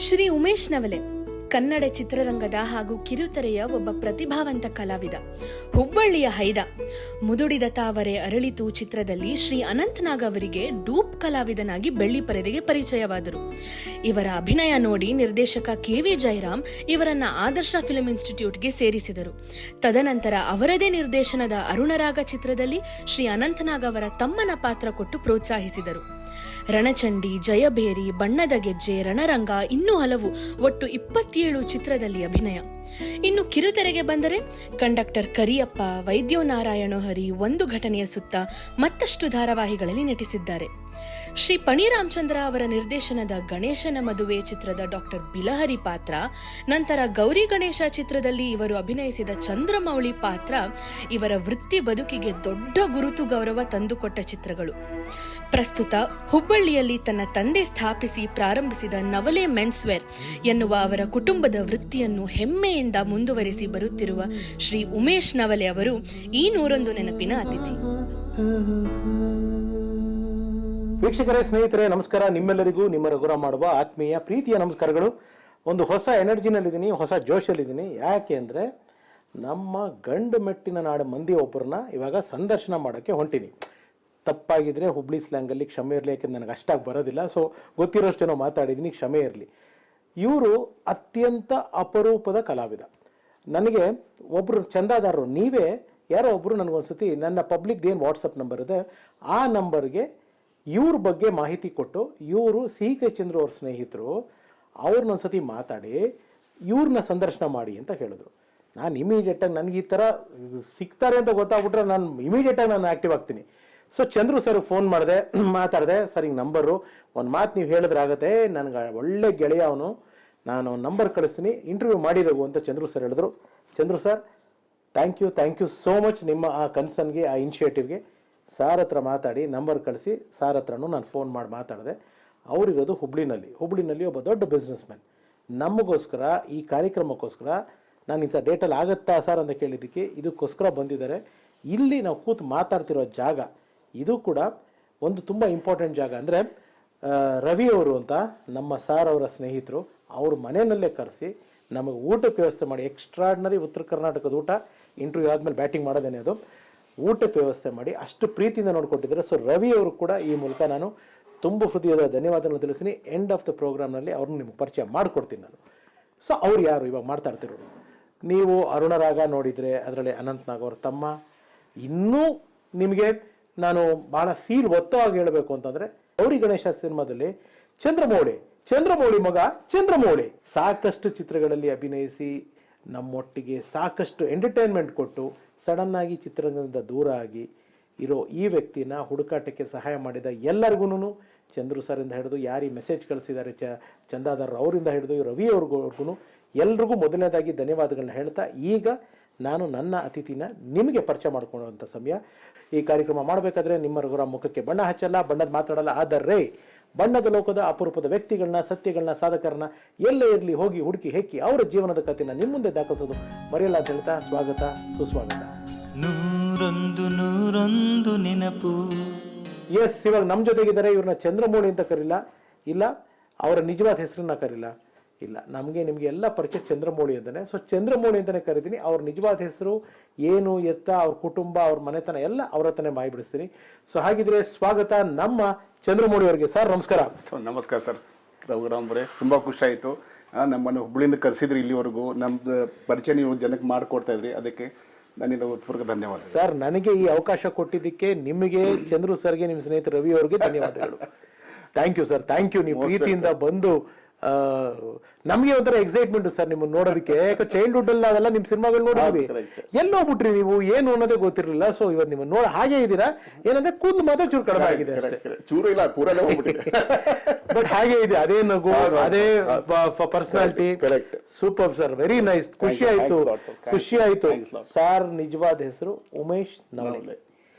ಶ್ರೀ ಉಮೇಶ್ ನವಲೆ ಕನ್ನಡ ಚಿತ್ರರಂಗದ ಹಾಗೂ ಕಿರುತೆರೆಯ ಒಬ್ಬ ಪ್ರತಿಭಾವಂತ ಕಲಾವಿದ. ಹುಬ್ಬಳ್ಳಿಯ ಹೈದ. ಮುದುಡಿದ ತಾವರೆ ಅರಳಿತು ಚಿತ್ರದಲ್ಲಿ ಶ್ರೀ ಅನಂತನಾಗ್ ಅವರಿಗೆ ಡೂಪ್ ಕಲಾವಿದನಾಗಿ ಬೆಳ್ಳಿ ಪರದೆಗೆ ಪರಿಚಯವಾದರು. ಇವರ ಅಭಿನಯ ನೋಡಿ ನಿರ್ದೇಶಕ ಕೆ.ವಿ. ಜಯರಾಮ್ ಇವರನ್ನ ಆದರ್ಶ ಫಿಲ್ಮ್ ಇನ್ಸ್ಟಿಟ್ಯೂಟ್ಗೆ ಸೇರಿಸಿದರು. ತದನಂತರ ಅವರದೇ ನಿರ್ದೇಶನದ ಅರುಣರಾಗ ಚಿತ್ರದಲ್ಲಿ ಶ್ರೀ ಅನಂತನಾಗ್ ಅವರ ತಮ್ಮನ ಪಾತ್ರ ಕೊಟ್ಟು ಪ್ರೋತ್ಸಾಹಿಸಿದರು. ರಣಚಂಡಿ, ಜಯಬೇರಿ, ಬಣ್ಣದ ಗೆಜ್ಜೆ, ರಣರಂಗ ಇನ್ನೂ ಹಲವು, ಒಟ್ಟು 27 ಚಿತ್ರದಲ್ಲಿ ಅಭಿನಯ. ಇನ್ನು ಕಿರುತೆರೆಗೆ ಬಂದರೆ ಕಂಡಕ್ಟರ್ ಕರಿಯಪ್ಪ, ವೈದ್ಯೋ ನಾರಾಯಣ ಹರಿ, ಒಂದು ಘಟನೆಯ ಸುತ್ತ ಮತ್ತಷ್ಟು ಧಾರಾವಾಹಿಗಳಲ್ಲಿ ನಟಿಸಿದ್ದಾರೆ. ಶ್ರೀ ಪಣಿ ರಾಮಚಂದ್ರ ಅವರ ನಿರ್ದೇಶನದ ಗಣೇಶನ ಮದುವೆ ಚಿತ್ರದ ಡಾಕ್ಟರ್ ಬಿಲಹರಿ ಪಾತ್ರ, ನಂತರ ಗೌರಿ ಗಣೇಶ ಚಿತ್ರದಲ್ಲಿ ಇವರು ಅಭಿನಯಿಸಿದ ಚಂದ್ರಮೌಳಿ ಪಾತ್ರ ಇವರ ವೃತ್ತಿ ಬದುಕಿಗೆ ದೊಡ್ಡ ಗುರುತು ಗೌರವ ತಂದುಕೊಟ್ಟ ಚಿತ್ರಗಳು. ಪ್ರಸ್ತುತ ಹುಬ್ಬಳ್ಳಿಯಲ್ಲಿ ತನ್ನ ತಂದೆ ಸ್ಥಾಪಿಸಿ ಪ್ರಾರಂಭಿಸಿದ ನವಲೆ ಮೆನ್ಸ್ವೇರ್ ಎನ್ನುವ ಅವರ ಕುಟುಂಬದ ವೃತ್ತಿಯನ್ನು ಹೆಮ್ಮೆಯಿಂದ ಮುಂದುವರಿಸಿ ಬರುತ್ತಿರುವ ಶ್ರೀ ಉಮೇಶ್ ನವಲೆ ಅವರು ಈ 101 ನೆನಪಿನ ಅತಿಥಿ. ವೀಕ್ಷಕರೇ, ಸ್ನೇಹಿತರೆ, ನಮಸ್ಕಾರ. ನಿಮ್ಮೆಲ್ಲರಿಗೂ ನಿಮ್ಮ ರಘುರಾಮ್ ಮಾಡುವ ಆತ್ಮೀಯ ಪ್ರೀತಿಯ ನಮಸ್ಕಾರಗಳು. ಒಂದು ಹೊಸ ಎನರ್ಜಿನಲ್ಲಿದ್ದೀನಿ, ಹೊಸ ಜೋಶಲ್ಲಿದ್ದೀನಿ. ಯಾಕೆ ಅಂದರೆ ನಮ್ಮ ಗಂಡು ಮೆಟ್ಟಿನ ನಾಡ ಮಂದಿ ಒಬ್ಬರನ್ನ ಇವಾಗ ಸಂದರ್ಶನ ಮಾಡೋಕ್ಕೆ ಹೊಂಟೀನಿ. ತಪ್ಪಾಗಿದ್ರೆ ಹುಬ್ಳಿ ಸ್ಲ್ಯಾಂಗಲ್ಲಿ ಕ್ಷಮೆ ಇರಲಿ, ಯಾಕೆಂದ್ರೆ ನನಗೆ ಅಷ್ಟಾಗಿ ಬರೋದಿಲ್ಲ. ಸೊ ಗೊತ್ತಿರೋಷ್ಟೇನೋ ಮಾತಾಡಿದ್ದೀನಿ, ಕ್ಷಮೆ ಇರಲಿ. ಇವರು ಅತ್ಯಂತ ಅಪರೂಪದ ಕಲಾವಿದ. ನನಗೆ ಒಬ್ಬರು ಚಂದಾದಾರರು, ನೀವೇ ಯಾರೋ ಒಬ್ಬರು ನನಗೊಂದ್ಸತಿ ನನ್ನ ಪಬ್ಲಿಕ್ದು ಏನು ವಾಟ್ಸಪ್ ನಂಬರ್ ಇದೆ ಆ ನಂಬರ್ಗೆ ಇವ್ರ ಬಗ್ಗೆ ಮಾಹಿತಿ ಕೊಟ್ಟು, ಇವರು ಸಿ.ಕೆ. ಚಂದ್ರ ಅವ್ರ ಸ್ನೇಹಿತರು, ಅವ್ರನ್ನೊಂದ್ಸತಿ ಮಾತಾಡಿ ಇವ್ರನ್ನ ಸಂದರ್ಶನ ಮಾಡಿ ಅಂತ ಹೇಳಿದ್ರು. ನಾನು ಇಮಿಡಿಯೇಟಾಗಿ ನನಗೆ ಈ ಥರ ಸಿಗ್ತಾರೆ ಅಂತ ಗೊತ್ತಾಗ್ಬಿಟ್ರೆ ನಾನು ಇಮಿಡಿಯೇಟಾಗಿ ನಾನು ಆ್ಯಕ್ಟಿವ್ ಆಗ್ತೀನಿ. ಸೊ ಚಂದ್ರು ಸರ್ ಫೋನ್ ಮಾಡಿದೆ, ಮಾತಾಡಿದೆ. ಸರ್ ಹಿಂಗೆ ನಂಬರು, ಒಂದು ಮಾತು ನೀವು ಹೇಳಿದ್ರಾಗತ್ತೆ, ನನಗೆ ಒಳ್ಳೆ ಗೆಳೆಯ ಅವನು, ನಾನು ನಂಬರ್ ಕಳಿಸ್ತೀನಿ, ಇಂಟರ್ವ್ಯೂ ಮಾಡಿರೋವು ಅಂತ ಚಂದ್ರು ಸರ್ ಹೇಳಿದ್ರು. Chandru sir, thank you so much ನಿಮ್ಮ ಆ ಕನ್ಸರ್ನ್ಗೆ, ಆ ಇನಿಷಿಯೇಟಿವ್ಗೆ. ಸಾರ್ ಹತ್ರ ಮಾತಾಡಿ ನಂಬರ್ ಕಳಿಸಿ, ಸಾರ್ ಹತ್ರನೂ ನಾನು ಫೋನ್ ಮಾಡಿ ಮಾತಾಡಿದೆ. ಅವರಿರೋದು ಹುಬ್ಳಿನಲ್ಲಿ ಒಬ್ಬ ದೊಡ್ಡ ಬಿಸ್ನೆಸ್ ಮ್ಯಾನ್. ನಮಗೋಸ್ಕರ, ಈ ಕಾರ್ಯಕ್ರಮಕ್ಕೋಸ್ಕರ, ನಾನು ಇಂಥ ಡೇಟಲ್ಲಿ ಆಗುತ್ತಾ ಸರ್ ಅಂತ ಕೇಳಿದ್ದಕ್ಕೆ ಇದಕ್ಕೋಸ್ಕರ ಬಂದಿದ್ದಾರೆ. ಇಲ್ಲಿ ನಾವು ಕೂತು ಮಾತಾಡ್ತಿರೋ ಜಾಗ ಇದು ಕೂಡ ಒಂದು ತುಂಬ ಇಂಪಾರ್ಟೆಂಟ್ ಜಾಗ. ಅಂದರೆ ರವಿ ಅವರು ಅಂತ ನಮ್ಮ ಸಾರ್ ಅವರ ಸ್ನೇಹಿತರು, ಅವ್ರ ಮನೆಯಲ್ಲೇ ಕರೆಸಿ ನಮಗೆ ಊಟಕ್ಕೆ ವ್ಯವಸ್ಥೆ ಮಾಡಿ, ಎಕ್ಸ್ಟ್ರಾರ್ಡಿನರಿ ಉತ್ತರ ಕರ್ನಾಟಕದ ಊಟ, ಇಂಟರ್ವ್ಯೂ ಆದಮೇಲೆ ಬ್ಯಾಟಿಂಗ್ ಮಾಡೋದೇನೆ ಅದು, ಊಟಕ್ಕೆ ವ್ಯವಸ್ಥೆ ಮಾಡಿ ಅಷ್ಟು ಪ್ರೀತಿಯಿಂದ ನೋಡ್ಕೊಟ್ಟಿದ್ದಾರೆ. ಸೊ ರವಿ ಅವರು ಕೂಡ ಈ ಮೂಲಕ ನಾನು ತುಂಬ ಹೃದಯದ ಧನ್ಯವಾದಗಳನ್ನು ತಿಳಿಸ್ತೀನಿ. ಎಂಡ್ ಆಫ್ ದ ಪ್ರೋಗ್ರಾಮ್ನಲ್ಲಿ ಅವ್ರನ್ನ ನಿಮ್ಗೆ ಪರಿಚಯ ಮಾಡಿಕೊಡ್ತೀನಿ ನಾನು. ಸೊ ಅವ್ರು ಯಾರು ಇವಾಗ ಮಾಡ್ತಾ ಇರ್ತಿರೋರು, ನೀವು ಅರುಣರಾಗ ನೋಡಿದರೆ ಅದರಲ್ಲಿ ಅನಂತನಾಗ್ ಅವ್ರ ತಮ್ಮ. ಇನ್ನೂ ನಿಮಗೆ ನಾನು ಭಾಳ ಸೀಲ್ ಒತ್ತವಾಗಿ ಹೇಳಬೇಕು ಅಂತಂದರೆ, ಗೌರಿ ಗಣೇಶ ಸಿನಿಮಾದಲ್ಲಿ ಚಂದ್ರಮೌಳಿ ಮಗ ಚಂದ್ರಮೌಳಿ ಸಾಕಷ್ಟು ಚಿತ್ರಗಳಲ್ಲಿ ಅಭಿನಯಿಸಿ ನಮ್ಮೊಟ್ಟಿಗೆ ಸಾಕಷ್ಟು ಎಂಟರ್ಟೈನ್ಮೆಂಟ್ ಕೊಟ್ಟು ಸಡನ್ನಾಗಿ ಚಿತ್ರರಂಗದಿಂದ ದೂರ ಆಗಿ ಇರೋ ಈ ವ್ಯಕ್ತಿನ ಹುಡುಕಾಟಕ್ಕೆ ಸಹಾಯ ಮಾಡಿದ ಎಲ್ಲರಿಗೂ, ಚಂದ್ರು ಸರಿಂದ ಹಿಡಿದು ಯಾರು ಈ ಮೆಸೇಜ್ ಕಳಿಸಿದ್ದಾರೆ ಚಂದಾದಾರರು ಅವರಿಂದ ಹಿಡಿದು ರವಿ ಅವ್ರಿಗೂ ಎಲ್ರಿಗೂ ಮೊದಲನೇದಾಗಿ ಧನ್ಯವಾದಗಳನ್ನ ಹೇಳ್ತಾ, ಈಗ ನಾನು ನನ್ನ ಅತಿಥಿನ ನಿಮಗೆ ಪರಿಚಯ ಮಾಡ್ಕೊಳ್ಳುವಂಥ ಸಮಯ. ಈ ಕಾರ್ಯಕ್ರಮ ಮಾಡಬೇಕಾದ್ರೆ ನಿಮ್ಮ ರಘುರಾಮ್ ಮುಖಕ್ಕೆ ಬಣ್ಣ ಹಚ್ಚಲ್ಲ, ಬಣ್ಣದ ಮಾತಾಡಲ್ಲ, ಆದರೆ ಬಣ್ಣದ ಲೋಕದ ಅಪರೂಪದ ವ್ಯಕ್ತಿಗಳನ್ನ, ಸತ್ಯಗಳನ್ನ, ಸಾಧಕರನ್ನ ಎಲ್ಲೇ ಇರಲಿ ಹೋಗಿ ಹುಡುಕಿ ಹೆಕ್ಕಿ ಅವರ ಜೀವನದ ಕಥೆನ ನಿಮ್ಮ ಮುಂದೆ ದಾಖಲಿಸೋದು ಮರೆಯಲ್ಲ ಅಂತ ಹೇಳ್ತಾ ಸ್ವಾಗತ, ಸುಸ್ವಾಗತ. 101 ನೆನಪು. ಎಸ್, ಇವಾಗ ನಮ್ಮ ಜೊತೆಗಿದ್ದಾರೆ. ಇವ್ರನ್ನ ಚಂದ್ರಮೌಳಿ ಅಂತ ಕರೀಲ್ಲ, ಇಲ್ಲ ಅವರ ನಿಜವಾದ ಹೆಸರನ್ನ ಕರೀಲ್ಲ, ಇಲ್ಲ, ನಮಗೆ ನಿಮಗೆ ಎಲ್ಲ ಪರಿಚಯ ಚಂದ್ರಮೌಳಿ ಅಂತಾನೆ. ಸೊ ಚಂದ್ರಮೌಳಿ ಅಂತಾನೆ ಕರಿತೀನಿ. ಅವ್ರ ನಿಜವಾದ ಹೆಸರು ಏನು, ಎತ್ತ, ಅವ್ರ ಕುಟುಂಬ, ಅವ್ರ ಮನೆತನ ಎಲ್ಲ ಅವ್ರ ಹತ್ರನೇ ಬಾಯಿ ಬಿಡಿಸ್ತೀನಿ. ಸೊ ಹಾಗಿದ್ರೆ ಸ್ವಾಗತ ನಮ್ಮ ಚಂದ್ರಮೌಳಿ ಅವರಿಗೆ. ಸರ್ ನಮಸ್ಕಾರ. ನಮಸ್ಕಾರ ಸರ್ ರಘುರಾಮ್ ಅವರೇ, ತುಂಬ ಖುಷಿ ಆಯಿತು. ನಮ್ಮನ್ನು ಹುಬ್ಳಿಯಿಂದ ಕರೆಸಿದ್ರಿ, ಇಲ್ಲಿವರೆಗೂ ನಮ್ದು ಪರಿಚಯ ನೀವು ಜನಕ್ಕೆ ಮಾಡಿಕೊಡ್ತಾ ಇದ್ರಿ, ಅದಕ್ಕೆ ನನ್ನಿಂದ ಉತ್ಪೂರ್ವಕ ಧನ್ಯವಾದ ಸರ್. ನನಗೆ ಈ ಅವಕಾಶ ಕೊಟ್ಟಿದ್ದಕ್ಕೆ ನಿಮಗೆ, ಚಂದ್ರು ಸರ್ಗೆ, ನಿಮ್ಮ ಸ್ನೇಹಿತ ರವಿ ಅವ್ರಿಗೆ ಧನ್ಯವಾದಗಳು. Thank you sir, thank you. ನೀವು ಪ್ರೀತಿಯಿಂದ ಬಂದು ನಮಗೆ ಒಂಥರ ಎಕ್ಸೈಟ್ಮೆಂಟ್ ಸರ್ ನಿಮ್ಮನ್ನು ನೋಡೋದಕ್ಕೆ. ಯಾಕೆ ಚೈಲ್ಡ್ಹುಡ್ ಅಲ್ಲಿ ನಾವೆಲ್ಲ ನಿಮ್ಮ ಸಿನಿಮಾಗಳು ನೋಡಿದ್ವಿ, ಎಲ್ಲೋಗ್ಬಿಟ್ರಿ ನೀವು, ಏನು ಅನ್ನೋದೇ ಗೊತ್ತಿರಲಿಲ್ಲ. ಸೊ ಇವತ್ತು ನಿಮ್ಮನ್ನು ನೋಡ ಹಾಗೆ ಇದ್ದೀರಾ, ಏನಂದ್ರೆ ಕೂದಲು ಮಾತ್ರ ಚೂರು ಕಡಿಮೆ ಆಗಿದೆ ಅಷ್ಟೇ, ಚೂರು ಇಲ್ಲ, ಪೂರನೇ ಹೋಗ್ಬಿಟ್ಟಿದೆ. ಬಟ್ ಹಾಗೆ ಇದೆ, ಅದೇ ನಗು, ಅದೇ personality. Super sir, very nice. ಖುಷಿ ಆಯ್ತು ಸರ್. ನಿಜವಾದ ಹೆಸರು ಉಮೇಶ್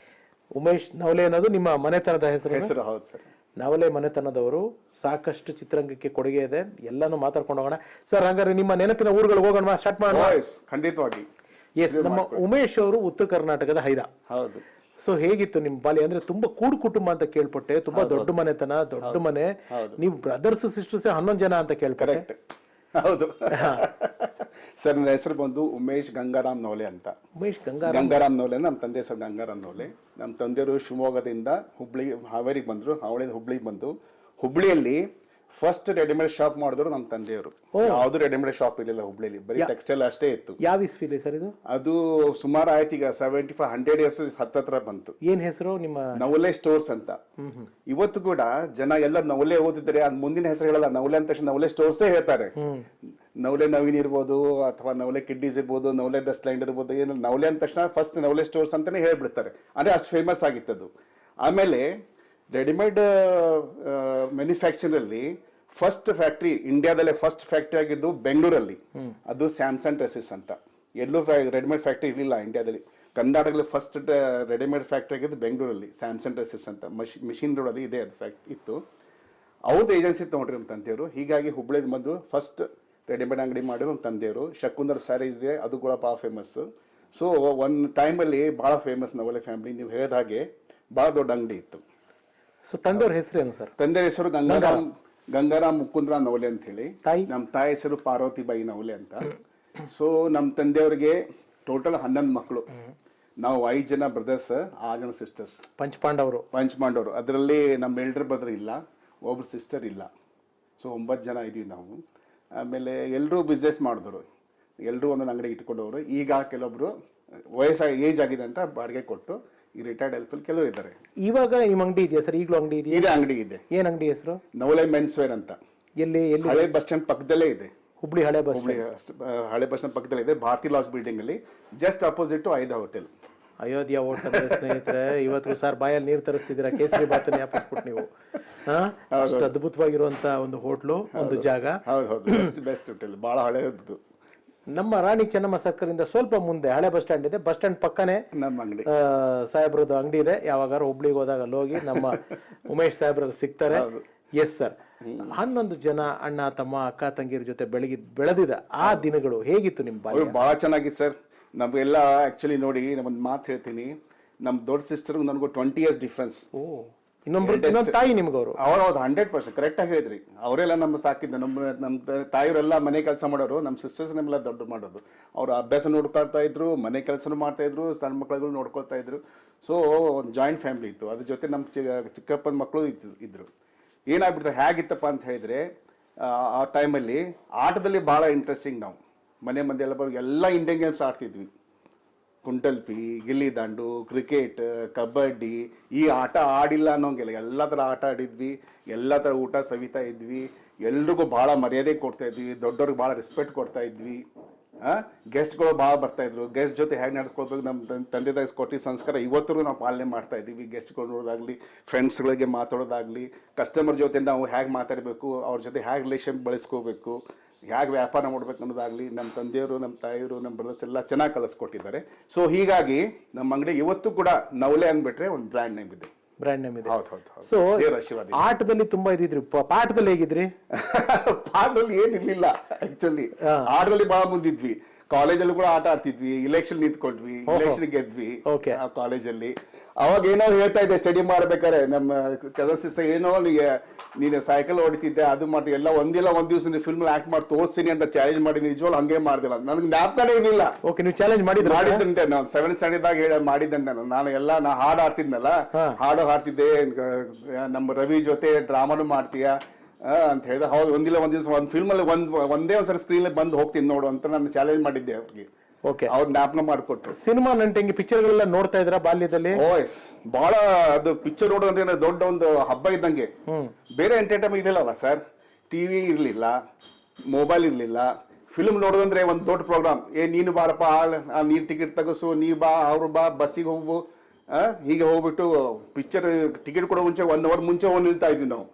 ನವಲೆ ಅನ್ನೋದು ನಿಮ್ಮ ಮನೆತನದ ಹೆಸರು? ಹೌದು ಸರ್, ನವಲೆ ಮನೆತನದವರು. ಸಾಕಷ್ಟು ಚಿತ್ರರಂಗಕ್ಕೆ ಕೊಡುಗೆ ಇದೆ, ಎಲ್ಲಾನು ಮಾತಾಡ್ಕೊಂಡು ಹೋಗೋಣ ಸರ್. ಹಂಗಾರೆ ನಿಮ್ಮ ನೆನಪಿನ ಊರುಗಳಿಗೆ ಹೋಗೋಣ, ಸ್ಟಾರ್ಟ್ ಮಾಡೋಣ. ಖಂಡಿತವಾಗಿ. ಎಸ್, ನಮ್ಮ ಉಮೇಶ್ ಅವರು ಉತ್ತರ ಕರ್ನಾಟಕದ ಹೈದ. ಹೌದು. ಸೊ ಹೇಗಿತ್ತು ನಿಮ್ ಬಾಲ್ಯ? ಅಂದ್ರೆ ತುಂಬಾ ಕೂಡು ಕುಟುಂಬ ಅಂತ ಕೇಳ್ಪಟ್ಟೆ, ತುಂಬಾ ದೊಡ್ಡ ಮನೆತನ, ದೊಡ್ಡ ಮನೆ. ನೀವು ಬ್ರದರ್ಸ್ ಸಿಸ್ಟರ್ಸ್ 11 ಜನ ಅಂತ ಕೇಳ್ಪಟ್ಟೆ. ಕರೆಕ್ಟ್, ಹೌದು ಸರ್. ನನ್ನ ಹೆಸರು ಬಂದು ಉಮೇಶ್ ಗಂಗಾರಾಮ್ ನವಲೆ ಅಂತ. ಉಮೇಶ್ ಗಂಗಾರಾಮ್ ನವಲೆ, ನಮ್ಮ ತಂದೆ ಹೆಸರು ಗಂಗಾರಾಮ್ ನವಲೆ. ನಮ್ಮ ತಂದೆಯವರು ಶಿವಮೊಗ್ಗದಿಂದ ಹಾವೇರಿಗೆ ಬಂದ್ರು, ಹಾವೇರಿಯಿಂದ ಹುಬ್ಳಿಗೆ ಬಂದು, ಹುಬ್ಳಿಯಲ್ಲಿ ಫಸ್ಟ್ ರೆಡಿಮೇಡ್ ಶಾಪ್ ಮಾಡಿದ್ರು ನಮ್ಮ ತಂದೆಯವರು. ಯಾವ್ದು ರೆಡಿಮೇಡ್ ಶಾಪ್ ಇರಲಿಲ್ಲ ಹುಬ್ಳಿಲಿ, ಬರೀ ಟೆಕ್ಸ್ಟೈಲ್ ಅಷ್ಟೇ ಇತ್ತು. ಯಾವ ಇಸ್ವಿಲಿ ಸರ್ ಇದು? ಅದು ಸುಮಾರು ಆಯ್ತು, ಈಗ 75-100 ಇಯರ್ಸ್ ಹತ್ತತ್ರ ಬಂತು. ಏನ್ ಹೆಸರು ನಿಮ್ಮ? ನವಲೆ ಸ್ಟೋರ್ಸ್ ಅಂತ. ಇವತ್ತು ಕೂಡ ಜನ ಎಲ್ಲ ನವಲೆ ಓದಿದ್ರೆ ಅದ್ ಮುಂದಿನ ಹೆಸರು ಹೇಳಲ್ಲ, ನವಲೆ ಅಂತ ತಕ್ಷಣ ನವಲೆ ಸ್ಟೋರ್ಸೇ ಹೇಳ್ತಾರೆ. ನವಲೆ ನವೀನ್ ಇರ್ಬೋದು, ಅಥವಾ ನವಲೆ ಕಿಡ್ಡೀಸ್ ಇರ್ಬೋದು, ನವಲೆ ಡ್ರೆಸ್ ಲೈನ್ ಇರ್ಬೋದು, ಏನು ನವಲೆ ಅಂದ ತಕ್ಷಣ ಫಸ್ಟ್ ನವಲೆ ಸ್ಟೋರ್ಸ್ ಅಂತಾನೆ ಹೇಳ್ಬಿಡ್ತಾರೆ. ಅಂದ್ರೆ ಅಷ್ಟು ಫೇಮಸ್ ಆಗಿತ್ತದು. ಆಮೇಲೆ ರೆಡಿಮೇಡ್ ಮ್ಯಾನುಫ್ಯಾಕ್ಚರ್ ಅಲ್ಲಿ ಫಸ್ಟ್ ಫ್ಯಾಕ್ಟ್ರಿ, ಇಂಡಿಯಾದಲ್ಲೇ ಫಸ್ಟ್ ಫ್ಯಾಕ್ಟ್ರಿ ಆಗಿದ್ದು ಬೆಂಗಳೂರಲ್ಲಿ. ಅದು ಸ್ಯಾಮ್ಸಂಗ್ ಡ್ರೆಸ್ಸಸ್ ಅಂತ. ಎಲ್ಲೂ ರೆಡಿಮೇಡ್ ಫ್ಯಾಕ್ಟ್ರಿ ಇರಲಿಲ್ಲ ಇಂಡಿಯಾದಲ್ಲಿ. ಕರ್ನಾಟಕದಲ್ಲಿ ಫಸ್ಟ್ ರೆಡಿಮೇಡ್ ಫ್ಯಾಕ್ಟ್ರಿ ಆಗಿದ್ದು ಬೆಂಗಳೂರಲ್ಲಿ, ಸ್ಯಾಮ್ಸಂಗ್ ಡ್ರೆಸ್ಸಸ್ ಅಂತ. ಮಿಷಿನ್ ರೋಡಲ್ಲಿ ಇದೆ ಅದು ಫ್ಯಾಕ್ಟ್ರಿ ಇತ್ತು. ಅವ್ರದ್ದು ಏಜೆನ್ಸಿ ತೊಗೊಂಡ್ರಿ ನಮ್ಮ ತಂದೆಯವರು. ಹೀಗಾಗಿ ಹುಬ್ಳಿಗೆ ಬಂದು ಫಸ್ಟ್ ರೆಡಿಮೇಡ್ ಅಂಗಡಿ ಮಾಡಿದ್ರು ನಮ್ಮ ತಂದೆಯವರು. ಶಕುಂದರ್ ಸ್ಯಾರೀಸ್ ಇದೆ, ಅದು ಕೂಡ ಭಾಳ ಫೇಮಸ್. ಸೊ ಒಂದು ಟೈಮಲ್ಲಿ ಭಾಳ ಫೇಮಸ್ ನವಲೆ ಫ್ಯಾಮಿಲಿ. ನೀವು ಹೇಳಿದ ಹಾಗೆ ಭಾಳ ದೊಡ್ಡ ಅಂಗಡಿ ಇತ್ತು. ಸೊ ತಂದೆಯವ್ರ ಹೆಸರೇನು ಸರ್? ತಂದೆ ಹೆಸರು ಗಂಗಾರಾಮ್ ಮುಕುಂದ್ರ ನವಲೆ ಅಂತ ಹೇಳಿ. ನಮ್ಮ ತಾಯಿ ಹೆಸರು ಪಾರ್ವತಿಬಾಯಿ ನವಲೆ ಅಂತ. ಸೊ ನಮ್ಮ ತಂದೆಯವರಿಗೆ ಟೋಟಲ್ 11 ಮಕ್ಕಳು. ನಾವು 5 ಜನ ಬ್ರದರ್ಸ್, 6 ಜನ ಸಿಸ್ಟರ್ಸ್. ಪಂಚಪಾಂಡವರು. ಅದರಲ್ಲಿ ನಮ್ಮ ಎಲ್ಡರ್ ಬ್ರದರ್ ಇಲ್ಲ, ಒಬ್ರು ಸಿಸ್ಟರ್ ಇಲ್ಲ. ಸೊ 9 ಜನ ಇದೀವಿ ನಾವು. ಆಮೇಲೆ ಎಲ್ಲರೂ ಬಿಸ್ನೆಸ್ ಮಾಡಿದವರು, ಎಲ್ಲರೂ ಒಂದೊಂದು ಅಂಗಡಿ ಇಟ್ಕೊಂಡವರು. ಈಗ ಕೆಲವೊಬ್ರು ಏಜ್ ಆಗಿದೆ ಅಂತ ಬಾಡಿಗೆ ಕೊಟ್ಟು ಈ ರಿಟೈರ್ಡ್ ಹೆಲ್ಪ್ ಕೆಲವರು ಇದ್ದಾರೆ. ಇವಾಗ ನಿಮ್ಮ ಅಂಗಡಿ ಇದೆಯಾ ಸರ್? ಈಗಲೂ ಅಂಗಡಿ ಇದೆಯಾ? ಇದೆ, ಅಂಗಡಿ ಇದೆ. ಏನ್ ಅಂಗಡಿ ಹೆಸರು? ನವಲೆ ಮೆನ್ಸ್ ವೇರ್ ಅಂತ. ಎಲ್ಲಿ? ಹಳೆ ಬಸ್ ಸ್ಟ್ಯಾಂಡ್ ಪಕ್ಕದಲ್ಲೇ ಇದೆ. ಹುಬ್ಳಿ ಹಳೆ ಬಸ್ ಸ್ಟ್ಯಾಂಡ್ ಪಕ್ಕದಲ್ಲೇ ಇದೆ. ಭಾರತಿ ಲಾಸ್ ಬಿಲ್ಡಿಂಗ್ ಅಲ್ಲಿ ಜಸ್ಟ್ ಅಪೋಸಿಟ್ ಐದಾ ಹೋಟೆಲ್. ಅಯೋಧ್ಯ ಹೋಟೆಲ್ ಸ್ನೇಹಿತರೆ, ಇವತ್ತು ಸರ್ ಬಾಯಲ್ಲಿ ನೀರು ತರಿಸ್ತಿದ್ದೀರಾ. ಕೇಸರಿ ಬಾತ್ ನ್ಯಾಪಿಸ್ಬಿಟ್ಟು ನೀವು. ಅಷ್ಟು ಅದ್ಭುತವಾಗಿರುವಂತ ಒಂದು ಹೋಟ್ಲು, ಒಂದು ಜಾಗ. ಹೌದು, ಬೆಸ್ಟ್ ಹೋಟೆಲ್, ಬಹಳ ಹಳೆಯದ್ದು. ನಮ್ಮ ರಾಣಿ ಚೆನ್ನಮ್ಮ ಸರ್ಕಲ್ ಇಂದ ಸ್ವಲ್ಪ ಮುಂದೆ ಹಳೆ ಬಸ್ ಸ್ಟ್ಯಾಂಡ್ ಇದೆ. ಬಸ್ ಸ್ಟ್ಯಾಂಡ್ ಪಕ್ಕನೆ ನಮ್ಮ ಅಂಗಡಿ, ಸಾಹೇಬ್ರದ್ದು ಅಂಗಡಿ ಇದೆ. ಯಾವಾಗಾರು ಹುಬ್ಳಿಗೆ ಹೋದಾಗ ಅಲ್ಲಿ ಹೋಗಿ ನಮ್ಮ ಉಮೇಶ್ ಸಾಹೇಬ್ರ ಸಿಗ್ತಾರೆ. Yes sir. 11 ಜನ ಅಣ್ಣ ತಮ್ಮ ಅಕ್ಕ ತಂಗಿರ ಜೊತೆ ಬೆಳೆದಿದ ಆ ದಿನಗಳು ಹೇಗಿತ್ತು ನಿಮ್ಮ ಬಾಲ್ಯ? ಬಹಳ ಚೆನ್ನಾಗಿತ್ತು ಸರ್. ನಮಗೆಲ್ಲ ಆಕ್ಚುಲಿ ನೋಡಿ, ನಮ್ಮೊಂದು ಮಾತು ಹೇಳ್ತೀನಿ. ನಮ್ಮ ದೊಡ್ಡ ಸಿಸ್ಟರ್ ನನಗೂ 20 years ಡಿಫ್ರೆನ್ಸ್. ಇನ್ನೊಂದು ತಾಯಿ ನಿಮ್ಗವರು? ಹೌದು, 100% ಕರೆಕ್ಟ್ ಆಗಿ ಹೇಳಿದ್ರಿ. ಅವರೆಲ್ಲ ನಮ್ಮ ಸಾಕಿದ್ದ. ನಮ್ಮ ತಾಯಿಯವರೆಲ್ಲ ಮನೆ ಕೆಲಸ ಮಾಡೋರು, ನಮ್ಮ ಸಿಸ್ಟರ್ಸ್ ನಮ್ಮೆಲ್ಲ ದೊಡ್ಡ ಮಾಡೋದು. ಅವ್ರ ಅಭ್ಯಾಸ ನೋಡ್ಕೊಳ್ತಾ ಇದ್ರು, ಮನೆ ಕೆಲಸನೂ ಮಾಡ್ತಾ ಇದ್ರು, ಸಣ್ಣ ಮಕ್ಕಳುಗಳು ನೋಡ್ಕೊಳ್ತಾ ಇದ್ರು. ಸೊ ಒಂದು ಜಾಯಿಂಟ್ ಫ್ಯಾಮಿಲಿ ಇತ್ತು. ಅದ್ರ ಜೊತೆ ನಮ್ಮ ಚಿಕ್ಕಪ್ಪನ ಮಕ್ಕಳು ಇದ್ರು. ಏನಾಗ್ಬಿಡ್ತಾರೆ, ಹೇಗಿತ್ತಪ್ಪ ಅಂತ ಹೇಳಿದ್ರೆ, ಆ ಟೈಮಲ್ಲಿ ಆಟದಲ್ಲಿ ಭಾಳ ಇಂಟ್ರೆಸ್ಟಿಂಗ್. ನಾವು ಮನೆ ಮಂದಿ ಎಲ್ಲ ಇಂಡಿಯನ್ ಗೇಮ್ಸ್ ಆಡ್ತಿದ್ವಿ. ಕುಂಟಲ್ಪಿ, ಗಿಲ್ಲಿ ದಾಂಡು, ಕ್ರಿಕೆಟ್, ಕಬಡ್ಡಿ. ಈ ಆಟ ಆಡಿಲ್ಲ ಅನ್ನೋಂಗಿಲ್ಲ, ಎಲ್ಲ ಥರ ಆಟ ಆಡಿದ್ವಿ. ಎಲ್ಲ ಥರ ಊಟ ಸವಿತಾ ಇದ್ವಿ. ಎಲ್ರಿಗೂ ಭಾಳ ಮರ್ಯಾದೆ ಕೊಡ್ತಾ ಇದ್ವಿ. ದೊಡ್ಡವ್ರಿಗೆ ಭಾಳ ರೆಸ್ಪೆಕ್ಟ್ ಕೊಡ್ತಾ ಇದ್ವಿ. ಗೆಸ್ಟ್ಗಳು ಭಾಳ ಬರ್ತಾ ಇದ್ರು. ಗೆಸ್ಟ್ ಜೊತೆ ಹೇಗೆ ನಡ್ಸ್ಕೊಳ್ಬೇಕು, ನಮ್ಮ ತಂದೆ ತಾಯಿ ಕೊಟ್ಟಿದ್ದ ಸಂಸ್ಕಾರ ಇವತ್ತಿಗೂ ನಾವು ಪಾಲನೆ ಮಾಡ್ತಾ ಇದ್ದೀವಿ. ಗೆಸ್ಟ್ಗಳು ನೋಡೋದಾಗ್ಲಿ, ಫ್ರೆಂಡ್ಸ್ಗಳಿಗೆ ಮಾತಾಡೋದಾಗ್ಲಿ, ಕಸ್ಟಮರ್ ಜೊತೆ ನಾವು ಹೇಗೆ ಮಾತಾಡಬೇಕು, ಅವ್ರ ಜೊತೆ ಹೇಗೆ ರಿಲೇಷನ್ ಬೆಳೆಸ್ಕೋಬೇಕು, ಹೇಗೆ ವ್ಯಾಪಾರ ಮಾಡ್ಬೇಕು ಅನ್ನೋದಾಗ್ಲಿ, ನಮ್ಮ ತಂದೆಯವರು, ನಮ್ಮ ತಾಯಿಯವರು, ನಮ್ಮ ಬ್ರದರ್ಸ್ ಎಲ್ಲ ಚೆನ್ನಾಗಿ ಕಲಿಸ್ಕೊಟ್ಟಿದ್ದಾರೆ. ಸೊ ಹೀಗಾಗಿ ನಮ್ಮ ಅಂಗಡಿ ಇವತ್ತು ಕೂಡ ನವಲೆ ಅಂದ್ಬಿಟ್ರೆ ಒಂದು ಬ್ರ್ಯಾಂಡ್ ನೇಮ್ ಇದೆ. ಸೊ ಆಟದಲ್ಲಿ ತುಂಬಾ ಇದ್ದಿದ್ರಿ. ಪಾಠದಲ್ಲಿ ಹೇಗಿದ್ರಿ? ಪಾಠದಲ್ಲಿ ಏನಿರ್ಲಿಲ್ಲ ಆಕ್ಚುಲಿ. ಆಟದಲ್ಲಿ ಬಹಳ ಮುಂದಿದ್ವಿ. ಕಾಲೇಜಲ್ಲಿ ಕೂಡ ಆಟ ಆಡ್ತಿದ್ವಿ. ಇಲೆಕ್ಷನ್ ನಿಂತ್ಕೊಂಡ್ವಿ, ಇಲೆಕ್ಷನ್ ಗೆದ್ವಿ ಕಾಲೇಜಲ್ಲಿ. ಅವಾಗ ಏನೋ ಹೇಳ್ತಾ ಇದ್ದೆ ಸ್ಟಡಿ ಮಾಡ್ಬೇಕಾರೆ, ನಮ್ಮ ಕಲರ್ಸ್ ಏನೋ ನೀನು ಸೈಕಲ್ ಹೊಡಿತಿದ್ದೆ, ಅದು ಮಾಡ್ತಿದ್ದೆ, ಎಲ್ಲ ಒಂದ್ ದಿವಸ ನೀವು ಫಿಲ್ಮ್ ಆಕ್ಟ್ ಮಾಡಿ ತೋರಿಸ್ತೀನಿ ಅಂತ ಚಾಲೆಂಜ್ ಮಾಡಿ ನಿಜವಾಗ್ಲೂ ಹಂಗೆ ಮಾಡ್ದಿಲ್ಲ. ನನಗೆ ಜ್ಞಾಪಕನೇ ಇರಲಿಲ್ಲ. ನೀವು ಚಾಲೆಂಜ್ ಮಾಡಿದ್ದಂತೆ. ನಾನು 7th ಸ್ಟ್ಯಾಂಡರ್ಡ್ ಮಾಡಿದ್ದಂತೆ. ನಾ ಹಾಡು ಆಡ್ತಿದ್ನಲ್ಲ, ಹಾಡು ಹಾಡ್ತಿದ್ದೆ. ನಮ್ಮ ರವಿ ಜೊತೆ ಡ್ರಾಮಾನು ಮಾಡ್ತೀಯಾ ಅಂತ ಹೇಳಿದ. ಹೌದು, ಒಂದ್ ದಿವಸ ಒಂದು ಫಿಲ್ಮ್ ಅಲ್ಲಿ ಒಂದೇ ಒಂದ್ಸರಿ ಸ್ಕ್ರೀನ್ ಬಂದು ಹೋಗ್ತೀನಿ ನೋಡು ಅಂತ ನಾನು ಚಾಲೆಂಜ್ ಮಾಡಿದ್ದೆ ಅವ್ರಿಗೆ. ಅವ್ರು ಜ್ಞಾಪನ ಮಾಡಿಕೊಟ್ರು. ಸಿನಿಮಾ ನಂಟಂಗಿ ಪಿಕ್ಚರ್ಗಳೆಲ್ಲ ನೋಡ್ತಾ ಇದ್ರ ಬಾಲ್ಯದಲ್ಲಿ? ಬಹಳ. ಅದು ಪಿಕ್ಚರ್ ನೋಡೋದಂದ್ರೆ ದೊಡ್ಡ ಒಂದು ಹಬ್ಬ ಇದ್ದಂಗೆ. ಬೇರೆ ಎಂಟರ್ಟೈನ್ಮೆಂಟ್ ಇರಲಿಲ್ಲ ಸರ್. ಟಿವಿ ಇರ್ಲಿಲ್ಲ, ಮೊಬೈಲ್ ಇರ್ಲಿಲ್ಲ. ಫಿಲ್ಮ್ ನೋಡೋದಂದ್ರೆ ಒಂದು ದೊಡ್ಡ ಪ್ರೋಗ್ರಾಮ್. ನೀನು ಬಾರಪ್ಪ, ನೀನ್ ಟಿಕೆಟ್ ತಗಸು, ನೀ ಬಾ, ಅವ್ರು ಬಾ, ಬಸ್ಸಿಗೆ ಹೋಗು, ಹೀಗೆ ಹೋಗ್ಬಿಟ್ಟು ಪಿಕ್ಚರ್ ಟಿಕೆಟ್ ಕೊಡೋ ಮುಂಚೆ 1 hour ಮುಂಚೆ ಹೋಗಿ ನಿಲ್ತಾ ಇದ್ವಿ ನಾವು.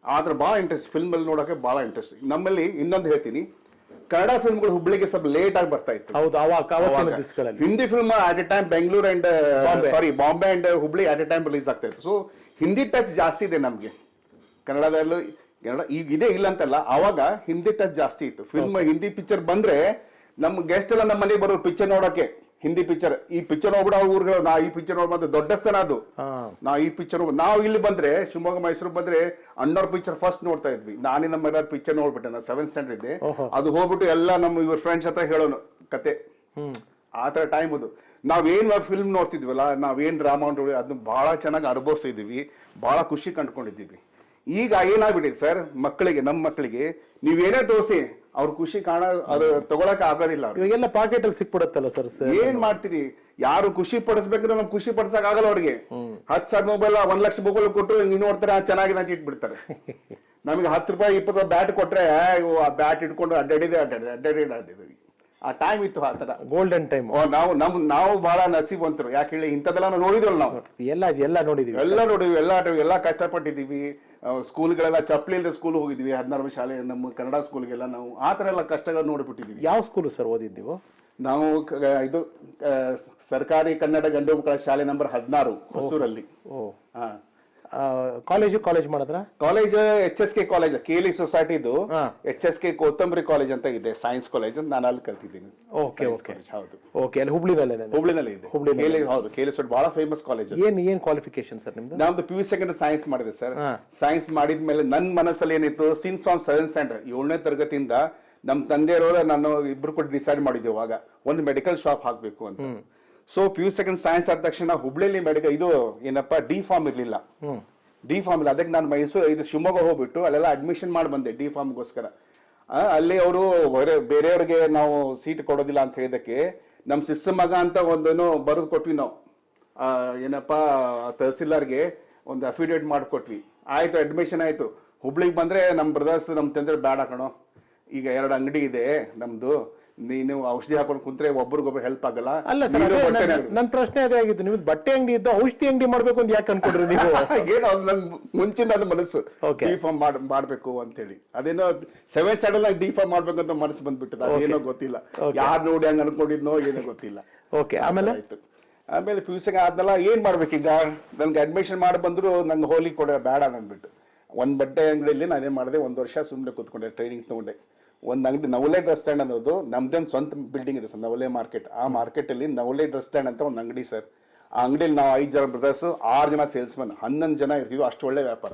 ಆದ್ರೆ ಭಾಳ ಇಂಟ್ರೆಸ್ಟ್, ಫಿಲ್ಮ್ ಅಲ್ಲಿ ನೋಡೋಕೆ ಭಾಳ ಇಂಟ್ರೆಸ್ಟ್. ನಮ್ಮಲ್ಲಿ ಇನ್ನೊಂದು ಹೇಳ್ತೀನಿ, ಕನ್ನಡ ಫಿಲ್ಮ್ಗಳು ಹುಬ್ಳಿಗೆ ಸ್ವಲ್ಪ ಲೇಟ್ ಆಗಿ ಬರ್ತಾ ಇತ್ತು. Hindi film at A time Bengaluru and Bombay and Hubli at A time release ಆಗ್ತಾ ಇತ್ತು. ಸೊ ಹಿಂದಿ ಟಚ್ ಜಾಸ್ತಿ ಇದೆ ನಮ್ಗೆ. ಕನ್ನಡ ಈಗ ಇದೆ ಇಲ್ಲ ಅಂತಲ್ಲ, ಅವಾಗ ಹಿಂದಿ ಟಚ್ ಜಾಸ್ತಿ ಇತ್ತು. ಫಿಲ್ಮ್ ಹಿಂದಿ ಪಿಕ್ಚರ್ ಬಂದ್ರೆ ನಮ್ ಗೆಸ್ಟ್ ಎಲ್ಲ ನಮ್ಮ ಮನೆಗೆ ಬರೋರು ಪಿಕ್ಚರ್ ನೋಡೋಕೆ. ಹಿಂದಿ ಪಿಕ್ಚರ್. ಈ ಪಿಕ್ಚರ್ ನೋಡ್ಬಿಡ ಊರುಗಳು, ನಾ ಈ ಪಿಕ್ಚರ್ ನೋಡ್ ಬಂದ್ರೆ ದೊಡ್ಡ ಸ್ಥಾನ ಅದು. ನಾವು ಈ ಪಿಕ್ಚರ್ ನಾವು ಇಲ್ಲಿ ಬಂದ್ರೆ ಶಿವಮೊಗ್ಗ ಮೈಸೂರು ಬಂದ್ರೆ ಅಣ್ಣವ್ರ ಪಿಕ್ಚರ್ ಫಸ್ಟ್ ನೋಡ್ತಾ ಇದ್ವಿ. ನಾನೇ ನಮ್ಮ ಮನೆಯವ್ರ ಪಿಕ್ಚರ್ ನೋಡ್ಬಿಟ್ಟೆ, ನಾನು 7th ಸ್ಟ್ಯಾಂಡರ್ಡ್ ಇದ್ದೆ. ಅದು ಹೋಗ್ಬಿಟ್ಟು ಎಲ್ಲ ನಮ್ಮ ಇವ್ರ ಫ್ರೆಂಡ್ಸ್ ಹತ್ರ ಹೇಳೋನು ಕತೆ. ಆ ತರ ಟೈಮ್ ಅದು. ನಾವೇನ್ ಫಿಲ್ಮ್ ನೋಡ್ತಿದ್ವಲ್ಲ, ನಾವೇನ್ ಡ್ರಾಮಾ ನೋಡಿ ಅದನ್ನ ಬಹಳ ಚೆನ್ನಾಗಿ ಅನುಭವಿಸಿದೀವಿ, ಬಹಳ ಖುಷಿ ಕಂಡ್ಕೊಂಡಿದ್ದೀವಿ. ಈಗ ಏನಾಗ್ಬಿಟ್ಟಿದೆ ಸರ್, ಮಕ್ಕಳಿಗೆ, ನಮ್ಮ ಮಕ್ಕಳಿಗೆ ನೀವೇನೇ ತೋರಿಸಿ ಅವ್ರ ಖುಷಿ ಅದು ತಗೊಳಕ್ ಆಗೋದಿಲ್ಲ. ಇವಾಗೆಲ್ಲ ಪಾಕೆಟ್ ಅಲ್ಲಿ ಸಿಕ್ಬಿಡುತ್ತಲ್ಲ ಸರ್. ಏನ್ ಮಾಡ್ತೀರಿ, ಯಾರು ಖುಷಿ ಪಡಿಸ್ಬೇಕಂದ್ರೆ ನಮ್ಗೆ ಖುಷಿ ಪಡಿಸಕ್ ಆಗಲ್ಲ ಅವ್ರಿಗೆ. 10,000 ಮೊಬೈಲ್ 1 ಲಕ್ಷ ಮೊಬೈಲ್ ಕೊಟ್ಟು ಹಿಂಗ್ ನೋಡ್ತಾರೆ, ಚೆನ್ನಾಗಿದೆ ಅಂತ ಇಟ್ಬಿಡ್ತಾರೆ. ನಮಗೆ 10 ರೂಪಾಯಿ 20 ರೂಪಾಯಿ ಬ್ಯಾಟ್ ಕೊಟ್ರೆ ಆ ಬ್ಯಾಟ್ ಇಟ್ಕೊಂಡು ಅಡ್ಡಾಡಿದ್ವಿ. ಆ ಟೈಮ್ ಇತ್ತು, ಆ ತರ ಗೋಲ್ಡನ್ ಟೈಮ್. ನಾವು ಬಹಳ ನಸೀಬಂತರು. ಯಾಕೆ ಹೇಳಿ, ಇಂಥದ್ದೆಲ್ಲ ನೋಡಿದ್ವಲ್ಲ ನಾವು. ಎಲ್ಲ ನೋಡಿದ್ವಿ, ಎಲ್ಲ ಕಷ್ಟಪಟ್ಟಿದೀವಿ. ಸ್ಕೂಲ್ಗಳೆಲ್ಲ ಚಪ್ಪಲಿ ಇಲ್ಲದೆ ಸ್ಕೂಲ್ ಹೋಗಿದ್ವಿ. 16 ಶಾಲೆ ನಮ್ಮ ಕನ್ನಡ ಸ್ಕೂಲ್ಗೆಲ್ಲ ನಾವು ಆ ತರ ಎಲ್ಲ ಕಷ್ಟಗಳು ನೋಡ್ಬಿಟ್ಟಿದೀವಿ. ಯಾವ ಸ್ಕೂಲ್ ಸರ್ ಓದಿದ್ ನೀವು? ನಾವು ಇದು ಸರ್ಕಾರಿ ಕನ್ನಡ ಗಂಡು ಮಕ್ಕಳ ಶಾಲೆ ನಂಬರ್ 16 ಹೊಸೂರಲ್ಲಿ. ಕಾಲೇಜ್ ಮಾಡಿದ್ರ? ಕಾಲೇಜ್ HSK ಕಾಲೇಜ್, ಕೇಲಿ ಸೊಸೈಟಿದು HSK ಕೊತ್ತಂಬರಿ ಕಾಲೇಜ್ ಅಂತ ಇದೆ, ಸೈನ್ಸ್ ಕಾಲೇಜ್. ನಾನು ಅಲ್ಲಿ ಕಲ್ತಿದ್ದೀನಿ. ಹೌದು, ಹುಬ್ಳಿನಲ್ಲಿ ಇದೆ. ಹೌದು, ಕೇಲಿ ಬಹಳ ಫೇಮಸ್ ಕಾಲೇಜ್. ಏನ್ ಕ್ವಾಲಿಫಿಕೇಶನ್ ಸರ್ ನಿಮ್ದು? ನಮ್ದು PU ಸೆಕೆಂಡ್ ಸೈನ್ಸ್ ಮಾಡಿದೆ ಸರ್. ಸೈನ್ಸ್ ಮಾಡಿದ್ಮೇಲೆ ನನ್ನ ಮನಸ್ಸಲ್ಲಿ ಏನಿತ್ತು, ಸಿನ್ಸ್ ಫ್ರಮ್ 7th ಸ್ಟ್ಯಾಂಡರ್ಡ್ 7ನೇ ತರಗತಿಯಿಂದ ನಮ್ ತಂದೆಯವರು ನಾನು ಇಬ್ರು ಕೂಡ ಡಿಸೈಡ್ ಮಾಡಿದ್ವಿ ಅವಾಗ ಒಂದು ಮೆಡಿಕಲ್ ಶಾಪ್ ಹಾಕ್ಬೇಕು ಅಂತ. ಸೊ PU ಸೆಕೆಂಡ್ ಸೈನ್ಸ್ ಆದ ತಕ್ಷಣ ಹುಬ್ಳಿಲಿ ಮೆಡಿಕಲ್ ಇದು ಏನಪ್ಪಾ D.Pharm ಇರ್ಲಿಲ್ಲ. D.Pharm ಇಲ್ಲ. ಅದಕ್ಕೆ ನಾನು ಇದು ಶಿವಮೊಗ್ಗ ಹೋಗ್ಬಿಟ್ಟು ಅಲ್ಲೆಲ್ಲ ಅಡ್ಮಿಷನ್ ಮಾಡಿ ಬಂದೆ D.Pharmಗೋಸ್ಕರ. ಅಲ್ಲಿ ಅವರು ಬೇರೆಯವ್ರಿಗೆ ನಾವು ಸೀಟ್ ಕೊಡೋದಿಲ್ಲ ಅಂತ ಹೇಳಿದಕ್ಕೆ ನಮ್ ಸಿಸ್ಟಮ್ ಮಗ ಅಂತ ಒಂದೇನೋ ಬರೆದು ಕೊಟ್ವಿ ನಾವು. ಏನಪ್ಪಾ ತಹಸೀಲ್ದಾರ್ಗೆ ಒಂದು ಅಫಿಡೇವಿಟ್ ಮಾಡಿಕೊಟ್ವಿ. ಆಯ್ತು, ಅಡ್ಮಿಷನ್ ಆಯ್ತು. ಹುಬ್ಳಿಗೆ ಬಂದ್ರೆ ನಮ್ ಬ್ರದರ್ಸ್ ನಮ್ ತಂದ್ರೆ ಬೇಡ ಕಣೋ, ಈಗ 2 ಅಂಗಡಿ ಇದೆ ನಮ್ದು, ನೀನು ಔಷಧಿ ಹಾಕೊಂಡು ಕುಂತ್ರೆ ಒಬ್ರಿಗೊಬ್ರು ಹೆಲ್ಪ್ ಆಗಲ್ಲ. ಅಲ್ಲ ಸರ್, ನನ್ನ ಪ್ರಶ್ನೆ ಅದೇ ಆಗಿತ್ತು, ನಿಮ್ದು ಬಟ್ಟೆ ಅಂಗಡಿ ಇದ್ದು ಔಷಧಿ ಅಂಗಡಿ ಮಾಡ್ಬೇಕು ಅಂತ ಯಾಕೆ ಅನ್ಕೊಂಡ್ರಿ ನೀವು? ಏನೋ ನನ್ ಮುಂಚಿನ ನನ್ನ ಮನಸ್ಸು D.Pharm ಮಾಡ್ಬೇಕು ಅಂತ ಹೇಳಿ. ಅದೇನೋ 7th ಸ್ಟ್ಯಾಂಡರ್ಡ್ ನಾಗ D.Pharm ಮಾಡ್ಬೇಕು ಅಂತ ಮನಸ್ಸು ಬಂದ್ಬಿಟ್ಟದ. ಅದೇನೋ ಗೊತ್ತಿಲ್ಲ, ಯಾರು ನೋಡಿ ಹಂಗ ಅನ್ಕೊಂಡಿದ್ನೋ ಏನೋ ಗೊತ್ತಿಲ್ಲ. ಆಮೇಲೆ PU ಆದ್ನಲ್ಲ, ಏನ್ ಮಾಡ್ಬೇಕೀಗ? ನನ್ಗೆ ಅಡ್ಮಿಷನ್ ಮಾಡಿ ಬಂದ್ರು ನಂಗೆ ಹೋಲಿ ಕೊಡ ಬೇಡ ಅಂದ್ಬಿಟ್ಟು ಒಂದ್ ಬಟ್ಟೆ ಅಂಗಡಿಯಲ್ಲಿ ನಾನೇ ಮಾಡಿದೆ. 1 ವರ್ಷ ಸುಮ್ಮನೆ ಕೂತ್ಕೊಂಡೆ, ಟ್ರೈನಿಂಗ್ ತಗೊಂಡೆ. ಒಂದು ಅಂಗಡಿ ನವಲೆ ಡ್ರೆಸ್ ಸ್ಟ್ಯಾಂಡ್ ಅನ್ನೋದು ನಮ್ದೇನು ಸ್ವಂತ ಬಿಲ್ಡಿಂಗ್ ಇದೆ ಸರ್, ನವಲೆ ಮಾರ್ಕೆಟ್. ಆ ಮಾರ್ಕೆಟ್ ಅಲ್ಲಿ ನವಲೆ ಡ್ರೆಸ್ ಸ್ಟ್ಯಾಂಡ್ ಅಂತ ಒಂದು ಅಂಗಡಿ ಸರ್. ಆ ಅಂಗಡಿಯಲ್ಲಿ ನಾವು 5 ಜನ ಬ್ರದರ್ಸ್, 6 ಜನ ಸೇಲ್ಸ್ಮನ್, 11 ಜನ ಇರ್ತೀವಿ. ಅಷ್ಟು ಒಳ್ಳೆ ವ್ಯಾಪಾರ.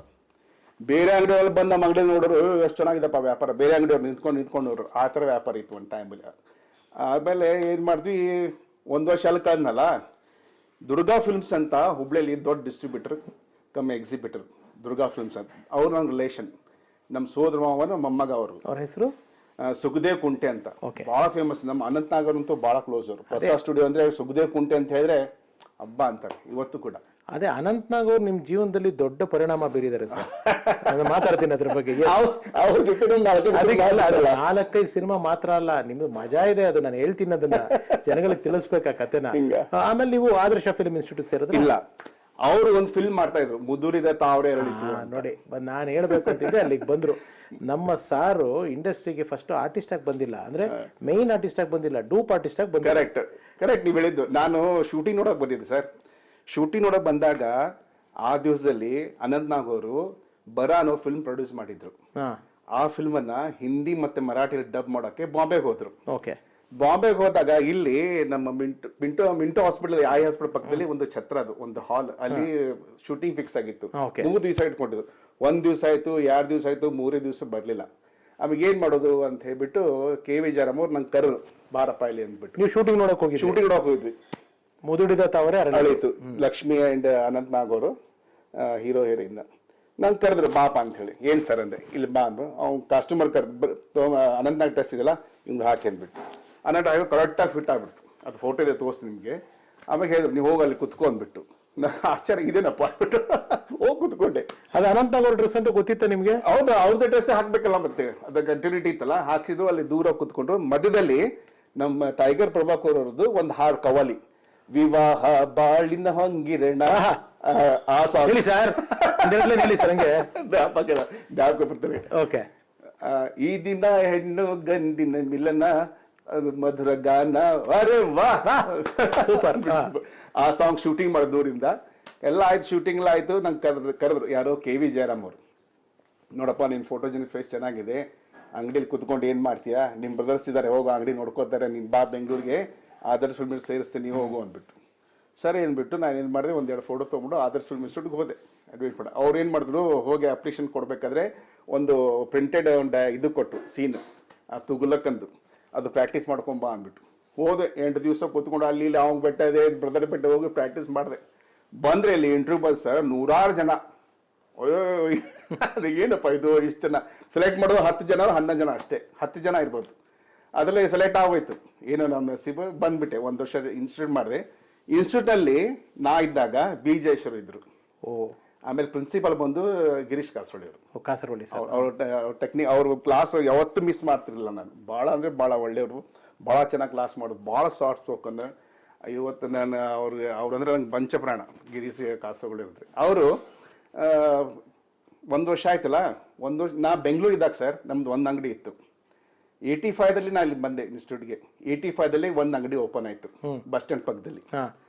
ಬೇರೆ ಅಂಗಡಿಯಲ್ಲಿ ಬಂದು ನಮ್ಮ ಅಂಗಡಿಯಲ್ಲಿ ನೋಡೋರು ಎಷ್ಟು ಚೆನ್ನಾಗಿದೆಪ್ಪ ವ್ಯಾಪಾರ, ಬೇರೆ ಅಂಗಡಿಯವ್ರು ನಿಂತ್ಕೊಂಡು ನೋಡ್ರು. ಆ ಥರ ವ್ಯಾಪಾರ ಇತ್ತು ಒಂದು ಟೈಮಲ್ಲಿ. ಆಮೇಲೆ ಏನು ಮಾಡಿದ್ವಿ, 1 ವರ್ಷ ಅಲ್ಲಿ ಕಳೆದ್ನಲ್ಲ, ದುರ್ಗಾ ಫಿಲ್ಮ್ಸ್ ಅಂತ ಹುಬ್ಳಿಯಲ್ಲಿ ದೊಡ್ಡ ಡಿಸ್ಟ್ರಿಬ್ಯೂಟರ್ ಕಮ್ಮಿ ಎಕ್ಸಿಬಿಟರ್, ದುರ್ಗಾ ಫಿಲ್ಮ್ಸ್ ಅಂತ. ಅವ್ರು ನನ್ನ ರಿಲೇಷನ್, ನಮ್ಮ ಸೋದರ ಮಾವನ ಮೊಮ್ಮಗ. ಅವ್ರ ಹೆಸರು ಸುಖದೇವ್ ಕುಂಟೆ ಅಂತ, ಬಹಳ ಫೇಮಸ್. ನಮ್ಮ ಅನಂತನಾಗರ್ ಅಂತೂ ಬಹಳ ಕ್ಲೋಸ್. ಅವರು ಹೊಸ ಸ್ಟುಡಿಯೋ ಅಂದ್ರೆ ಸುಖದೇವ್ ಕುಂಟೆ ಅಂತ ಹೇಳಿದ್ರೆ ಹಬ್ಬ ಅಂತಾರೆ ಇವತ್ತು ಕೂಡ. ಅದೇ ಅನಂತನಾಗ್ ಅವ್ರು ನಿಮ್ ಜೀವನದಲ್ಲಿ ದೊಡ್ಡ ಪರಿಣಾಮ ಬೀರಿದ್ದಾರೆ ಸರ್. ನಾನು ಮಾತಾಡ್ತೀನಿ ಅದ್ರ ಬಗ್ಗೆ. ಅವ್ರ ಜೊತೆ 4-5 ಸಿನಿಮಾ ಮಾತ್ರ ಅಲ್ಲ, ನಿಮ್ದು ಮಜಾ ಇದೆ. ಅದು ನಾನು ಹೇಳ್ತೀನಿ, ಅದನ್ನ ಜನಗಳಿಗೆ ತಿಳಿಸ್ಬೇಕಾ ಕತೆನ. ಆಮೇಲೆ ನೀವು ಆದರ್ಶ ಫಿಲ್ಮ್ ಇನ್ಸ್ಟಿಟ್ಯೂಟ್ ಸೇರಿದ್ರೆ? ಇಲ್ಲ, ಅವರು ಒಂದು ಫಿಲ್ಮ್ ಮಾಡ್ತಾ ಇದ್ರು, ಮುದುರಿದ ತಾವರೆ ಅರಳಿತು. ನೋಡಿ, ನಾನು ಹೇಳ್ಬೇಕು ಅಂತಿದ್ದೆ, ಅಲ್ಲಿಗೆ ಬಂದ್ರು. ನಮ್ಮ ಸಾರು ಇಂಡಸ್ಟ್ರಿಗೆ ಫಸ್ಟ್ ಆರ್ಟಿಸ್ಟ್ ಆಗಿ ಬಂದಿಲ್ಲ, ಅಂದ್ರೆ ಮೈನ್ ಆರ್ಟಿಸ್ಟ್ ಆಗಿ ಬಂದಿಲ್ಲ, ಡೂಪ್ ಆರ್ಟಿಸ್ಟ್ ಆಗಿ ಬಂದಿಲ್ಲ. ಕರೆಕ್ಟ್ ನೀವು ಹೇಳಿದ್ದು. ನಾನು ಶೂಟಿಂಗ್ ನೋಡಕ್ ಬಂದಿದ್ದೆ ಸರ್. ಶೂಟಿಂಗ್ ನೋಡಕ್ ಬಂದಾಗ ಆ ದಿವಸದಲ್ಲಿ ಅನಂತನಾಗ್ ಅವರು ಬರ ಅನ್ನೋ ಫಿಲ್ಮ್ ಪ್ರೊಡ್ಯೂಸ್ ಮಾಡಿದ್ರು. ಆ ಫಿಲ್ಮ್ ಅನ್ನ ಹಿಂದಿ ಮತ್ತೆ ಮರಾಠಿಯಲ್ಲಿ ಡಬ್ ಮಾಡೋಕೆ ಬಾಂಬೆಗೆ ಹೋದ್ರು. ಬಾಂಬೆಗೆ ಹೋದಾಗ ಇಲ್ಲಿ ನಮ್ಮ ಮಿಂಟೋ ಹಾಸ್ಪಿಟಲ್, ಐ ಹಾಸ್ಪಿಟಲ್ ಪಕ್ಕದಲ್ಲಿ ಒಂದು ಛತ್ರ, ಅದು ಒಂದು ಹಾಲ್, ಅಲ್ಲಿ ಶೂಟಿಂಗ್ ಫಿಕ್ಸ್ ಆಗಿತ್ತು. 3 ದಿವಸ ಇಟ್ಕೊಂಡಿದ್ರು. 1 ದಿವಸ ಆಯ್ತು, 2 ದಿವಸ ಆಯ್ತು, 3ನೇ ದಿವಸ ಬರ್ಲಿಲ್ಲ. ಆಮೇಲೆ ಏನ್ ಮಾಡೋದು ಅಂತ ಹೇಳ್ಬಿಟ್ಟು KV ಜಯರಾಮ್ ಅವ್ರು ನಂಗೆ ಕರೆದ್ರು, ಬಾರಪ್ಪ ಇಲ್ಲಿ ಅಂದ್ಬಿಟ್ಟು. ನೀವು ಶೂಟಿಂಗ್ ನೋಡಕ್ ಹೋಗಿದ್ವಿ. ಮುದುಡಿದ ತಾವರೆ ಅರಳಿತು, ಲಕ್ಷ್ಮಿ ಅಂಡ್ ಅನಂತನಾಗ್ ಅವರು ಹೀರೋ ಹೀರೋಯಿನ್. ನಂಗೆ ಕರೆದ್ರು, ಬಾಪ ಅಂತ ಹೇಳಿ. ಏನ್ ಸರ್ ಅಂದೆ. ಇಲ್ಲಿ ಬಾ ಅಂದ್ರು. ಅವ್ನು ಕಸ್ಟಮರ್ ಅನಂತನಾಗ್ ಡ್ರೆಸ್ ಇದೆಲ್ಲ ಹಿಂಗ್ ಹಾಕಿ ಅಂದ್ಬಿಟ್ಟು. ಅನಂತ ಕರೆಕ್ಟಾಗಿ ಫಿಟ್ ಆಗ್ಬಿಡ್ತು. ಅದು ಫೋಟೋ ಇದೆ, ತೋರಿಸ್ತೀನಿ ನಿಮ್ಗೆ. ಆಮೇಲೆ ಹೇಳಿದ್ರು, ನೀವು ಹೋಗಿ ಅಲ್ಲಿ ಕುತ್ಕೊಂಡ್ಬಿಟ್ಟು. ಆಶ್ಚರ್ಯ ಇದೇನಪ್ಪ ಅಂದ್ಬಿಟ್ಟು ಹೋಗಿ ಕುತ್ಕೊಂಡೆ. ಅದು ಅನಂತನಾಗ್ ಅವ್ರ ಡ್ರೆಸ್ ಅಂತ ಗೊತ್ತಿತ್ತ ನಿಮ್ಗೆ? ಹೌದು, ಅವ್ರದ್ದು ಡ್ರೆಸ್ ಹಾಕ್ಬೇಕಲ್ಲ, ಮತ್ತೆ ಅದ ಕಂಟಿನ್ಯೂಟಿ ಇತ್ತಲ್ಲ, ಹಾಕ್ಸಿದ್ರು. ಅಲ್ಲಿ ದೂರ ಕುತ್ಕೊಂಡ್ರು. ಮಧ್ಯದಲ್ಲಿ ನಮ್ಮ ಟೈಗರ್ ಪ್ರಭಾಕರ್ ಅವ್ರದ್ದು ಒಂದು ಹಾಡು, ಕವಾಲಿ, ವಿವಾಹ ಬಾಳಿನ ಹೊಂಗಿರಣ. ಆ ಸಾಂಗ್ ಹೇಳಿ ಸರ್, ಬರ್ತಾರೆ. ಈ ದಿನ ಹೆಣ್ಣು ಗಂಡಿನ ಮಿಲನ, ಅದು ಮಧುರ ಗಾನ, ಅರೆ ವಾ ಸೂಪರ್. ಆ ಸಾಂಗ್ ಶೂಟಿಂಗ್ ಮಾಡಿದ ದೂರಿಂದ ಎಲ್ಲ ಆಯ್ತು. ಶೂಟಿಂಗ್ ಎಲ್ಲ ಆಯ್ತು. ನಂಗೆ ಕರೆದ್ರು ಯಾರೋ KV ಜಯರಾಮ್ ಅವರು. ನೋಡಪ್ಪ, ನಿನ್ ಫೋಟೋಜೆನಿಕ್ ಫೇಸ್ ಚೆನ್ನಾಗಿದೆ, ಅಂಗಡಿಯಲ್ಲಿ ಕುತ್ಕೊಂಡು ಏನ್ ಮಾಡ್ತೀಯಾ, ನಿಮ್ ಬ್ರದರ್ಸ್ ಇದಾರೆ, ಹೋಗೋ ಅಂಗಡಿ ನೋಡ್ಕೋತಾರೆ, ನೀನ್ ಬಾ ಬೆಂಗಳೂರಿಗೆ, ಆದರ್ಶ್ ಫಿಲ್ಮ್ ಸೇರಿಸ್ತೀನಿ ನೀವು ಹೋಗು ಅಂದ್ಬಿಟ್ಟು. ಸರಿ ಅಂದ್ಬಿಟ್ಟು ನಾನು ಏನು ಮಾಡಿದೆ, ಒಂದೆರಡು ಫೋಟೋ ತೊಗೊಂಡು ಆದರ್ಶ್ ಫಿಲ್ಮ್ ಇನ್ಸ್ಟಿಟ್ಯೂಟ್ಗೆ ಹೋದೆ ಅಡ್ಮಿಟ್ ಮಾಡಿ. ಅವ್ರು ಏನು ಮಾಡಿದ್ರು, ಹೋಗಿ ಅಪ್ಲಿಕೇಶನ್ ಕೊಡಬೇಕಾದ್ರೆ ಒಂದು ಪ್ರಿಂಟೆಡ್ ಒಂದು ಇದು ಕೊಟ್ಟು ಸೀನ್ ಆ ತುಗುಲಕ್ಕಂದು ಅದು ಪ್ರಾಕ್ಟೀಸ್ ಮಾಡ್ಕೊಂಬ ಅಂದ್ಬಿಟ್ಟು ಹೋದೆ. 8 ದಿವಸ ಕೂತ್ಕೊಂಡು ಅಲ್ಲಿ ಇಲ್ಲಿ ಅವ್ನು ಬೆಟ್ಟ ಇದೆ ಬ್ರದರ್ ಬೆಟ್ಟ ಹೋಗಿ ಪ್ರಾಕ್ಟೀಸ್ ಮಾಡಿದೆ. ಬಂದರೆ ಇಲ್ಲಿ ಇಂಟರ್ವ್ಯೂ ಬಂದು ಸರ್ 100 ಜನ. ಅಯ್ಯೋ ಅದು ಏನಪ್ಪ ಇದು, ಇಷ್ಟು ಜನ ಸೆಲೆಕ್ಟ್ ಮಾಡೋದು 10 ಜನ 11 ಜನ ಅಷ್ಟೇ, 10 ಜನ ಇರ್ಬೋದು. ಅದರಲ್ಲಿ ಸೆಲೆಕ್ಟ್ ಆಗೋಯ್ತು. ಏನೋ ನಮ್ಮ ನಸೀಬು. ಬಂದ್ಬಿಟ್ಟೆ, 1 ವರ್ಷ ಇನ್ಸ್ಟಿಟ್ಯೂಟ್ ಮಾಡಿದೆ. ಇನ್ಸ್ಟಿಟ್ಯೂಟ್ನಲ್ಲಿ ನಾ ಇದ್ದಾಗ ಬಿ ಜಯೇಶ್ವರ್ ಇದ್ರು. ಆಮೇಲೆ ಪ್ರಿನ್ಸಿಪಾಲ್ ಬಂದು ಗಿರೀಶ್ ಕಾಸರವಳ್ಳಿ ಅವರು. ಕಾಸರವಳ್ಳಿ ಅವ್ರ ಕ್ಲಾಸ್ ಯಾವತ್ತೂ ಮಿಸ್ ಮಾಡ್ತಿರ್ಲಿಲ್ಲ ನಾನು. ಭಾಳ ಅಂದರೆ ಭಾಳ ಒಳ್ಳೆಯವರು, ಭಾಳ ಚೆನ್ನಾಗಿ ಕ್ಲಾಸ್ ಮಾಡೋದು, ಭಾಳ ಸಾಫ್ಟ್ ಸ್ಪೋಕನ್. ಇವತ್ತು ನಾನು ಅವ್ರಂದ್ರೆ ನಂಗೆ ಪಂಚ ಪ್ರಾಣ ಗಿರೀಶ್ ಕಾಸರವಳ್ಳಿ ಇರ್ತಾರೆ. ಅವರು 1 ವರ್ಷ ಆಯ್ತಲ್ಲ, 1 ವರ್ಷ ನಾ ಬೆಂಗಳೂರು ಇದ್ದಾಗ ಸರ್ ನಮ್ದು ಒಂದು ಅಂಗಡಿ ಇತ್ತು. 85ದಲ್ಲಿ ನಾನು ಇಲ್ಲಿ ಬಂದೆ ಇನ್ಸ್ಟಿಟ್ಯೂಟ್ಗೆ. 85ದಲ್ಲಿ ಒಂದು ಅಂಗಡಿ ಓಪನ್ ಆಯಿತು ಬಸ್ ಸ್ಟ್ಯಾಂಡ್ ಪಕ್ಕದಲ್ಲಿ.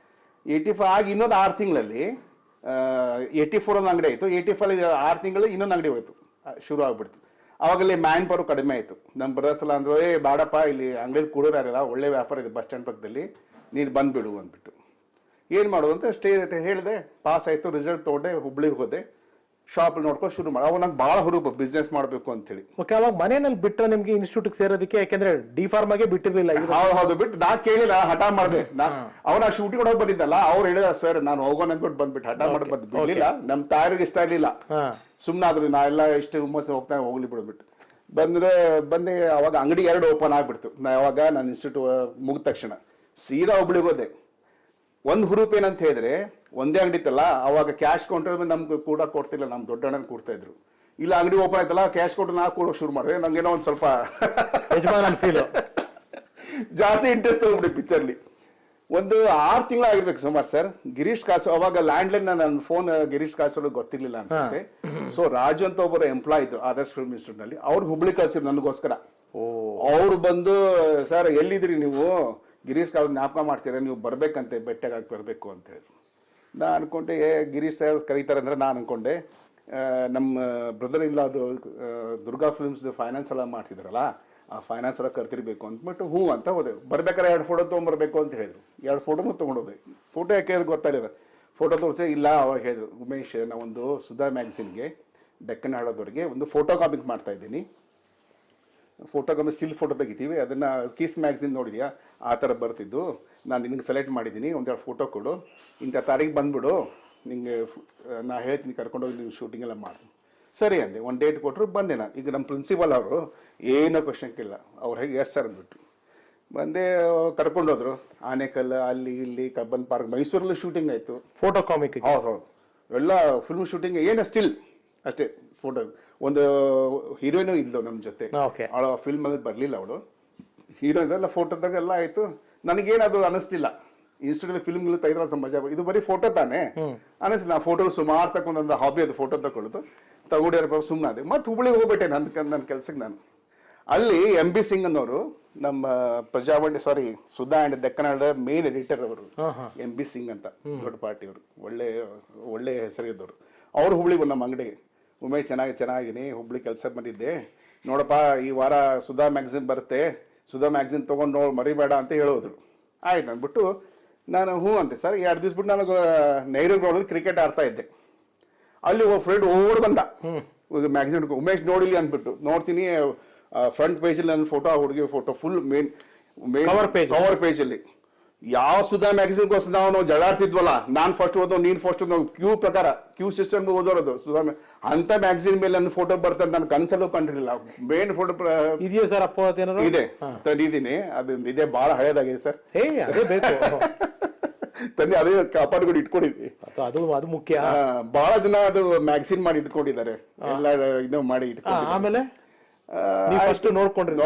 85 ಆಗಿ ಇನ್ನೊಂದು 6 ತಿಂಗಳಲ್ಲಿ 84 ಒಂದು ಅಂಗಡಿ ಆಯಿತು. 85 6 ತಿಂಗಳು ಇನ್ನೊಂದು ಅಂಗಡಿ ಹೋಯ್ತು, ಶುರು ಆಗ್ಬಿಡ್ತು. ಅವಾಗಲೇ ಮ್ಯಾನ್ ಪವರ್ ಕಡಿಮೆ ಆಯಿತು. ನಮ್ಮ ಬ್ರದರ್ಸ್ ಎಲ್ಲ ಅಂದ್ರೆ ಬೇಡಪ್ಪ ಇಲ್ಲಿ ಅಂಗಡಿಲಿ ಕೂಡೋರಾರಲ್ಲ, ಒಳ್ಳೆ ವ್ಯಾಪಾರ ಇದೆ ಬಸ್ ಸ್ಟ್ಯಾಂಡ್ ಪಕ್ಕದಲ್ಲಿ, ನೀನು ಬಂದುಬಿಡು ಅಂದ್ಬಿಟ್ಟು. ಏನು ಮಾಡೋದು ಅಂತ ಹೇಳಿದೆ. ಪಾಸ್ ಆಯಿತು, ರಿಸಲ್ಟ್ ತೊಗೊಂಡೆ, ಹುಬ್ಳಿಗೆ ಹೋದೆ. ಶಾಪ್ ನೋಡ್ಕೊಂಡು ಶುರು ಮಾಡಿ. ಅವಾಗ ನಂಗೆ ಭಾಳ ಹುರುಪು ಬಿಸ್ನೆಸ್ ಮಾಡಬೇಕು ಅಂತೇಳಿ. ಓಕೆ, ಅವಾಗ ಮನೆಯಲ್ಲಿ ಬಿಟ್ಟು ನಿಮ್ಗೆ ಇನ್ಸ್ಟಿಟ್ಯೂಟ್ ಸೇರೋದಕ್ಕೆ, ಯಾಕೆಂದ್ರೆ ಡಿಫಾರ್ಮಾಗೆ ಬಿಟ್ಟಿರ್ಲಿಲ್ಲ. ಹೌದು ಬಿಟ್ಟು ನಾ ಕೇಳಿಲ್ಲ, ಹಠ ಮಾಡಿದೆ. ಅವನ ಶೂಟಿಂಗ್ ಕೊಡೋಕೆ ಬಂದಿದ್ದಲ್ಲ, ಅವ್ರು ಹೇಳಿದ ಸರ್ ನಾನು ಹೋಗೋಣ ಅಂದ್ಬಿಟ್ಟು ಬಂದ್ಬಿಟ್ಟು ಹಠ ಮಾಡಿ ಬಂದು ಬಿಡ್ಲಿಲ್ಲ. ನಮ್ಮ ತಾಯಿಗೆ ಇಷ್ಟ ಇರಲಿಲ್ಲ, ಸುಮ್ಮನಾದ್ರು ನಾ ಎಲ್ಲ ಇಷ್ಟು ಹುಮ್ಮಸ್ ಹೋಗ್ತಾನೆ ಹೋಗ್ಲಿ ಬಿಡ್ಬಿಟ್ಟು ಬಂದೆ. ಅವಾಗ ಅಂಗಡಿ 2 ಓಪನ್ ಆಗ್ಬಿಡ್ತು. ಯಾವಾಗ ನಾನು ಇನ್ಸ್ಟಿಟ್ಯೂಟ್ ಮುಗಿದ ತಕ್ಷಣ ಸೀದಾ ಹುಬ್ಳಿಗೆ ಹೋದೆ. ಒಂದು ಹುರುಪು ಏನಂತ ಹೇಳಿದ್ರೆ, ಒಂದೇ ಅಂಗಡಿ ಇತ್ತಲ್ಲ, ಅವಾಗ ಕ್ಯಾಶ್ ಕೌಂಟರ್ ನಮ್ಗೆ ಕೂಡ ಕೊಡ್ತಿಲ್ಲ, ನಮ್ಮ ದೊಡ್ಡ ಅಣ್ಣನ ಕೊಡ್ತಾ ಇದ್ರು. ಇಲ್ಲ ಅಂಗಡಿ ಓಪನ್ ಆಯ್ತಲ್ಲ, ಕ್ಯಾಶ್ ಕೌಂಟರ್ ನಾ ಕೂಡ ಶುರು ಮಾಡಿದೆ. ನಂಗೇನೋ ಒಂದು ಸ್ವಲ್ಪ ಜಾಸ್ತಿ ಇಂಟ್ರೆಸ್ಟ್ ಹೋಗ್ಬಿಡಿ ಪಿಕ್ಚರ್ಲಿ. ಒಂದು 6 ತಿಂಗಳು ಆಗಿರ್ಬೇಕು ಸುಮಾರು ಸರ್. ಗಿರೀಶ್ ಕಾಸು ಅವಾಗ ಲ್ಯಾಂಡ್ಲೈನ್ ನನ್ನ ಫೋನ್ ಗಿರೀಶ್ ಕಾಸು ಗೊತ್ತಿರ್ಲಿಲ್ಲ ಅನ್ಸುತ್ತೆ. ಸೊ ರಾಜು ಅಂತ ಒಬ್ಬರು ಎಂಪ್ಲಾಯ್ ಇದ್ರು ಆದರ್ಶ್ ಫಿಲ್ಮ್ ಇನ್ಸ್ಟಿಟ್ಯೂಟ್ ನಲ್ಲಿ. ಅವ್ರು ಹುಬ್ಳಿ ಕಳ್ಸಿದ್ರು ನನಗೋಸ್ಕರ. ಅವ್ರು ಬಂದು ಸರ್ ಎಲ್ಲಿದ್ರಿ ನೀವು, ಗಿರೀಶ್ ಕಾಸು ಜ್ಞಾಪಕ ಮಾಡ್ತೀರಾ, ನೀವು ಬರ್ಬೇಕಂತೆ, ಬೆಟ್ಟಗಾಗಿ ಬರಬೇಕು ಅಂತ ಹೇಳಿದ್ರು. ನಾ ಅನ್ಕೊಂಡೆ ಗಿರೀಶ್ ಸರ್ ಕರೀತಾರೆ ಅಂದ್ರೆ ನಾನು ಅನ್ಕೊಂಡೆ ನಮ್ಮ ಬ್ರದರ್ ಇಲ್ಲ ಅದು ದುರ್ಗಾ ಫಿಲ್ಮ್ಸ್ ಫೈನಾನ್ಸ್ ಎಲ್ಲ ಮಾಡ್ತಿದ್ರಲ್ಲ, ಆ ಫೈನಾನ್ಸ್ ಎಲ್ಲ ಕರ್ತಿರ್ಬೇಕು ಅಂದ್ಬಿಟ್ಟು ಹ್ಞೂ ಅಂತ ಹೋದೆ. ಬರ್ಬೇಕಾದ್ರೆ 2 ಫೋಟೋ ತೊಗೊಂಬರ್ಬೇಕು ಅಂತ ಹೇಳಿದ್ರು. 2 ಫೋಟೋನು ತೊಗೊಂಡೋದೆ. ಫೋಟೋ ಯಾಕೆ ಗೊತ್ತಾಗಿಲ್ಲ, ಫೋಟೋ ತೋರಿಸಿ ಇಲ್ಲ. ಅವಾಗ ಹೇಳಿದ್ರು, ಉಮೇಶ್ ನಾವೊಂದು ಸುಧಾ ಮ್ಯಾಗಝಿನ್ಗೆ ಡೆಕ್ಕನ್ ಹಾಡೋದವ್ರಿಗೆ ಒಂದು ಫೋಟೋ ಕಾಮಿಕ್ ಮಾಡ್ತಾ ಇದ್ದೀನಿ. ಫೋಟೋ ಕಾಮಿಕ್ ಸ್ಟಿಲ್ ಫೋಟೋ ತೆಗಿತೀವಿ, ಅದನ್ನು ಕಿಸ್ ಮ್ಯಾಗಝಿನ್ ನೋಡಿದ್ಯಾ, ಆ ಥರ ಬರ್ತಿದ್ದು. ನಾನು ನಿನಗೆ ಸೆಲೆಕ್ಟ್ ಮಾಡಿದ್ದೀನಿ, 1-2 ಫೋಟೋ ಕೊಡು, ಇಂಥ ತಾರೀಕು ಬಂದುಬಿಡು, ನಿಮಗೆ ನಾ ಹೇಳ್ತೀನಿ, ಕರ್ಕೊಂಡೋಗಿ ನೀವು ಶೂಟಿಂಗ್ ಎಲ್ಲ ಮಾಡ್ತೀನಿ. ಸರಿ ಅಂದೆ. ಒಂದು ಡೇಟ್ ಕೊಟ್ಟರು, ಬಂದೆ ನಾನು. ಈಗ ನಮ್ಮ ಪ್ರಿನ್ಸಿಪಾಲ್ ಅವರು ಏನೋ ಕ್ವಶನ್ ಕೇಳಿಲ್ಲ, ಅವ್ರು ಹೇಗೆ ಎಸ್ ಸರ್ ಅಂದ್ಬಿಟ್ಟು ಬಂದೆ. ಕರ್ಕೊಂಡೋದ್ರು ಆನೇಕಲ್, ಅಲ್ಲಿ ಇಲ್ಲಿ ಕಬ್ಬನ್ ಪಾರ್ಕ್, ಮೈಸೂರಲ್ಲಿ ಶೂಟಿಂಗ್ ಆಯಿತು. Photo comic. ಹೌದು, ಎಲ್ಲ ಫಿಲ್ಮ್ ಶೂಟಿಂಗ್ ಏನು ಸ್ಟಿಲ್ ಅಷ್ಟೇ ಫೋಟೋ. ಒಂದು ಹೀರೋಯಿನು ಇದ್ಲು ನಮ್ಮ ಜೊತೆ, ಅವಳು ಫಿಲ್ಮಲ್ಲಿ ಬರಲಿಲ್ಲ. ಅವಳು ಹೀರೋಯಿನ್ ಎಲ್ಲ ಫೋಟೋದಾಗ ಎಲ್ಲ ಆಯಿತು. ನನಗೇನದು ಅನ್ನಿಸ್ಲಿಲ್ಲ. ಇನ್ಸ್ಟಿಟ್ಯೂಟ್ ಫಿಲ್ಮ್ಗಳು ತೆಗೆದ್ರೆ ಮಜಾ, ಇದು ಬರೀ ಫೋಟೋ ತಾನೇ ಅನ್ನಿಸ್ಲಿಲ್ಲ. ನಾ ಫೋಟೋ ಸುಮಾರು ತಗೊಂಡು ಹಾಬಿ ಅದು ಫೋಟೋ ತಗೊಳ್ಳೋದು, ತಗೊಂಡಿರೋ ಸುಮ್ಮನೆ ಅದೇ. ಮತ್ತೆ ಹುಬ್ಳಿಗೆ ಹೋಗ್ಬಿಟ್ಟೆ ನನ್ನ ಕೆಲ್ಸಕ್ಕೆ ನಾನು. ಅಲ್ಲಿ MB ಸಿಂಗ್ ಅನ್ನೋರು ನಮ್ಮ Prajavani Sudha and Deccan main editor ಅವರು, MB ಸಿಂಗ್ ಅಂತ ದೊಡ್ಡ ಪಾರ್ಟಿ ಅವರು, ಒಳ್ಳೆ ಹೆಸರಿದ್ದವರು. ಅವ್ರು ಹುಬ್ಳಿಗೆ ಬಂದು ನಮ್ಮ ಅಂಗಡಿಗೆ, ಉಮೇಶ್ ಚೆನ್ನಾಗಿದ್ದೀನಿ, ಹುಬ್ಳಿ ಕೆಲಸ ಬಂದಿದ್ದೆ, ನೋಡಪ್ಪ ಈ ವಾರ ಸುಧಾ ಮ್ಯಾಗಝಿನ್ ಬರುತ್ತೆ, ಸುಧಾ ಮ್ಯಾಗಝಿನ್ ತೊಗೊಂಡು ಮರಿಬೇಡ ಅಂತ ಹೇಳೋದ್ರು. ಆಯ್ತು ಅಂದ್ಬಿಟ್ಟು ನಾನು ಹ್ಞೂ ಅಂತೆ ಸರ್. 2 ದಿವ್ಸ ಬಿಟ್ಟು ನಾನು ನೆಹರು ಗ್ರೌಂಡಲ್ಲಿ ಕ್ರಿಕೆಟ್ ಆಡ್ತಾ ಇದ್ದೆ. ಅಲ್ಲಿ ಒಬ್ಬ ಫ್ರೆಂಡ್ ಓಡ್ ಬಂದ ಮ್ಯಾಗಝಿನ್, ಉಮೇಶ್ ನೋಡಿಲಿ ಅಂದ್ಬಿಟ್ಟು. ನೋಡ್ತೀನಿ ಫ್ರಂಟ್ ಪೇಜಲ್ಲಿ ನನ್ನ ಫೋಟೋ, ಹುಡುಗಿ ಫೋಟೋ ಫುಲ್ ಮೇನ್ ಕವರ್ ಪೇಜಲ್ಲಿ. ಯಾವ ಸುಧಾ ಮ್ಯಾಗಝಿನ್ಗೋಸ್ಕರ ನಾವು ಜಗಳಾಡ್ತಿದ್ವಲ್ಲ, ನಾನು ಫಸ್ಟ್ ಓದೋ ನೀನು ಫಸ್ಟ್ ಓದೋ, ಕ್ಯೂ ಸಿಸ್ಟಮ್ ಓದೋದು ಸುಧಾ. ಅಂತ ಮ್ಯಾಗಝಿನ್ ಮೇಲೆ ನನ್ನ ಫೋಟೋ ಬರ್ತದೆ ನಾನು ಕನ್ಸಲ್ಲೂ ಕಂಡಿರಲಿಲ್ಲ. ಮೇನ್ ಫೋಟೋ ಇದೆಯಾ ಸರ್? ಅಪ್ಪ ಇದೆ, ತಂದಿದ್ದೀನಿ. ಅದೊಂದು ಇದೆ, ಭಾಳ ಹಳೇದಾಗಿದೆ ಸರ್. ತಂದೆ ಅದೇ ಕಾಪಾಡ್ಕೊಂಡು ಇಟ್ಕೊಂಡಿದ್ವಿ. ಅದು ಮುಖ್ಯ. ಬಹಳ ಜನ ಅದು ಮ್ಯಾಗಝಿನ್ ಮಾಡಿ ಇಟ್ಕೊಂಡಿದ್ದಾರೆ, ಎಲ್ಲ ಇದು ಮಾಡಿ ಇಟ್ಕೊಂಡು. ಆಮೇಲೆ ನೋಡ್ಕೊಂಡ್ರೆ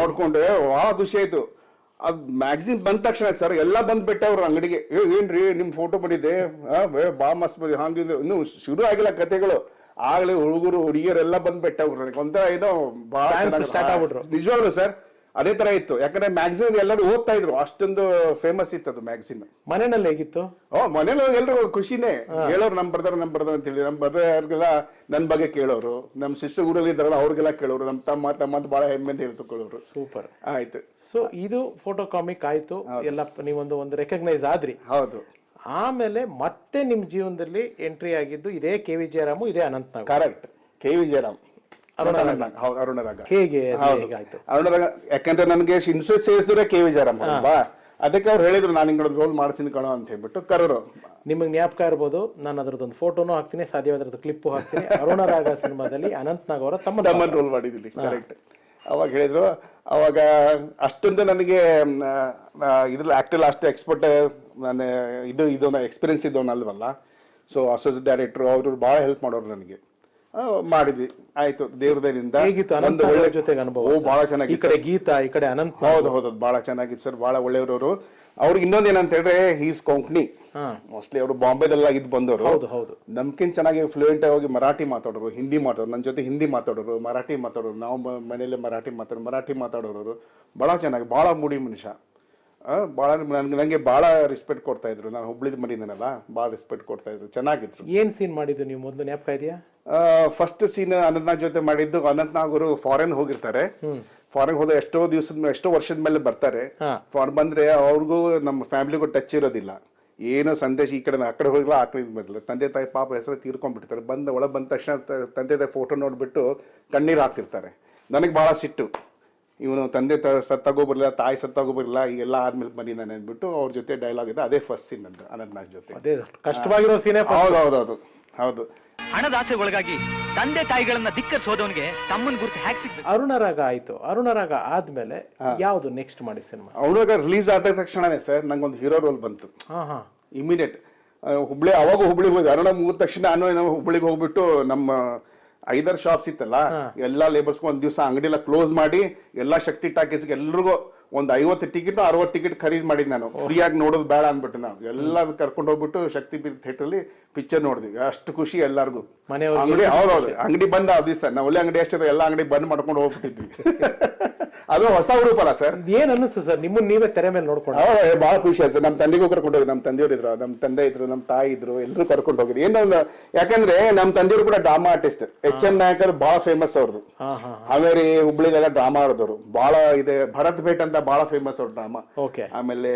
ಬಹಳ ಖುಷಿ ಆಯ್ತು. ಅದು ಮ್ಯಾಗಝಿನ್ ಬಂದ ತಕ್ಷಣ ಸರ್ ಎಲ್ಲ ಬಂದ್ಬಿಟ್ಟೆ ಅವ್ರ ಅಂಗಡಿಗೆ. ಏನ್ರಿ ನಿಮ್ ಫೋಟೋ ಬಂದಿದೆ, ಬಾ ಮಸ್ತ್ ಬಂದಿದೆ, ಹಂಗಿದ್ದು. ಇನ್ನೂ ಶುರು ಆಗಿಲ್ಲ ಕತೆಗಳು, ಆಗ್ಲೇ ಹುಡುಗರು ಹುಡುಗಿಯರೆಲ್ಲ ಬಂದ್ಬಿಟ್ಟೆ ಅವ್ರು. ನನಗೆ ಒಂಥರ ಏನೋ ಬಹಳ ಸ್ಟಾರ್ಟ್ ಆಗ್ಬಿಟ್ರು. ನಿಜವಾಗ್ಲು ಸರ್ ಅದೇ ತರ ಇತ್ತು. ಯಾಕಂದ್ರೆ ಮ್ಯಾಗಝಿನ್ ಎಲ್ಲರೂ ಓದ್ತಾ ಇದ್ರು, ಅಷ್ಟೊಂದು ಫೇಮಸ್ ಇತ್ತು ಅದು ಮ್ಯಾಗಝಿನ್. ಮನೆಯಲ್ಲಿ ಹೇಗಿತ್ತು? ಮನೇಲಿ ಎಲ್ರು ಖುಷಿನೇ ಹೇಳೋರು, ನಮ್ ಬ್ರದರ್ ಅಂತ ಹೇಳಿ. ನಮ್ ಬ್ರದರ್ಗೆಲ್ಲ ನನ್ ಬಗ್ಗೆ ಕೇಳೋರು, ನಮ್ ಶಿಷ್ಯ ಊರಲ್ಲಿ ಇದ್ದಾರಲ್ಲ ಅವ್ರಿಗೆಲ್ಲ ಕೇಳೋರು, ನಮ್ ತಮ್ಮ ಅಂತ ಬಹಳ ಹೆಮ್ಮೆ ಅಂತ ಹೇಳ್ತಕೊಳ್ಳೋರು. ಸೂಪರ್ ಆಯ್ತು. ಸೊ ಇದು ಫೋಟೋ ಕಾಮಿಕ್ ಆಯ್ತು, ಎಲ್ಲ ನೀವೊಂದು ರೆಕಗ್ನೈಸ್ ಆದ್ರಿ. ಹೌದು. ಆಮೇಲೆ ಮತ್ತೆ ನಿಮ್ ಜೀವನದಲ್ಲಿ ಎಂಟ್ರಿ ಆಗಿದ್ದು ಇದೇ ಕೆ ವಿ ಜಯರಾಮು, ಇದೇ Anantnag. Correct. K V Jayaram, Arunaraga. ಹೇಗೆ ಆಯ್ತು ಅರುಣರಾಗ? ಯಾಕಂದ್ರೆ ನನಗೆ ಇನ್ಸೂರೆನ್ಸ್ ಸೇರಿಸಿದ್ರೆ ಕೆ ವಿ ಜಯರಾಮ್ ಅಲ್ವಾ, ಅದಕ್ಕೆ ಅವ್ರು ಹೇಳಿದ್ರು ನಾನು ಹಿಂಗೆ ರೋಲ್ ಮಾಡ್ತೀನಿ ಕಣೋ ಅಂತ ಹೇಳ್ಬಿಟ್ಟು ಕರೋರು. ನಿಮಗೆ ಜ್ಞಾಪಕ ಇರ್ಬೋದು, ನಾನು ಅದ್ರದ್ದೊಂದು ಫೋಟೋನು ಹಾಕ್ತೀನಿ, ಸಾಧ್ಯವಾದ್ರದ್ದು ಕ್ಲಿಪ್ಪು ಹಾಕ್ತೀನಿ. ಅರುಣರಾಗ ಸಿನಿಮಾದಲ್ಲಿ ಅನಂತ್ನಾಗ್ ಅವರ ತಮ್ಮನ ರೋಲ್ ಮಾಡಿದ್ದೀನಿ. ಕರೆಕ್ಟ್. ಅವಾಗ ಹೇಳಿದ್ರು, ಅವಾಗ ಅಷ್ಟೊಂದು ನನಗೆ ಇದ್ರಲ್ಲಿ ಆಕ್ಟಲ್ಲಿ ಅಷ್ಟು ಎಕ್ಸ್ಪರ್ಟ್ ನಾನು ಇದು ಎಕ್ಸ್ಪೀರಿಯನ್ಸ್ ಇದ್ದವನು ಅಲ್ವಲ್ಲ. ಸೊ ಅಸೋಸಿಯೇಟ್ ಡೈರೆಕ್ಟ್ರು ಅವರು ಭಾಳ ಹೆಲ್ಪ್ ಮಾಡೋರು ನನಗೆ. ಮಾಡಿದ್ವಿ, ಆಯ್ತು, ದೇವ್ರದಿಂದ. ಒಂದು ಒಳ್ಳೆ ಜೊತೆಗೆ ಅನುಭವ ಬಹಳ ಚೆನ್ನಾಗಿ. ಈ ಕಡೆ ಗೀತಾ, ಈ ಕಡೆ ಅನಂತ್. ಹೌದು, ಬಹಳ ಚೆನ್ನಾಗಿತ್ತು ಸರ್, ಬಹಳ ಒಳ್ಳೆಯವರು. ಅವ್ರಿಗೆ ಇನ್ನೊಂದು ಏನಂತ ಹೇಳಿದ್ರೆ, ಹೀಸ್ ಕೊಂಕಣಿ. ಮೋಸ್ಟ್ಲಿ ಅವರು ಬಾಂಬೆದೆಲ್ಲ ಇದ್ದು ಬಂದವರು. ಹೌದು. ನಮ್ಕಿಂತ ಚೆನ್ನಾಗಿ ಫ್ಲೂಯೆಂಟ್ ಆಗಿ ಮರಾಠಿ ಮಾತಾಡೋರು, ಹಿಂದಿ ಮಾತಾಡೋರು, ನನ್ನ ಜೊತೆ ಹಿಂದಿ ಮಾತಾಡೋರು, ಮರಾಠಿ ಮಾತಾಡೋರು. ನಾವು ಮನೇಲಿ ಮರಾಠಿ ಮಾತಾಡೋರು ಬಹಳ ಚೆನ್ನಾಗಿ, ಬಹಳ ಮೂಡಿ ಮನುಷ್ಯ. ಭಾಳ ನನಗೆ ಭಾಳ ರೆಸ್ಪೆಕ್ಟ್ ಕೊಡ್ತಾ ಇದ್ರು. ನಾನು ಹುಬ್ಳಿದ್ ಮರಿದೇನಲ್ಲ, ಭಾಳ ರೆಸ್ಪೆಕ್ಟ್ ಕೊಡ್ತಾ ಇದ್ರು. ಚೆನ್ನಾಗಿದ್ರು. ಏನ್ ಸೀನ್ ಮಾಡಿದ್ದು ನೀವು ಮೊದಲು, ಜ್ಞಾಪಕ ಇದೆಯಾ? ಫಸ್ಟ್ ಸೀನ್ ಅನಂತ್ನಾಗ್ ಜೊತೆ ಮಾಡಿದ್ದು. ಅನಂತ್ನಾಗ್ ಅವರು ಫಾರಿನ್ ಹೋಗಿರ್ತಾರೆ. ಫಾರಿನ್ ಹೋದ ಎಷ್ಟೋ ವರ್ಷದ ಮೇಲೆ ಬರ್ತಾರೆ. ಫಾರಿನ್ ಬಂದ್ರೆ ಅವ್ರಿಗೂ ನಮ್ಮ ಫ್ಯಾಮಿಲಿಗೂ ಟಚ್ ಇರೋದಿಲ್ಲ. ಏನೋ ಸಂದೇಶ ಈ ಕಡೆ ಆ ಕಡೆ ಹೋಗಿಲ್ಲ, ಆ ಕಡೆ ಬದಲು ತಂದೆ ತಾಯಿ ಪಾಪ ಹೆಸರು ತೀರ್ಕೊಂಡ್ಬಿಡ್ತಾರೆ. ಒಳಗೆ ಬಂದ ತಕ್ಷಣ ತಂದೆ ತಾಯಿ ಫೋಟೋ ನೋಡ್ಬಿಟ್ಟು ಕಣ್ಣೀರು ಹಾಕ್ತಿರ್ತಾರೆ. ನನಗೆ ಭಾಳ ಸಿಟ್ಟು, ಇವನು ತಂದೆ ಸತ್ತಾಗೋಬರ್ಲಿಲ್ಲ, ತಾಯಿ ಸತ್ತಾಗೋಬರ್ಲಿಲ್ಲ, ಈಗೆಲ್ಲ ಆದ್ಮೇಲೆ ಬನ್ನಿ ನಾನು ಅಂದ್ಬಿಟ್ಟು ಅವ್ರ ಜೊತೆ ಡೈಲಾಗ್ ಇದೆ. ಅದೇ ಫಸ್ಟ್ ಸೀನ್ ಅಂತ ಅನಂತ್ನಾಗ್ ಜೊತೆ. ಅದೇ ಕಷ್ಟವಾಗಿರೋ ಸೀನ್. ಹೌದು. ಹಣದ ಆಸೆ ಒಳಗಾಗಿ ತಂದೆ ತಾಯಿಗಳನ್ನ ಧಿಕ್ಕರಿಸೋದವನಿಗೆ ತಮ್ಮನ ಗುರುತು ಹ್ಯಾಕ್ ಸಿಗ್ಬೇಕು. ಅರುಣರಾಗ ಆಯ್ತು. ಅರುಣರಾಗ ಆದ್ಮೇಲೆ ಯಾವ್ದು ನೆಕ್ಸ್ಟ್ ಮಾಡಿ ಸಿನಿಮಾ? ಅರುಣರಾಗ ರಿಲೀಸ್ ಆದ ತಕ್ಷಣನೇ ಸರ್ ನಂಗೊಂದು ಹೀರೋ ರೋಲ್ ಬಂತು. ಇಮಿಡಿಯೇಟ್. ಅವಾಗ ಹುಬ್ಳಿಗೆ ಹೋಗಿ ಅರುಣ ಮುಗಿದ ತಕ್ಷಣ ನಾನು ಹುಬ್ಳಿಗೆ ಹೋಗ್ಬಿಟ್ಟು ನಮ್ಮ 5 ಶಾಪ್ಸ್ ಇತ್ತಲ್ಲ, ಎಲ್ಲಾ ಲೇಬರ್ಸ್ಗೂ ಒಂದ್ ದಿವಸ ಅಂಗಡಿ ಎಲ್ಲ ಕ್ಲೋಸ್ ಮಾಡಿ ಎಲ್ಲಾ ಶಕ್ತಿ ಟಾಕೀಸ್ಗೆ ಎಲ್ರಿಗೂ ಒಂದು 50 ಟಿಕೆಟ್ 60 ಟಿಕೆಟ್ ಖರೀದಿ ಮಾಡಿದ್ ನಾನು. ಫ್ರೀ ಆಗಿ ನೋಡೋದು ಬೇಡ ಅಂದ್ಬಿಟ್ಟು ನಾವು ಎಲ್ಲ ಕರ್ಕೊಂಡು ಹೋಗ್ಬಿಟ್ಟು ಶಕ್ತಿ ಥಿಯೇಟರ್ ಅಲ್ಲಿ ಪಿಕ್ಚರ್ ನೋಡಿದ್ವಿ. ಅಷ್ಟು ಖುಷಿ ಎಲ್ಲಾರ್ಗು. ಅಂಗಡಿ ಹೌದೌದು, ಅಂಗಡಿ ಬಂದ ಆ ದಿವಸ ನಾವು ಒಳ್ಳೆ ಅಂಗಡಿ ಅಷ್ಟೇ ಎಲ್ಲ ಅಂಗಡಿ ಬಂದ್ ಮಾಡ್ಕೊಂಡು ಹೋಗ್ಬಿಟ್ಟಿದ್ವಿ. ಅದು ಹೊಸ ಗ್ರೂಪ್ ಅಲ್ಲ ಸರ್. ಏನ್ ಅನ್ನಿಸ್ತು ಸರ್ ನಿಮ್ಮನ್ನ ನೀವೇ ತೆರೆ ಮೇಲೆ ನೋಡ್ಕೊಂಡು? ಬಹಳ ಖುಷಿ ಆಯ್ತು ಸರ್. ನಮ್ಮ ತಂದೆಗೂ ಕರ್ಕೊಂಡು ಹೋಗಿ, ನಮ್ಮ ತಂದೆಯವರು ಇದ್ರು, ನಮ್ಮ ತಂದೆ ಇದ್ರು, ನಮ್ಮ ತಾಯಿ ಇದ್ರು, ಎಲ್ಲರೂ ಕರ್ಕೊಂಡು ಹೋಗಿದ್ರು. ಏನೊಂದು, ಯಾಕಂದ್ರೆ ನಮ್ಮ ತಂದೆಯವರು ಕೂಡ ಡ್ರಾಮಾ ಆರ್ಟಿಸ್ಟ್. HM ನಾಯಕರು ಬಹಳ ಫೇಮಸ್ ಅವ್ರದ್ದು. ಹಾವೇರಿ ಹುಬ್ಳಿಗೆಲ್ಲ ಡ್ರಾಮಾ ಆಡೋರು ಬಹಳ ಇದೆ. ಭರತ್ ಭೇಟ್ ಅಂತ ಬಹಳ ಫೇಮಸ್ ಅವ್ರ ಡ್ರಾಮಾ. ಆಮೇಲೆ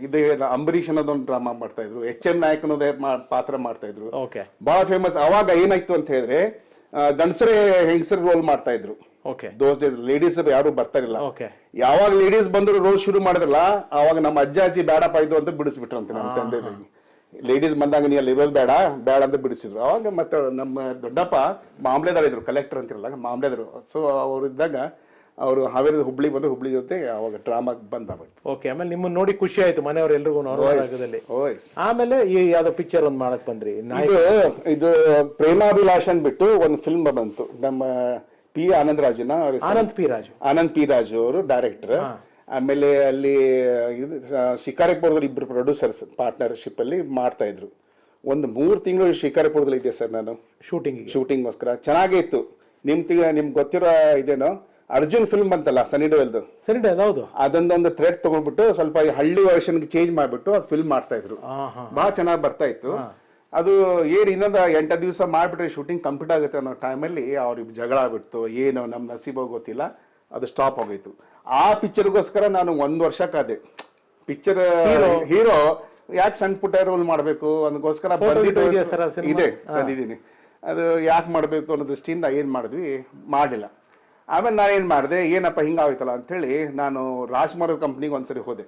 ಇದು ಅಂಬರೀಷ್ ಅನ್ನೋದೊಂದು ಡ್ರಾಮಾ ಮಾಡ್ತಾ ಇದ್ರು. HM ನಾಯಕ್ ಅನ್ನೋದೇ ಪಾತ್ರ ಮಾಡ್ತಾ ಇದ್ರು, ಬಹಳ ಫೇಮಸ್. ಅವಾಗ ಏನಾಯ್ತು ಅಂತ ಹೇಳಿದ್ರೆ, ಗಂಡಸರೇ ಹೆಂಗಸರ ರೋಲ್ ಮಾಡ್ತಾ ಇದ್ರು. ದೋಸ್ ಡೇಸ್ ಲೇಡೀಸ್ ಯಾರು ಬರ್ತಾರಿಲ್ಲ. ಯಾವಾಗ ಲೇಡೀಸ್ ಬಂದ್ರು ರೋಲ್ ಶುರು ಮಾಡಿದ್ರಲ್ಲ, ಅವಾಗ ನಮ್ಮ ಅಜ್ಜ ಅಜ್ಜಿ ಬೇಡಪ್ಪ ಇದು ಅಂತ ಬಿಡಿಸ್ಬಿಟ್ರಂತೆ ನಮ್ಮ ತಂದೆ. ಲೇಡೀಸ್ ಬಂದಾಗ ನೀ ಅಲ್ಲಿ ಇರೋದು ಬೇಡ ಅಂತ ಬಿಡಿಸಿದ್ರು. ಅವಾಗ ಮತ್ತೆ ನಮ್ಮ ದೊಡ್ಡಪ್ಪ ಮಾಮ್ಲೆದಾರ ಇದ್ರು, ಕಲೆಕ್ಟರ್ ಅಂತಿರಲ್ಲ ಮಾಮ್ಲೆದಾರು. ಸೊ ಅವ್ರು ಇದ್ದಾಗ ಅವರು ಹಾವೇರಿ ಹುಬ್ಳಿ ಬಂದು ಹುಬ್ಳಿ ಜೊತೆ ಅವಾಗ ಡ್ರಾಮಾ ಬಂದಾಗ್ಬಿಡ್ತು. ಆಮೇಲೆ ನಿಮ್ಮನ್ನ ನೋಡಿ ಖುಷಿ ಆಯ್ತು ಮನೆಯವ್ರು ಎಲ್ರಿಗೂ. ಆಮೇಲೆ ಈ ಯಾವ್ದೋ ಪಿಕ್ಚರ್ ಒಂದ್ ಮಾಡಕ್ ಬಂದ್ರಿ. ಇದು ಪ್ರೇಮಾಭಿಲಾಷ್ ಅಂದ್ಬಿಟ್ಟು ಒಂದು ಫಿಲ್ಮ್ ಬಂತು. ನಮ್ಮ ಪಿ ಆನಂದರಾಜನ ಆನಂದ್ ಪಿ ರಾಜು ಅವರು ಡೈರೆಕ್ಟರ್. ಆಮೇಲೆ ಅಲ್ಲಿ ಶಿಕಾರಿಪುರದಲ್ಲಿ ಇಬ್ರು ಪ್ರೊಡ್ಯೂಸರ್ಸ್ ಪಾರ್ಟ್ನರ್ಶಿಪ್ ಅಲ್ಲಿ ಮಾಡ್ತಾ ಇದ್ರು. ಒಂದು 3 ತಿಂಗಳು ಶಿಕಾರಿಪುರದಲ್ಲಿ ಇದ್ದೆ ಸರ್ ನಾನು ಶೂಟಿಂಗ್ಗೋಸ್ಕರ. ಚೆನ್ನಾಗೇ ಇತ್ತು. ನಿಮ್ಗೆ ಗೊತ್ತಿರೋ ಇದೇನೋ ಅರ್ಜುನ್ ಫಿಲ್ಮ್ ಬಂತಲ್ಲ ಸನಿ ಡೆಒಲ್ದು, ಅದೊಂದೊಂದು ಥ್ರೆಡ್ ತಗೊಂಡ್ಬಿಟ್ಟು ಸ್ವಲ್ಪ ಹಳ್ಳಿ ವರ್ಷನ್ಗೆ ಚೇಂಜ್ ಮಾಡ್ಬಿಟ್ಟು ಅದು ಫಿಲ್ಮ್ ಮಾಡ್ತಾ ಇದ್ರು. ಬಹಳ ಚೆನ್ನಾಗಿ ಬರ್ತಾ ಇತ್ತು. ಅದು ಇನ್ನೊಂದು 8 ದಿವಸ ಮಾಡ್ಬಿಟ್ರೆ ಶೂಟಿಂಗ್ ಕಂಪ್ಲೀಟ್ ಆಗುತ್ತೆ ಅನ್ನೋ ಟೈಮಲ್ಲಿ ಅವ್ರಿಗೆ ಜಗಳ ಆಗ್ಬಿಡ್ತು. ಏನು ನಮ್ಮ ನಸೀಬೋ ಗೊತ್ತಿಲ್ಲ, ಅದು ಸ್ಟಾಪ್ ಆಗೋಯ್ತು. ಆ ಪಿಕ್ಚರ್ಗೋಸ್ಕರ ನಾನು 1 ವರ್ಷ ಕಾದೆ. ಪಿಕ್ಚರ್ ಹೀರೋ ಯಾಕೆ ಸಣ್ಣ ಪುಟ್ಟ ರೋಲ್ ಮಾಡ್ಬೇಕು ಅದಕ್ಕೋಸ್ಕರ ಇದೆ ಬಂದಿದ್ದೀನಿ. ಅದು ಯಾಕೆ ಮಾಡ್ಬೇಕು ಅನ್ನೋ ದೃಷ್ಟಿಯಿಂದ ಏನ್ ಮಾಡಿದ್ವಿ, ಮಾಡಿಲ್ಲ. ಆಮೇಲೆ ನಾನೇನ್ ಮಾಡಿದೆ, ಏನಪ್ಪ ಹಿಂಗಾಗೋಯ್ತಲ್ಲ ಅಂತೇಳಿ ನಾನು ರಾಜ್ಕುಮಾರ್ ಕಂಪ್ನಿಗೆ ಒಂದ್ಸರಿ ಹೋದೆ.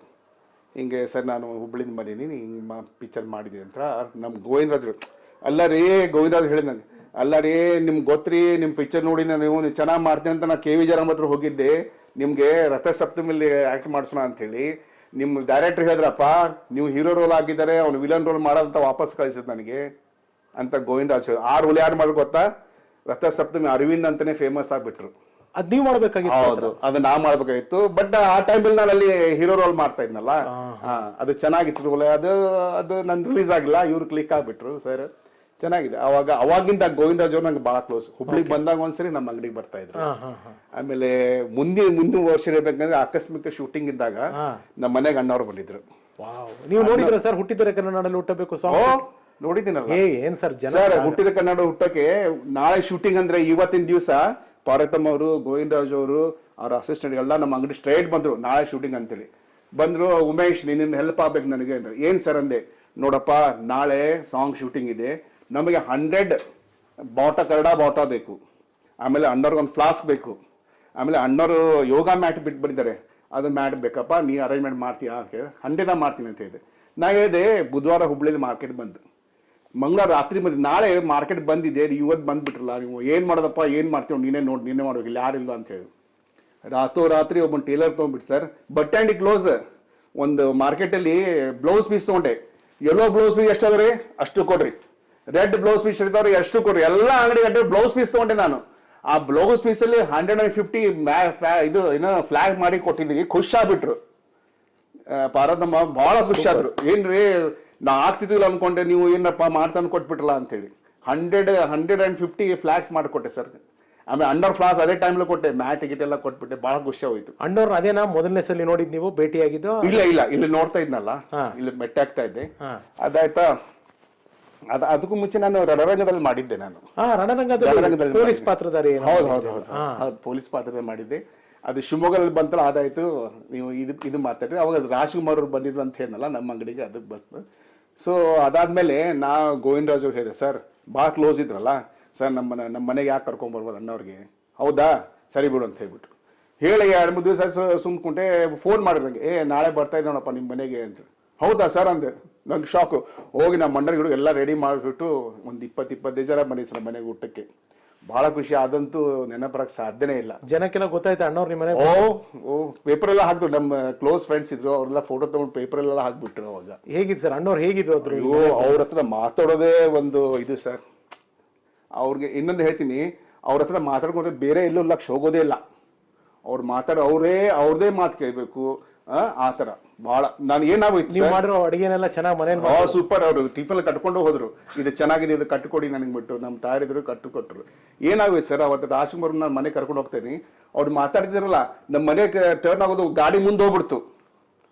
ಹಿಂಗೆ ಸರ್ ನಾನು ಹುಬ್ಳಿಂದ ಬಂದಿದ್ದೀನಿ, ಹಿಂಗೆ ಪಿಕ್ಚರ್ ಮಾಡಿದ್ದೀನಿ ಅಂತ. ನಮ್ಮ ಗೋವಿಂದರಾಜ್ ಅಲ್ಲ ರೀ, ಗೋವಿಂದರಾಜ್ ಹೇಳಿ ನನಗೆ, ಅಲ್ಲ ರೀ ನಿಮ್ಗೆ ಗೊತ್ತ್ರಿ ನಿಮ್ಮ ಪಿಕ್ಚರ್ ನೋಡಿ ನೀವು ಚೆನ್ನಾಗಿ ಮಾಡ್ತೀನಿ ಅಂತ ನಾನು ಕೆ ವಿ ಜಯರಾಮ್ ಹತ್ರ ಹೋಗಿದ್ದೆ, ನಿಮಗೆ ರಥಸಪ್ತಮಿಲಿ ಆ್ಯಕ್ಟ್ ಮಾಡಿಸೋಣ ಅಂಥೇಳಿ. ನಿಮ್ಮ ಡೈರೆಕ್ಟರ್ ಹೇಳಿದ್ರಪ್ಪ ನೀವು ಹೀರೋ ರೋಲ್ ಆಗಿದ್ದಾರೆ, ಅವ್ನು ವಿಲನ್ ರೋಲ್ ಮಾಡೋದಂತ ವಾಪಸ್ ಕಳಿಸಿದ್ ನನಗೆ ಅಂತ ಗೋವಿಂದರಾಜ್. ಆ ರೋಲ್ ಯಾರು ಮಾಡಿ ಗೊತ್ತಾ, ರಥಸಪ್ತಮಿ ಅರವಿಂದ್ ಅಂತಾನೆ ಫೇಮಸ್ ಆಗ್ಬಿಟ್ರು. ಅದ್ ನೀವು ಮಾಡ್ಬೇಕಾಗಿತ್ತು. ಹೌದು, ಅದು ನಾ ಮಾಡ್ಬೇಕಾಗಿತ್ತು. ಬಟ್ ಆ ಟೈಮಲ್ಲಿ ನಾನು ಅಲ್ಲಿ ಹೀರೋ ರೋಲ್ ಮಾಡ್ತಾ ಇದ್ನಲ್ಲ, ಅದು ಚೆನ್ನಾಗಿತ್ತು ರೋಲ್. ಅದು ನನ್ ರಿಲೀಸ್ ಆಗಿಲ್ಲ, ಇವ್ರು ಕ್ಲಿಕ್ ಆಗ್ಬಿಟ್ರು ಸರ್. ಚೆನ್ನಾಗಿದೆ. ಅವಾಗಿಂದ ಗೋವಿಂದರಾಜ್ ಅವ್ರು ನಂಗೆ ಬಹಳ ಕ್ಲೋಸ್. ಹುಬ್ಳಿಗೆ ಬಂದಾಗ ಒಂದ್ಸರಿ ನಮ್ಮ ಅಂಗಡಿಗೆ ಬರ್ತಾ ಇದ್ರು. ಆಮೇಲೆ ಮುಂದಿನ ವರ್ಷ ಇರ್ಬೇಕಂದ್ರೆ ಆಕಸ್ಮಿಕ ಶೂಟಿಂಗ್ ಇದ್ದಾಗ ನಮ್ಮ ಮನೆಗೆ ಅಣ್ಣವ್ರು ಬಂದಿದ್ರು. ನೀವು ನೋಡಿದ್ರ ಸರ್ ಹುಟ್ಟಿದರೆ ಕನ್ನಡದಲ್ಲಿ ಹುಟ್ಟಬೇಕು ನೋಡಿದ್ದೀನಲ್ಲ. ಏನ್ ಸರ್ ಸರ್ ಹುಟ್ಟಿದ ಕನ್ನಡ ಹುಟ್ಟಕ್ಕೆ ನಾಳೆ ಶೂಟಿಂಗ್ ಅಂದ್ರೆ ಇವತ್ತಿನ ದಿವಸ ಪಾರ್ವತಮ್ಮ ಅವರು, ಗೋವಿಂದರಾಜ್ ಅವರು, ಅವ್ರ ಅಸಿಸ್ಟೆಂಟ್ ಎಲ್ಲ ನಮ್ಮ ಅಂಗಡಿ ಸ್ಟ್ರೈಟ್ ಬಂದ್ರು, ನಾಳೆ ಶೂಟಿಂಗ್ ಅಂತೇಳಿ ಬಂದ್ರು. ಉಮೇಶ್ ನಿನ್ನಿಂದ ಹೆಲ್ಪ್ ಆಗ್ಬೇಕು ನನಗೆ ಅಂದ್ರೆ. ಏನ್ ಸರ್ ಅಂದೆ. ನೋಡಪ್ಪ, ನಾಳೆ ಸಾಂಗ್ ಶೂಟಿಂಗ್ ಇದೆ, ನಮಗೆ 100 ಕನ್ನಡ ಬಾಟ ಬೇಕು, ಆಮೇಲೆ ಅಣ್ಣವ್ರಿಗೆ ಒಂದು ಫ್ಲಾಸ್ಕ್ ಬೇಕು, ಆಮೇಲೆ ಅಣ್ಣವರು ಯೋಗ ಮ್ಯಾಟ್ ಬಿಟ್ಟು ಬಂದಿದ್ದಾರೆ, ಅದು ಮ್ಯಾಟ್ ಬೇಕಪ್ಪ, ನೀ ಅರೇಂಜ್ಮೆಂಟ್ ಮಾಡ್ತೀಯಾ ಅಂತ ಕೇಳಿದೆ. 100 ಮಾಡ್ತೀನಿ ಅಂತ ಹೇಳಿದೆ. ನಾ ಹೇಳಿದೆ ಬುಧವಾರ ಹುಬ್ಳಿಲಿ ಮಾರ್ಕೆಟ್ ಬಂದು, ಮಂಗಳವಾರ ರಾತ್ರಿ ಬಂದು, ನಾಳೆ ಮಾರ್ಕೆಟ್ ಬಂದಿದೆ, ಇವತ್ತು ಬಂದ್ಬಿಟ್ರಲ್ಲ, ನೀವು ಏನು ಮಾಡೋದಪ್ಪ, ಏನು ಮಾಡ್ತೀವಿ, ನೀನೇ ಮಾಡ್ಬೇಕು, ಇಲ್ಲಿ ಯಾರಿಲ್ಲ ಅಂತ ಹೇಳಿ ರಾತ್ರಿ ಒಬ್ಬ ಟೇಲರ್ ತೊಗೊಂಡ್ಬಿಟ್ಟು ಸರ್, ಬಟ್ಟೆ ಅಂಗಡಿ ಕ್ಲೋಸ್. ಒಂದು ಮಾರ್ಕೆಟಲ್ಲಿ ಬ್ಲೌಸ್ ಪೀಸ್ ತೊಗೊಂಡೆ, ಎಲ್ಲೋ ಬ್ಲೌಸ್ ಪೀಸ್ ಎಷ್ಟಾದ್ರಿ ಅಷ್ಟು ಕೊಡ್ರಿ, ರೆಡ್ ಬ್ಲೌಸ್ ಪೀಸ್ ಇರ್ತಾವ್ರಿ ಅಷ್ಟು ಕೊಡ್ರಿ, ಎಲ್ಲ ಅಂಗಡಿ ಗಂಟೆ ಬ್ಲೌಸ್ ಪೀಸ್ ತೊಗೊಂಡೆ ನಾನು. ಆ ಬ್ಲೌಸ್ ಪೀಸಲ್ಲಿ 150 ಇದು ಏನೋ ಫ್ಲಾಗ್ ಮಾಡಿ ಕೊಟ್ಟಿದ್ದೀವಿ. ಖುಷಿಯಾಗ್ಬಿಟ್ರು ಪಾರ್ವತಮ್ಮ, ಭಾಳ ಖುಷಿ ಆದ್ರು. ಏನ್ರಿ ನಾ ಆಗ್ತಿದ್ವಿಲ್ಲ ಅನ್ಕೊಂಡೆ, ನೀವು ಏನಪ್ಪ ಮಾಡ್ತಾನೆ ಕೊಟ್ಬಿಟ್ರಲ್ಲ ಅಂತೇಳಿ 150 ಫ್ಲಾಗ್ಸ್ ಮಾಡಿಕೊಟ್ಟೆ ಸರ್. ಆಮೇಲೆ ಅಂಡರ್ ಫ್ಲಾಸ್ ಅದೇ ಟೈಮ್ಲಿ ಕೊಟ್ಟೆ, ಮ್ಯಾಟ್ ಟಿಕೆಟ್ ಎಲ್ಲ ಕೊಟ್ಬಿಟ್ಟೆ. ಬಹಳ ಖುಷಿ ಹೋಯ್ತು. ಅಣ್ಣವ್ರು ಅದೇನಾ ಮೊದಲನೇ ಸಲ ನೋಡಿದ್ ನೀವು, ಭೇಟಿಯಾಗಿದ್ದು? ಇಲ್ಲ ಇಲ್ಲಿ ನೋಡ್ತಾ ಇದ್ನಲ್ಲ, ಇಲ್ಲಿ ಮೆಟ್ಟ ಆಗ್ತಾ ಇದ್ದೆ. ಅದಾಯ್ತಾ, ಅದಕ್ಕೂ ಮುಂಚೆ ನಾನು ರಣರಂಗದಲ್ಲಿ ಮಾಡಿದ್ದೆ. ನಾನು ರಣರಂಗದಲ್ಲಿ ಪೊಲೀಸ್ ಪಾತ್ರಧಾರಿ. ಹೌದು, ಪೊಲೀಸ್ ಪಾತ್ರದಲ್ಲಿ ಮಾಡಿದ್ದೆ. ಅದು ಶಿವಮೊಗ್ಗದಲ್ಲಿ ಬಂತಲ್ಲ, ಅದಾಯ್ತು. ನೀವು ಇದು ಮಾತಾಡ್ರಿ. ಅವಾಗ ರಾಜ್ಕುಮಾರ್ ಅವ್ರು ಬಂದಿದ್ರು ಅಂತ ಹೇಳಿದ್ನಲ್ಲ ನಮ್ಮ ಅಂಗಡಿಗೆ, ಅದಕ್ಕೆ ಬಸ್ತು. ಸೊ ಅದಾದ್ಮೇಲೆ ನಾ ಗೋವಿಂದರಾಜ್ ಅವ್ರು ಹೇಳಿದೆ, ಸರ್ ಭಾಳ ಕ್ಲೋಸ್ ಇದ್ರಲ್ಲ ಸರ್, ನಮ್ಮ ಮನೆಗೆ ಯಾಕೆ ಕರ್ಕೊಂಬರ್ಬೋದು ಅಣ್ಣವ್ರಿಗೆ? ಹೌದಾ, ಸರಿ ಬಿಡು ಅಂತ ಹೇಳ್ಬಿಟ್ರು. ಹೇಳಿ 2-3 ದಿವಸ ಸುಮ್ಕೊಂಡೆ. ಫೋನ್ ಮಾಡಿದ್ರಂಗೆ, ನಾಳೆ ಬರ್ತಾ ಇದ್ದೋಣಪ್ಪ ನಿಮ್ಮ ಮನೆಗೆ ಅಂತ. ಹೌದಾ ಸರ್ ಅಂದೆ. ನಂಗೆ ಶಾಕು. ಹೋಗಿ ನಮ್ಮ ಮಂಡಳಿಗಳು ಎಲ್ಲ ರೆಡಿ ಮಾಡಿಬಿಟ್ಟು ಒಂದು 20-25 ಜನ ಬಂದಿದ್ದು ಸರ್ ಮನೆಗೆ ಊಟಕ್ಕೆ. ಬಹಳ ಖುಷಿ. ಅದಂತೂ ನೆನಪರಕ್ಕೆ ಸಾಧ್ಯನೇ ಇಲ್ಲ. ಜನಕ್ಕೆಲ್ಲ ಗೊತ್ತಾಯ್ತು ಅಣ್ಣವ್ರು ನಿಮ್ಮ ಮನೆ? ಪೇಪರ್ ಎಲ್ಲ ಹಾಕ್ದ್ರು. ನಮ್ಮ ಕ್ಲೋಸ್ ಫ್ರೆಂಡ್ಸ್ ಇದ್ರು, ಅವ್ರೆಲ್ಲ ಫೋಟೋ ತಗೊಂಡು ಪೇಪರ್ ಎಲ್ಲ ಹಾಕ್ಬಿಟ್ರು. ಅವಾಗ ಹೇಗಿತ್ತು ಸರ್ ಅಣ್ಣವ್ರು, ಹೇಗಿದ್ರು? ಅವ್ರ ಹತ್ರ ಮಾತಾಡೋದೇ ಒಂದು ಇದು ಸರ್. ಅವ್ರಿಗೆ ಇನ್ನೊಂದು ಹೇಳ್ತೀನಿ, ಅವ್ರ ಹತ್ರ ಮಾತಾಡ್ಕೊಂಡ್ರೆ ಬೇರೆ ಎಲ್ಲೂ ಲಕ್ಷ ಹೋಗೋದೇ ಇಲ್ಲ. ಅವ್ರು ಅವ್ರದೇ ಮಾತು ಕೇಳಬೇಕು. ಆ ತರ ಬಹಳ. ನಾನು ಏನಾಗೋಯ್ತು, ನೀವು ಮಾಡಿರೋ ಅಡಿಗೆನೆಲ್ಲ ಚೆನ್ನಾಗಿ ಮನೇಲಿ ಸೂಪರ್. ಅವರು ಟಿಫನ್ ಕಟ್ಕೊಂಡು ಹೋದ್ರು, ಇದು ಚೆನ್ನಾಗಿದೆ, ಇದು ಕಟ್ಟಿಕೊಡಿ ನನಗೆ ಬಿಟ್ಟು. ನಮ್ಮ ತಾಯರಿದ್ರು ಕಟ್ಟಿಕೊಟ್ರು. ಏನಾಗೋಯ್ತು ಸರ್, ಅವತ್ತು ರಾಜ್ಕುಮಾರ್ ನಾನು ಮನೆ ಕರ್ಕೊಂಡು ಹೋಗ್ತೇನೆ, ಅವ್ರು ಮಾತಾಡ್ತಿದ್ರಲ್ಲ, ನಮ್ಮ ಮನೆ ಟರ್ನ್ ಆಗೋದು ಗಾಡಿ ಮುಂದೆ ಹೋಗ್ಬಿಡ್ತು.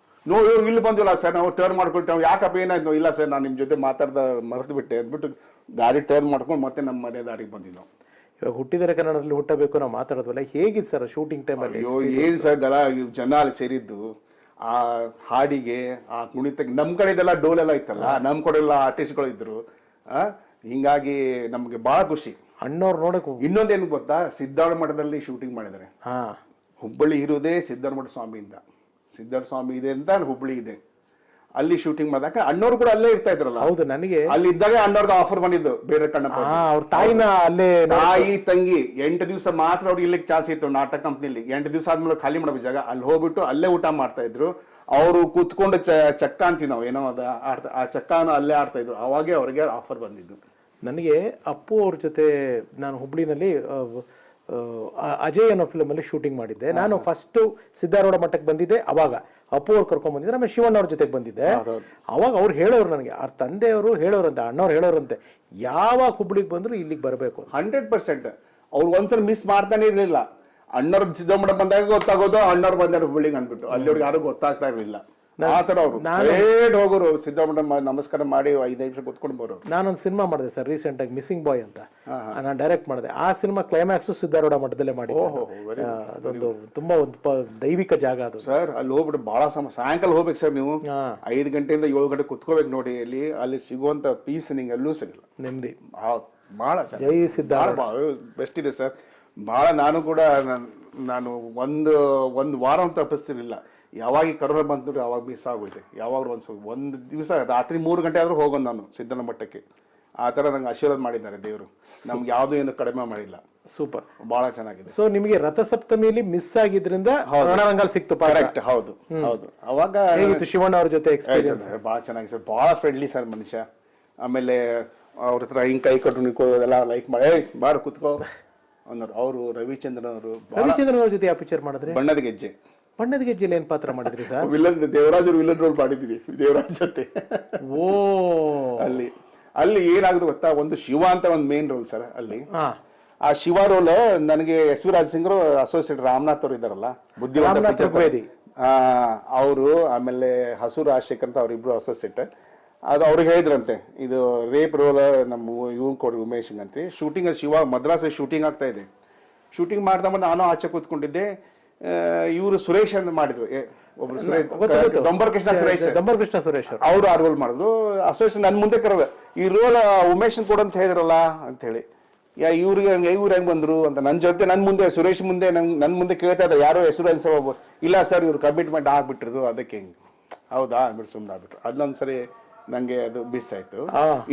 ಇಲ್ಲಿ ಬಂದಿಲ್ಲ ಸರ್, ನಾವು ಟರ್ನ್ ಮಾಡ್ಕೊಳ್ತೇವೆ. ಯಾಕಪ್ಪ ಏನಾಯ್ತು? ಇಲ್ಲ ಸರ್, ನಾನು ನಿಮ್ಮ ಜೊತೆ ಮರೆತು ಬಿಟ್ಟೆ ಅಂದ್ಬಿಟ್ಟು ಗಾಡಿ ಟರ್ನ್ ಮಾಡ್ಕೊಂಡು ಮತ್ತೆ ನಮ್ಮ ಮನೆ ದಾರಿಗೆ ಬಂದಿದ್ದು ನಾವು. ಇವಾಗ ಹುಟ್ಟಿದರೆ ಕನ್ನಡದಲ್ಲಿ ಹುಟ್ಟಬೇಕು ನಾವು ಮಾತಾಡೋದ್ವಲ್ಲ, ಹೇಗಿತ್ತು ಸರ್ ಶೂಟಿಂಗ್ ಟೈಮಲ್ಲಿ? ಅಯ್ಯೋ ಏನ್ ಸರ್, ಜನ ಅಲ್ಲಿ ಸೇರಿದ್ದು, ಆ ಹಾಡಿಗೆ, ಆ ಕುಣಿತಕ್ಕೆ. ನಮ್ಮ ಕಡೆದೆಲ್ಲ ಡೋಲೆಲ್ಲ ಇತ್ತಲ್ಲ, ನಮ್ಮ ಕಡೆ ಎಲ್ಲ ಆರ್ಟಿಸ್ಟ್ಗಳು ಇದ್ರು. ಹಿಂಗಾಗಿ ನಮ್ಗೆ ಬಹಳ ಖುಷಿ. ಅಣ್ಣವ್ರು ನೋಡಕ್ ಇನ್ನೊಂದೇನು ಗೊತ್ತಾ, ಸಿದ್ಧಾರ್ಥ ಮಠದಲ್ಲಿ ಶೂಟಿಂಗ್ ಮಾಡಿದ್ದಾರೆ. ಹುಬ್ಬಳ್ಳಿ ಇರೋದೇ ಸಿದ್ಧಾರ್ಥ ಮಠ ಸ್ವಾಮಿಯಿಂದ. ಸಿದ್ಧಾರ್ಥ ಸ್ವಾಮಿ ಇದೆ ಅಂತ ಹುಬ್ಬಳ್ಳಿ ಇದೆ, ಅಲ್ಲಿ ಶೂಟಿಂಗ್ ಮಾಡಿದಾಗ ಅಣ್ಣವ್ರು ಕೂಡ ಅಲ್ಲೇ ಇರ್ತಾ ಇದ್ರಲ್ಲ. ಹೌದು, ನನಗೆ ಅಲ್ಲಿ ಇದ್ದಾಗ ಅಣ್ಣವ್ರದ್ದು ಆಫರ್ ಬಂದಿದ್ದು. ಬೇರೆ ಕಣ್ಣಪ್ಪ ಅವ್ರ ತಾಯಿನ ಅಲ್ಲೇ, ತಾಯಿ ತಂಗಿ 8 ದಿವಸ ಮಾತ್ರ ಅವ್ರು ಇಲ್ಲಿಗೆ ಚಾನ್ಸ್ ಇತ್ತು ನಾಟಕ ಕಂಪ್ನಿಲಿ. 8 ದಿವಸ ಆದ್ಮೇಲೆ ಖಾಲಿ ಮಾಡೋ ಜಾಗ ಅಲ್ಲಿ ಹೋಗ್ಬಿಟ್ಟು ಅಲ್ಲೇ ಊಟ ಮಾಡ್ತಾ ಇದ್ರು. ಅವರು ಕೂತ್ಕೊಂಡು ಚಕ್ಕ ಅಂತೀವಿ ನಾವು, ಏನೋ ಆ ಚಕ್ಕಾನ ಅಲ್ಲೇ ಆಡ್ತಾ ಇದ್ರು. ಅವಾಗೆ ಅವ್ರಿಗೆ ಆಫರ್ ಬಂದಿದ್ದು. ನನಗೆ ಅಪ್ಪು ಅವ್ರ ಜೊತೆ ನಾನು ಹುಬ್ಳಿನಲ್ಲಿ ಅಜಯ್ ಅನ್ನೋ ಫಿಲಮ್ ಅಲ್ಲಿ ಶೂಟಿಂಗ್ ಮಾಡಿದ್ದೆ. ನಾನು ಫಸ್ಟ್ ಸಿದ್ದಾರೂಢ ಮಠಕ್ಕೆ ಬಂದಿದ್ದೆ. ಅವಾಗ ಅಪ್ಪು ಅವ್ರು ಕರ್ಕೊಂಡ್ ಬಂದಿದ್ದೆ. ಆಮೇಲೆ ಶಿವಣ್ಣ ಅವ್ರ ಜೊತೆಗೆ ಬಂದಿದ್ದೆ. ಅವಾಗ ಅವ್ರು ಹೇಳೋರು, ನನಗೆ ಅವ್ರ ತಂದೆಯವರು ಹೇಳೋರಂತೆ, ಅಣ್ಣವ್ರು ಹೇಳೋರಂತೆ, ಯಾವಾಗ ಹುಬ್ಳಿಗೆ ಬಂದ್ರು ಇಲ್ಲಿಗೆ ಬರಬೇಕು. 100% ಅವ್ರು ಒಂದ್ಸಲ ಮಿಸ್ ಮಾಡ್ತಾನೆ ಇರ್ಲಿಲ್ಲ. ಅಣ್ಣವ್ರ ಸಿದ್ದಮಠ ಬಂದಾಗ ಗೊತ್ತಾಗೋದು, ಅಣ್ಣವ್ರು ಬಂದಾರ ಹುಬ್ಳಿಗೆ ಅಂದ್ಬಿಟ್ಟು. ಅಲ್ಲಿವ್ರಿಗೆ ಯಾರು ಗೊತ್ತಾಗ್ತಾ ಇರ್ಲಿಲ್ಲ. ಆತರ ಅವರು ಹೋಗೋರು, ಸಿದ್ದಮಠ ನಮಸ್ಕಾರ ಮಾಡಿ 5 ನಿಮಿಷ ಕೂತ್ಕೊಂಡು ಬರೋರು. ನಾನೊಂದು ಸಿನಿಮಾ ಮಾಡಿದೆ ಸರ್ ರೀಸೆಂಟ್ ಆಗಿ, ಮಿಸ್ಸಿಂಗ್ ಬಾಯ್ ಅಂತ. ನಾನು ಡೈರೆಕ್ಟ್ ಮಾಡಿದೆ. ಆ ಸಿನಿಮಾ ಕ್ಲೈಮ್ಯಾಕ್ಸ್ ಸಿದ್ದಾರೂಢ ಮಠದಲ್ಲೇ ಮಾಡಿದ್ದೆ. ಅದೊಂದು ತುಂಬಾ ಒಂದು ದೈವಿಕ ಜಾಗ ಅದು ಸರ್. ಅಲ್ಲಿ ಹೋಗ್ಬಿಟ್ಟು ಬಹಳ ಸಾಯಂಕಾಲ ಹೋಗ್ಬೇಕು ಸರ್. ನೀವು 5 ಗಂಟೆಯಿಂದ 7 ಗಂಟೆ ಕುತ್ಕೋಬೇಕು ನೋಡಿ. ಅಲ್ಲಿ ಸಿಗುವಂತ ಪೀಸ್ ನಿಂಗೆ ಎಲ್ಲೂ ಸಿಗಲ್ಲ. ನೆಮ್ಮದಿ ಬಹಳ ಜೈ ಸಿದ್ದಾರೂಢ ಬೆಸ್ಟ್ ಇದೆ ಸರ್. ಬಹಳ ನಾನು ಕೂಡ ನಾನು ಒಂದು ವಾರ ಅಂತ ತಪ್ಪಿಸ್ತಿರ್ಲಿಲ್ಲ. ಯಾವಾಗ ಕರೋನಾ ಬಂತು ಅವಾಗ ಮಿಸ್ ಆಗೋಯ್ತೆ. ಯಾವಾಗ ಒಂದು ದಿವಸ ರಾತ್ರಿ 3 ಗಂಟೆ ಆದ್ರೂ ಹೋಗೋದು ನಾನು ಸಿದ್ದನ ಮಠಕ್ಕೆ. ಆ ತರ ನಂಗೆ ಆಶೀರ್ವಾದ ಮಾಡಿದ್ದಾರೆ ದೇವರು. ನಮ್ಗೆ ಯಾವ್ದು ಏನು ಕಡಿಮೆ ಮಾಡಿಲ್ಲ. ಸೂಪರ್, ಬಹಳ ಚೆನ್ನಾಗಿದೆ. ಸೊ ನಿಮಗೆ ರಥಸಪ್ತಮಿಯಲ್ಲಿ ಮಿಸ್ ಆಗಿದ್ರಿಂದ ರಣರಂಗಲ್ಲಿ ಸಿಕ್ತು. ಕರೆಕ್ಟ್, ಹೌದು. ಅವಾಗ ಶಿವಣ್ಣ ಅವ್ರ ಜೊತೆ ಎಕ್ಸ್ಪೀರಿಯನ್ಸ್? ಬಹಳ ಚೆನ್ನಾಗಿದೆ ಸರ್, ಬಹಳ ಫ್ರೆಂಡ್ಲಿ ಸರ್ ಮನುಷ್ಯ. ಆಮೇಲೆ ಅವ್ರ ಹತ್ರ ಹಿಂಗ್ ಕೈ ಕೊಟ್ಟು ನಿಂತ್ಕೊಳ್ಳೋದೆಲ್ಲ ಲೈಕ್ ಮಾಡಿ, ಬಾರು ಕುತ್ಕೋ ಅನ್ನೋರು. ಅವರು ರವಿಚಂದ್ರನ್ ಅವರು. ರವಿಚಂದ್ರನ್ ಅವ್ರ ಜೊತೆ ಯಾವ ಪಿಕ್ಚರ್ ಮಾಡಿದ್ರಿ? ಬಣ್ಣದ ಗೆಜ್ಜೆ. ಬಣ್ಣದ ಗೆಜ್ಜೆಲಿ ಏನ್ ಪಾತ್ರ ಮಾಡಿದ್ರಿ ಸರ್? ದೇವರಾಜ್ ವಿಲನ್ ರೋಲ್ ಮಾಡಿದ್ವಿ, ದೇವರಾಜ್ ಜೊತೆ. ಓ, ಅಲ್ಲಿ ಏನಾಗುತ್ತೆ ಗೊತ್ತಾ, ಒಂದು ಶಿವ ಅಂತ ಒಂದು ಮೇನ್ ರೋಲ್ ಸರ್ ಅಲ್ಲಿ. ಆ ಶಿವ ರೋಲ್ ನನಗೆ S V Raj Singh associate Ramanath ಅವರು ಇದ್ದಾರಲ್ಲ, ಬುದ್ಧಿವಂತ ಅವರು, ಆಮೇಲೆ ಹಸು ರಾಜಶೇಖರ್ ಅಂತ ಅವ್ರಿಬ್ರು ಅಸೋಸಿಯೇಟ್. ಅದು ಅವ್ರಿಗೆ ಹೇಳಿದ್ರಂತೆ, ಇದು ರೇಪ್ ರೋಲ್ ನಮ್ಮ ಇವ್ನು ಕೊಡಿ ಉಮೇಶ್ ಅಂತ. ಶೂಟಿಂಗ್ ಶಿವ ಮದ್ರಾಸ್ ಶೂಟಿಂಗ್ ಆಗ್ತಾ ಇದೆ. ಶೂಟಿಂಗ್ ಮಾಡ್ತಾ ನಾನು ಆಚೆ ಕೂತ್ಕೊಂಡಿದ್ದೆ. ಇವರು ಸುರೇಶ್ ಅಂತ ಮಾಡಿದ್ರು, ಒಬ್ರು ಸುರೇಶ್, ದೊಂಬರ್ ಕೃಷ್ಣ ಸುರೇಶ್ ಅವರು ಆ ರೋಲ್ ಮಾಡಿದ್ರು. ಅಸೋಸಿಯೇಷನ್ ನನ್ನ ಮುಂದೆ ಕರೆದ, ಈ ರೋಲ್ ಉಮೇಶ್ ಕೊಡು ಅಂತ ಹೇಳಿದ್ರಲ್ಲ ಅಂತ ಹೇಳಿ. ಇವ್ರು ಹೆಂಗ್ ಬಂದ್ರು ಅಂತ ನನ್ನ ಮುಂದೆ ಸುರೇಶ್ ಮುಂದೆ ನನ್ನ ಮುಂದೆ ಕೇಳ್ತಾ ಇದ್ದಾರೆ, ಯಾರೋ ಹೆಸರು ಅನ್ಸೋ. ಇಲ್ಲ ಸರ್, ಇವ್ರು ಕಮಿಟ್ಮೆಂಟ್ ಆಗ್ಬಿಟ್ಟಿರೋದು, ಅದಕ್ಕೆ ಹಿಂಗ್. ಹೌದಾ ಅಂದ್ಬಿಟ್ಟು ಸುಮ್ಮನೆ ಆಗ್ಬಿಟ್ರು. ಅದೊಂದ್ಸರಿ ನಂಗೆ ಅದು ಮಿಸ್ ಆಯ್ತು.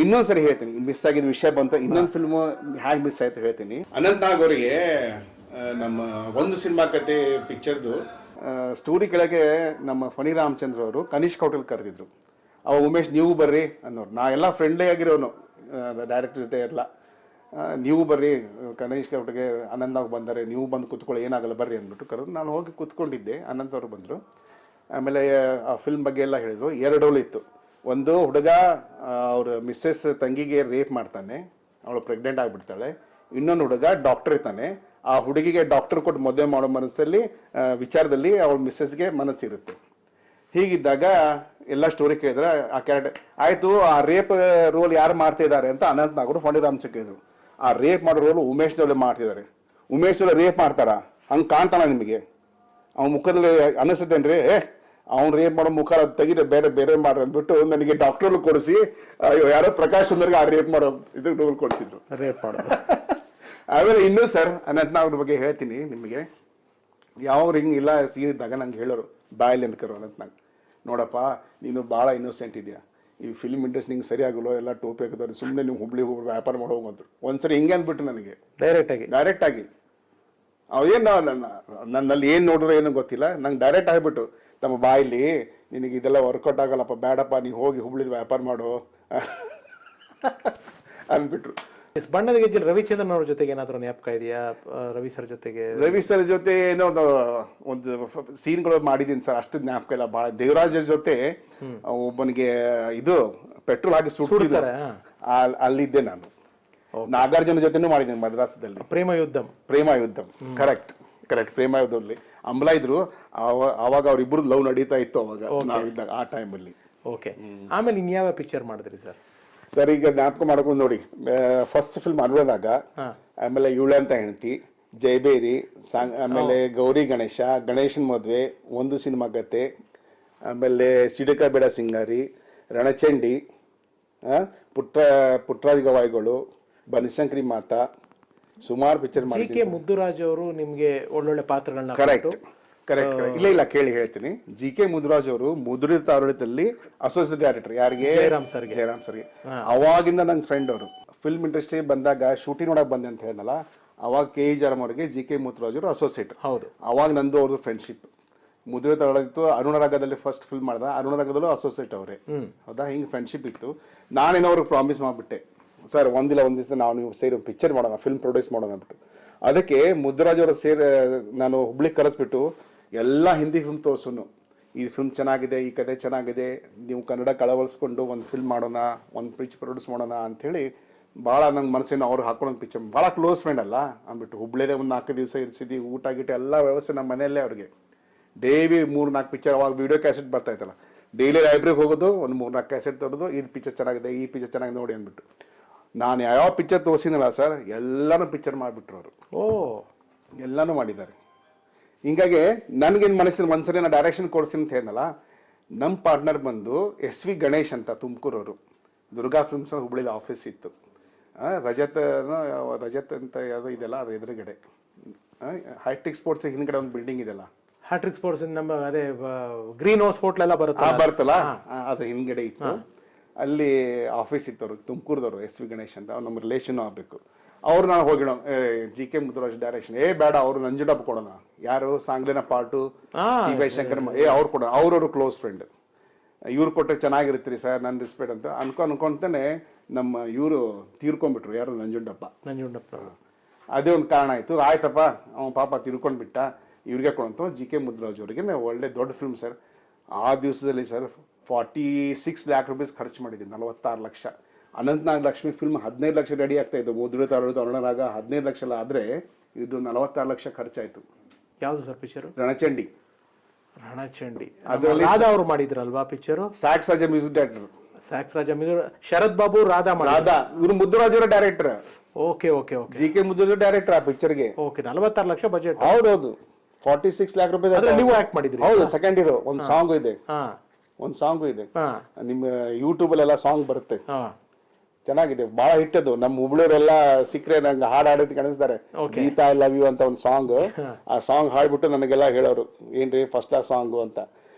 ಇನ್ನೊಂದ್ಸರಿ ಹೇಳ್ತೀನಿ, ಮಿಸ್ ಆಗಿದ ವಿಷಯ ಬಂತು. ಇನ್ನೊಂದು ಫಿಲ್ಮ್ ಹ್ಯಾಗ್ ಮಿಸ್ ಆಯ್ತು ಹೇಳ್ತೀನಿ. ಅನಂತ್ ನಾಗ್ ಅವರಿಗೆ ನಮ್ಮ ಒಂದು ಸಿನಿಮಾ ಕತೆ ಪಿಕ್ಚರ್ದು ಸ್ಟೋರಿ ಕೆಳಗೆ ನಮ್ಮ ಫಣಿ ರಾಮಚಂದ್ರ ಅವರು ಕನಿಷ್ಕ್ ಹೋಟೆಲ್ ಕರೆದಿದ್ರು. ಅವ ಉಮೇಶ್ ನೀವು ಬರ್ರಿ ಅನ್ನೋರು. ನಾ ಎಲ್ಲ ಫ್ರೆಂಡ್ಲಿ ಆಗಿರೋನು ಡೈರೆಕ್ಟರ್ ಜೊತೆ ಎಲ್ಲ. ನೀವು ಬರ್ರಿ ಕನಿಷ್ಕ್ ಹೋಟೆಲ್ಗೆ, ಅನಂತ್ ನಾಗ್ ಬಂದರೆ, ನೀವು ಬಂದು ಕೂತ್ಕೊಳ್ಳಿ, ಏನಾಗಲ್ಲ ಬರ್ರಿ ಅಂದ್ಬಿಟ್ಟು ಕರೆದು ನಾನು ಹೋಗಿ ಕೂತ್ಕೊಂಡಿದ್ದೆ. ಅನಂತ್ ಅವರು ಬಂದರು. ಆಮೇಲೆ ಆ ಫಿಲ್ಮ್ ಬಗ್ಗೆ ಎಲ್ಲ ಹೇಳಿದ್ರು. 2 ರೋಲ್ ಇತ್ತು. ಒಂದು ಹುಡುಗ ಅವ್ರ ಮಿಸ್ಸೆಸ್ ತಂಗಿಗೆ ರೇಪ್ ಮಾಡ್ತಾನೆ, ಅವಳು ಪ್ರೆಗ್ನೆಂಟ್ ಆಗಿಬಿಡ್ತಾಳೆ. ಇನ್ನೊಂದು ಹುಡುಗ ಡಾಕ್ಟರ್ ಇರ್ತಾನೆ, ಆ ಹುಡುಗಿಗೆ ಡಾಕ್ಟರ್ ಕೊಟ್ಟು ಮದುವೆ ಮಾಡೋ ಮನಸ್ಸಲ್ಲಿ ವಿಚಾರದಲ್ಲಿ ಅವಳ ಮಿಸ್ಸೆಸ್ಗೆ ಮನಸ್ಸಿರುತ್ತೆ. ಹೀಗಿದ್ದಾಗ ಎಲ್ಲ ಸ್ಟೋರಿ ಕೇಳಿದ್ರೆ ಆ ಕ್ಯಾರೆಕ್ಟರ್ ಆಯಿತು. ಆ ರೇಪ್ ರೋಲ್ ಯಾರು ಮಾಡ್ತಾ ಇದ್ದಾರೆ ಅಂತ ಅನಂತ್ ನಾಗರು ಫಣಿ ರಾಮಚಂದ್ರ ಕೇಳಿದ್ರು. ಆ ರೇಪ್ ಮಾಡೋ ರೋಲ್ ಉಮೇಶ್ ಜೊತೆ ಮಾಡ್ತಿದ್ದಾರೆ. ಉಮೇಶ್ ಜೊತೆ ರೇಪ್ ಮಾಡ್ತಾರ ಹಂಗೆ ಕಾಣ್ತಾನ ನಿಮಗೆ? ಅವ್ನ ಮುಖದಲ್ಲಿ ಅನಿಸುತ್ತೇನ್ರಿ, ಅವ್ನು ರೇಪ್ ಮಾಡೋ ಮುಖ ತೆಗಿದ್ರೆ ಬೇರೆ ಮಾಡ್ರಿ ಅಂದ್ಬಿಟ್ಟು ನನಗೆ ಡಾಕ್ಟರ್ ಕೊಡಿಸಿ ಯಾರೋ ಪ್ರಕಾಶ್ ಸುಂದರ್ಗೆ ಆ ರೇಪ್ ಮಾಡೋ ಇದು ರೋಲ್ ಕೊಡಿಸಿದ್ರು, ರೇಪ್ ಮಾಡೋದು. ಆಮೇಲೆ ಇನ್ನೂ ಸರ್ ಅನಂತ್ ನಾಗ್ ಬಗ್ಗೆ ಹೇಳ್ತೀನಿ ನಿಮಗೆ. ಯಾವ ಹಿಂಗೆ ಇಲ್ಲ ಸೀನ್ ಇದ್ದಾಗ ನಂಗೆ ಹೇಳೋರು, ಬಾಯಲ್ಲಿ ಅಂದ್ಕರು ಅನಂತ್ ನಾಗ್, ನೋಡಪ್ಪ ನೀನು ಭಾಳ ಇನ್ನೋಸೆಂಟ್ ಇದೆಯಾ, ಈ ಫಿಲ್ಮ್ ಇಂಡಸ್ಟ್ರಿ ನಿಂಗೆ ಸರಿ ಆಗೋಲ್ಲ, ಎಲ್ಲ ಟೋಪಿ ಹಾಕಿದವ್ರು, ಸುಮ್ಮನೆ ನೀವು ಹುಬ್ಳಿ ವ್ಯಾಪಾರ ಮಾಡೋ ಹೋಗಂದ್ರು. ಒಂದ್ಸರಿ ಹಿಂಗೆ ಅಂದ್ಬಿಟ್ಟು ನನಗೆ ಡೈರೆಕ್ಟ್ ಆಗಿ ಅವೇನು ನನ್ನಲ್ಲಿ ಏನು ನೋಡಿದ್ರೆ ಏನೋ ಗೊತ್ತಿಲ್ಲ, ನಂಗೆ ಡೈರೆಕ್ಟ್ ಆಗಿಬಿಟ್ಟು ತಮ್ಮ ಬಾಯಲ್ಲಿ ನಿನಗೆ ಇದೆಲ್ಲ ವರ್ಕೌಟ್ ಆಗಲ್ಲಪ್ಪ, ಬೇಡಪ್ಪ, ನೀವು ಹೋಗಿ ಹುಬ್ಳಿದ ವ್ಯಾಪಾರ ಮಾಡು ಅಂದ್ಬಿಟ್ರು. ಬಣ್ಣದ ಗೆಜ್ಜೆ ರವಿಚಂದ್ರನ್ ಅವ್ರ ಜೊತೆಗೆ ಏನಾದ್ರು ಜ್ಞಾಪಕ ಇದೆಯಾ? ರವಿ ಸರ್ ಜೊತೆ ಏನೋ ಒಂದು ಸೀನ್ಗಳು ಮಾಡಿದೀನಿ ಸರ್, ಅಷ್ಟು ಜ್ಞಾಪಕ ಇಲ್ಲ. ಭಾಳ ದೇವರಾಜ್ ಜೊತೆ ಒಬ್ಬನಿಗೆ ಇದು ಪೆಟ್ರೋಲ್ ಹಾಕಿ ಸುಟ್ಟಿದ್ದಾರೆ, ಅಲ್ಲಿದ್ದೆ ನಾನು. ನಾಗಾರ್ಜುನ ಜೊತೆನೂ ಮಾಡಿದ್ದೀನಿ ಮದ್ರಾಸದಲ್ಲಿ, ಪ್ರೇಮ ಯುದ್ಧಂ. ಕರೆಕ್ಟ್ ಪ್ರೇಮ ಯುದ್ಧದಲ್ಲಿ ಅಂಬಲ ಇದ್ರು. ಅವಾಗ ಅವ್ರಿಬ್ರು ಲವ್ ನಡೀತಾ ಇತ್ತು ಅವಾಗ ನಾವಿದ್ದಾಗ, ಆ ಟೈಮಲ್ಲಿ. ಓಕೆ, ಆಮೇಲೆ ಇನ್ಯಾವ ಪಿಕ್ಚರ್ ಮಾಡಿದ್ರಿ ಸರ್? ಸರ್ ಈಗ ಜ್ಞಾಪಕ ಮಾಡ್ಕೊಂಡು ನೋಡಿ, ಫಸ್ಟ್ ಫಿಲ್ಮ್ ಅನುರಾದಾಗ, ಆಮೇಲೆ ಇವಳೆ ಅಂತ ಹೆಂಡತಿ, ಜೈಬೇರಿ, ಆಮೇಲೆ ಗೌರಿ ಗಣೇಶನ್ ಮದುವೆ, ಒಂದು ಸಿನಿಮಾ ಕತೆ, ಆಮೇಲೆ ಸಿಡುಕ ಬೇಡ ಸಿಂಗಾರಿ, ರಣಚಂಡಿ, ಪುಟ್ಟರಾಜ ಗವಾಯಿಗಳು, ಬನಶಂಕರಿ ಮಾತಾ, ಸುಮಾರು ಪಿಕ್ಚರ್ ಮಾಡಿ. ಮುದ್ದುರಾಜ್ ಅವರು ನಿಮ್ಗೆ ಒಳ್ಳೊಳ್ಳೆ ಪಾತ್ರಗಳನ್ನ ಕರೆಕ್ಟ್ ಇಲ್ಲ ಕೇಳಿ ಹೇಳ್ತೀನಿ. ಜಿ.ಕೆ. ಮುದ್ದುರಾಜ್ ಅವರು ಮುದುರಿದ ತಾವಳಿತಲ್ಲಿ ಅಸೋಸಿಯೇಟ್ ಡೈರೆಕ್ಟರ್, ಯಾರಿಗೆ? ಜಯರಾಮ್ ಸರ್ಗೆ. ಅವಾಗಿಂದ ನನ್ನ ಫ್ರೆಂಡ್ ಅವರು. ಫಿಲ್ಮ್ ಇಂಡಸ್ಟ್ರಿ ಬಂದಾಗ ಶೂಟಿಂಗ್ ನೋಡಕ್ ಬಂದೆ ಅಂತ ಹೇಳಿದ್ನಲ್ಲ, ಅವಾಗ ಕೆ.ಇ. ಜಯರಾಮ್ ಅವರಿಗೆ ಜಿ.ಕೆ. ಮುದ್ದುರಾಜ್ ಅವರು ಅಸೋಸಿಯೇಟ್. ಹೌದು, ಅವಾಗ ನಂದು ಅವ್ರದ್ದು ಫ್ರೆಂಡ್ಶಿಪ್. ಮುದುರಿದ ತಾವಳಿತ್ತು, ಅರುಣರಾಗದಲ್ಲಿ ಫಸ್ಟ್ ಫಿಲ್ಮ್ ಮಾಡ್ದ, ಅರುಣರಾಗದಲ್ಲೂ ಅಸೋಸಿಯೇಟ್ ಅವರೇ. ಹೌದಾ, ಹಿಂಗೆ ಫ್ರೆಂಡ್ಶಿಪ್ ಇತ್ತು. ನಾನೇನೋ ಅವ್ರಿಗೆ ಪ್ರಾಮಿಸ್ ಮಾಡ್ಬಿಟ್ಟೆ, ಸರ್ ಒಂದ್ ದಿವಸ ನಾವು ಸೇರಿ ಪಿಕ್ಚರ್ ಮಾಡೋಣ, ಫಿಲ್ಮ್ ಪ್ರೊಡ್ಯೂಸ್ ಮಾಡೋಣ ಅಂದ್ಬಿಟ್ಟು. ಅದಕ್ಕೆ ಮುದ್ದುರಾಜ್ ಅವರು ನಾನು ಹುಬ್ಳಿಗೆ ಕರೆಸ್ಬಿಟ್ಟು ಎಲ್ಲ ಹಿಂದಿ ಫಿಲ್ಮ್ ತೋರ್ಸುನು, ಈ ಫಿಲ್ಮ್ ಚೆನ್ನಾಗಿದೆ, ಈ ಕತೆ ಚೆನ್ನಾಗಿದೆ, ನೀವು ಕನ್ನಡ ಕಳವಳಿಸ್ಕೊಂಡು ಒಂದು ಫಿಲ್ಮ್ ಮಾಡೋಣ, ಒಂದು ಪಿಕ್ಚರ್ ಪ್ರೊಡ್ಯೂಸ್ ಮಾಡೋಣ ಅಂಥೇಳಿ ಭಾಳ ನಂಗೆ ಮನಸ್ಸಿನ ಅವ್ರು ಹಾಕೊಂಡು ಪಿಕ್ಚರ್. ಭಾಳ ಕ್ಲೋಸ್ ಫ್ರೆಂಡ್ ಅಲ್ಲ ಅಂದ್ಬಿಟ್ಟು ಹುಬ್ಳಿಲೇ ಒಂದು 4 ದಿವಸ ಇರಿಸಿದ್ವಿ, ಊಟ ಗೀಟ ಎಲ್ಲ ವ್ಯವಸ್ಥೆ ನಮ್ಮ ಮನೆಯಲ್ಲೇ ಅವ್ರಿಗೆ. ಡೈಲಿ 3-4 ಪಿಕ್ಚರ್, ಅವಾಗ ವಿಡಿಯೋ ಕ್ಯಾಸೆಟ್ ಬರ್ತಾ ಇತ್ತಲ್ಲ, ಡೈಲಿ ಲೈಬ್ರರಿಗೆ ಹೋಗೋದು, ಒಂದು 3-4 ಕ್ಯಾಸೆಟ್ ತರೋದು, ಇದು ಪಿಕ್ಚರ್ ಚೆನ್ನಾಗಿದೆ, ಈ ಪಿಕ್ಚರ್ ಚೆನ್ನಾಗಿದೆ ನೋಡಿ ಅಂದ್ಬಿಟ್ಟು. ನಾನು ಯಾವ ಪಿಕ್ಚರ್ ತೋರಿಸಿನಲ್ಲ ಸರ್, ಎಲ್ಲನೂ ಪಿಕ್ಚರ್ ಮಾಡಿಬಿಟ್ರು ಅವರು. ಎಲ್ಲನೂ ಮಾಡಿದ್ದಾರೆ. ಹಿಂಗಾಗಿ ನನಗೇನು ಮನಸ್ಸಿನ ಒಂದ್ಸರಿ ನಾನು ಡೈರೆಕ್ಷನ್ ಕೊಡ್ತೀನಿ ಅಂತ ಹೇಳಿದ್ನಲ್ಲ, ನಮ್ಮ ಪಾರ್ಟ್ನರ್ ಬಂದು ಎಸ್.ವಿ. ಗಣೇಶ್ ಅಂತ, ತುಮಕೂರವರು. ದುರ್ಗಾ ಫಿಲ್ಮ್ಸ್ ಹುಬ್ಳಿಲಿ ಆಫೀಸ್ ಇತ್ತು. ರಜತ್ ಅಂತ ಯಾವುದೋ ಇದೆಲ್ಲ, ಅದು ಎದುರುಗಡೆ ಹೈಟೆಕ್ ಸ್ಪೋರ್ಟ್ಸ್ ಹಿಂದ್ಗಡೆ ಒಂದು ಬಿಲ್ಡಿಂಗ್ ಇದೆಲ್ಲ, ಹೈಟೆಕ್ ಸ್ಪೋರ್ಟ್ಸ್ ನಮ್ಮ ಅದೇ ಗ್ರೀನ್ ಹೌಸ್ ಹೋಟ್ಲ್ ಎಲ್ಲ ಬರುತ್ತಲ್ಲ, ಅದ್ರ ಹಿಂದ್ಗಡೆ ಇತ್ತು. ಅಲ್ಲಿ ಆಫೀಸ್ ಇತ್ತು ಅವ್ರಿಗೆ, ತುಮಕೂರದವರು, ಎಸ್.ವಿ. ಗಣೇಶ್ ಅಂತ. ನಮ್ಮ ರಿಲೇಷನ್ ಆಗಬೇಕು. ಅವ್ರು ನಾನು ಹೋಗಿಡೋ, ಜಿ.ಕೆ. ಮುದ್ದುರಾಜ್ ಡೈರೆಕ್ಷನ್, ಬೇಡ ಅವರು ನಂಜುಂಡಪ್ಪ ಕೊಡೋಣ, ಯಾರು ಸಾಂಗ್ಲಿನ ಪಾರ್ಟು, ಸಿ.ವೈ. ಶಂಕರ್, ಅವ್ರು ಕೊಡೋಣ, ಅವ್ರವ್ರು ಕ್ಲೋಸ್ ಫ್ರೆಂಡ್, ಇವ್ರು ಕೊಟ್ಟರೆ ಚೆನ್ನಾಗಿರ್ತೀರಿ ಸರ್, ನನ್ನ ರಿಸ್ಪೆಕ್ಟ್ ಅಂತ ಅನ್ಕೊಂತಾನೆ ನಮ್ಮ ಇವರು ತೀರ್ಕೊಂಡ್ಬಿಟ್ರು. ಯಾರು? ನಂಜುಂಡಪ್ಪ. ಅದೇ ಒಂದು ಕಾರಣ ಆಯಿತು. ಆಯ್ತಪ್ಪ, ಅವನ ಪಾಪ ತಿರ್ಕೊಂಡ್ಬಿಟ್ಟ, ಇವ್ರಿಗೆ ಕೊಡಂತ ಜಿ.ಕೆ. ಮುದ್ದುರಾಜ್ ಅವರಿಗೆ ಒಳ್ಳೆ ದೊಡ್ಡ ಫಿಲ್ಮ್ ಸರ್. ಆ ದಿವಸದಲ್ಲಿ ಸರ್ 46 lakh rupees ಖರ್ಚು ಮಾಡಿದ್ದೀನಿ, 46 ಲಕ್ಷ. ಅನಂತನಾಗ್ ಲಕ್ಷ್ಮಿ ಫಿಲ್ಮ್ 15 ಲಕ್ಷ ರೆಡಿ ಆಗ್ತಾ ಇತ್ತು, ಮುದ್ರಿತ ಅರುಣರಾಗ 15 ಲಕ್ಷ ಎಲ್ಲ ಆದರೆ ಇದು 46 ಲಕ್ಷ ಖರ್ಚಾಯಿತು. ಯಾವುದು ಸರ್ ಪಿಕ್ಚರ್? ರಣಚಂಡಿ. ಅದರಲ್ಲಿ ರಾಧಾ ಅವರು ಮಾಡಿದ್ರಲ್ವಾ ಪಿಕ್ಚರ್? ಸಾಕ್ಸ್ ರಾಜ ಮ್ಯೂಸಿಕ್ ಡೈರೆಕ್ಟರ್. ಶರತ್ ಬಾಬು, ರಾಧಾ. ಇವರು ಮುದ್ದುರಾಜ್ ಅವರ director. Okay okay okay G K ಮುದ್ದು ಡೈರೆಕ್ಟರ್ ಆ ಪಿಕ್ಚರ್ಗೆ. Okay 46 lakh budget. ಹೌದೌದು, 46 lakh ರೂಪಾಯಿ. ಅದ್ರಲ್ಲಿ ನೀವು ಆಕ್ಟ್ ಮಾಡಿದ್ರಿ? ಹೌದು, ಸೆಕೆಂಡ್ ಹೀರೋ. ಒಂದು ಸಾಂಗ್ ಇದೆ, ಹಾ ಒಂದು ಸಾಂಗ್ ಇದೆ. ಹಾ ನಿಮ್ಮ ಯೂಟ್ಯೂಬ್ ಅಲ್ಲೆಲ್ಲ ಸಾಂಗ್ ಬರುತ್ತೆ, ಹಾ ಚೆನ್ನಾಗಿದೆ, ಬಹಳ ಹಿಟ್ ಅದು. ನಮ್ಮ ಹುಬ್ಳಿಯವರೆಲ್ಲ ಸಿಕ್ಕರೆ ನಂಗೆ ಹಾಡು ಹಾಡೋದಕ್ಕೆ ಕಾಣಿಸ್ತಾರೆ. ಗೀತಾ ಐ ಲವ್ ಯು ಅಂತ ಒಂದು ಸಾಂಗ್, ಆ ಸಾಂಗ್ ಹಾಡ್ಬಿಟ್ಟು ನನಗೆಲ್ಲ ಹೇಳೋರು, ಏನ್ರಿ ಫಸ್ಟ್ ಆ ಸಾಂಗು ಅಂತ.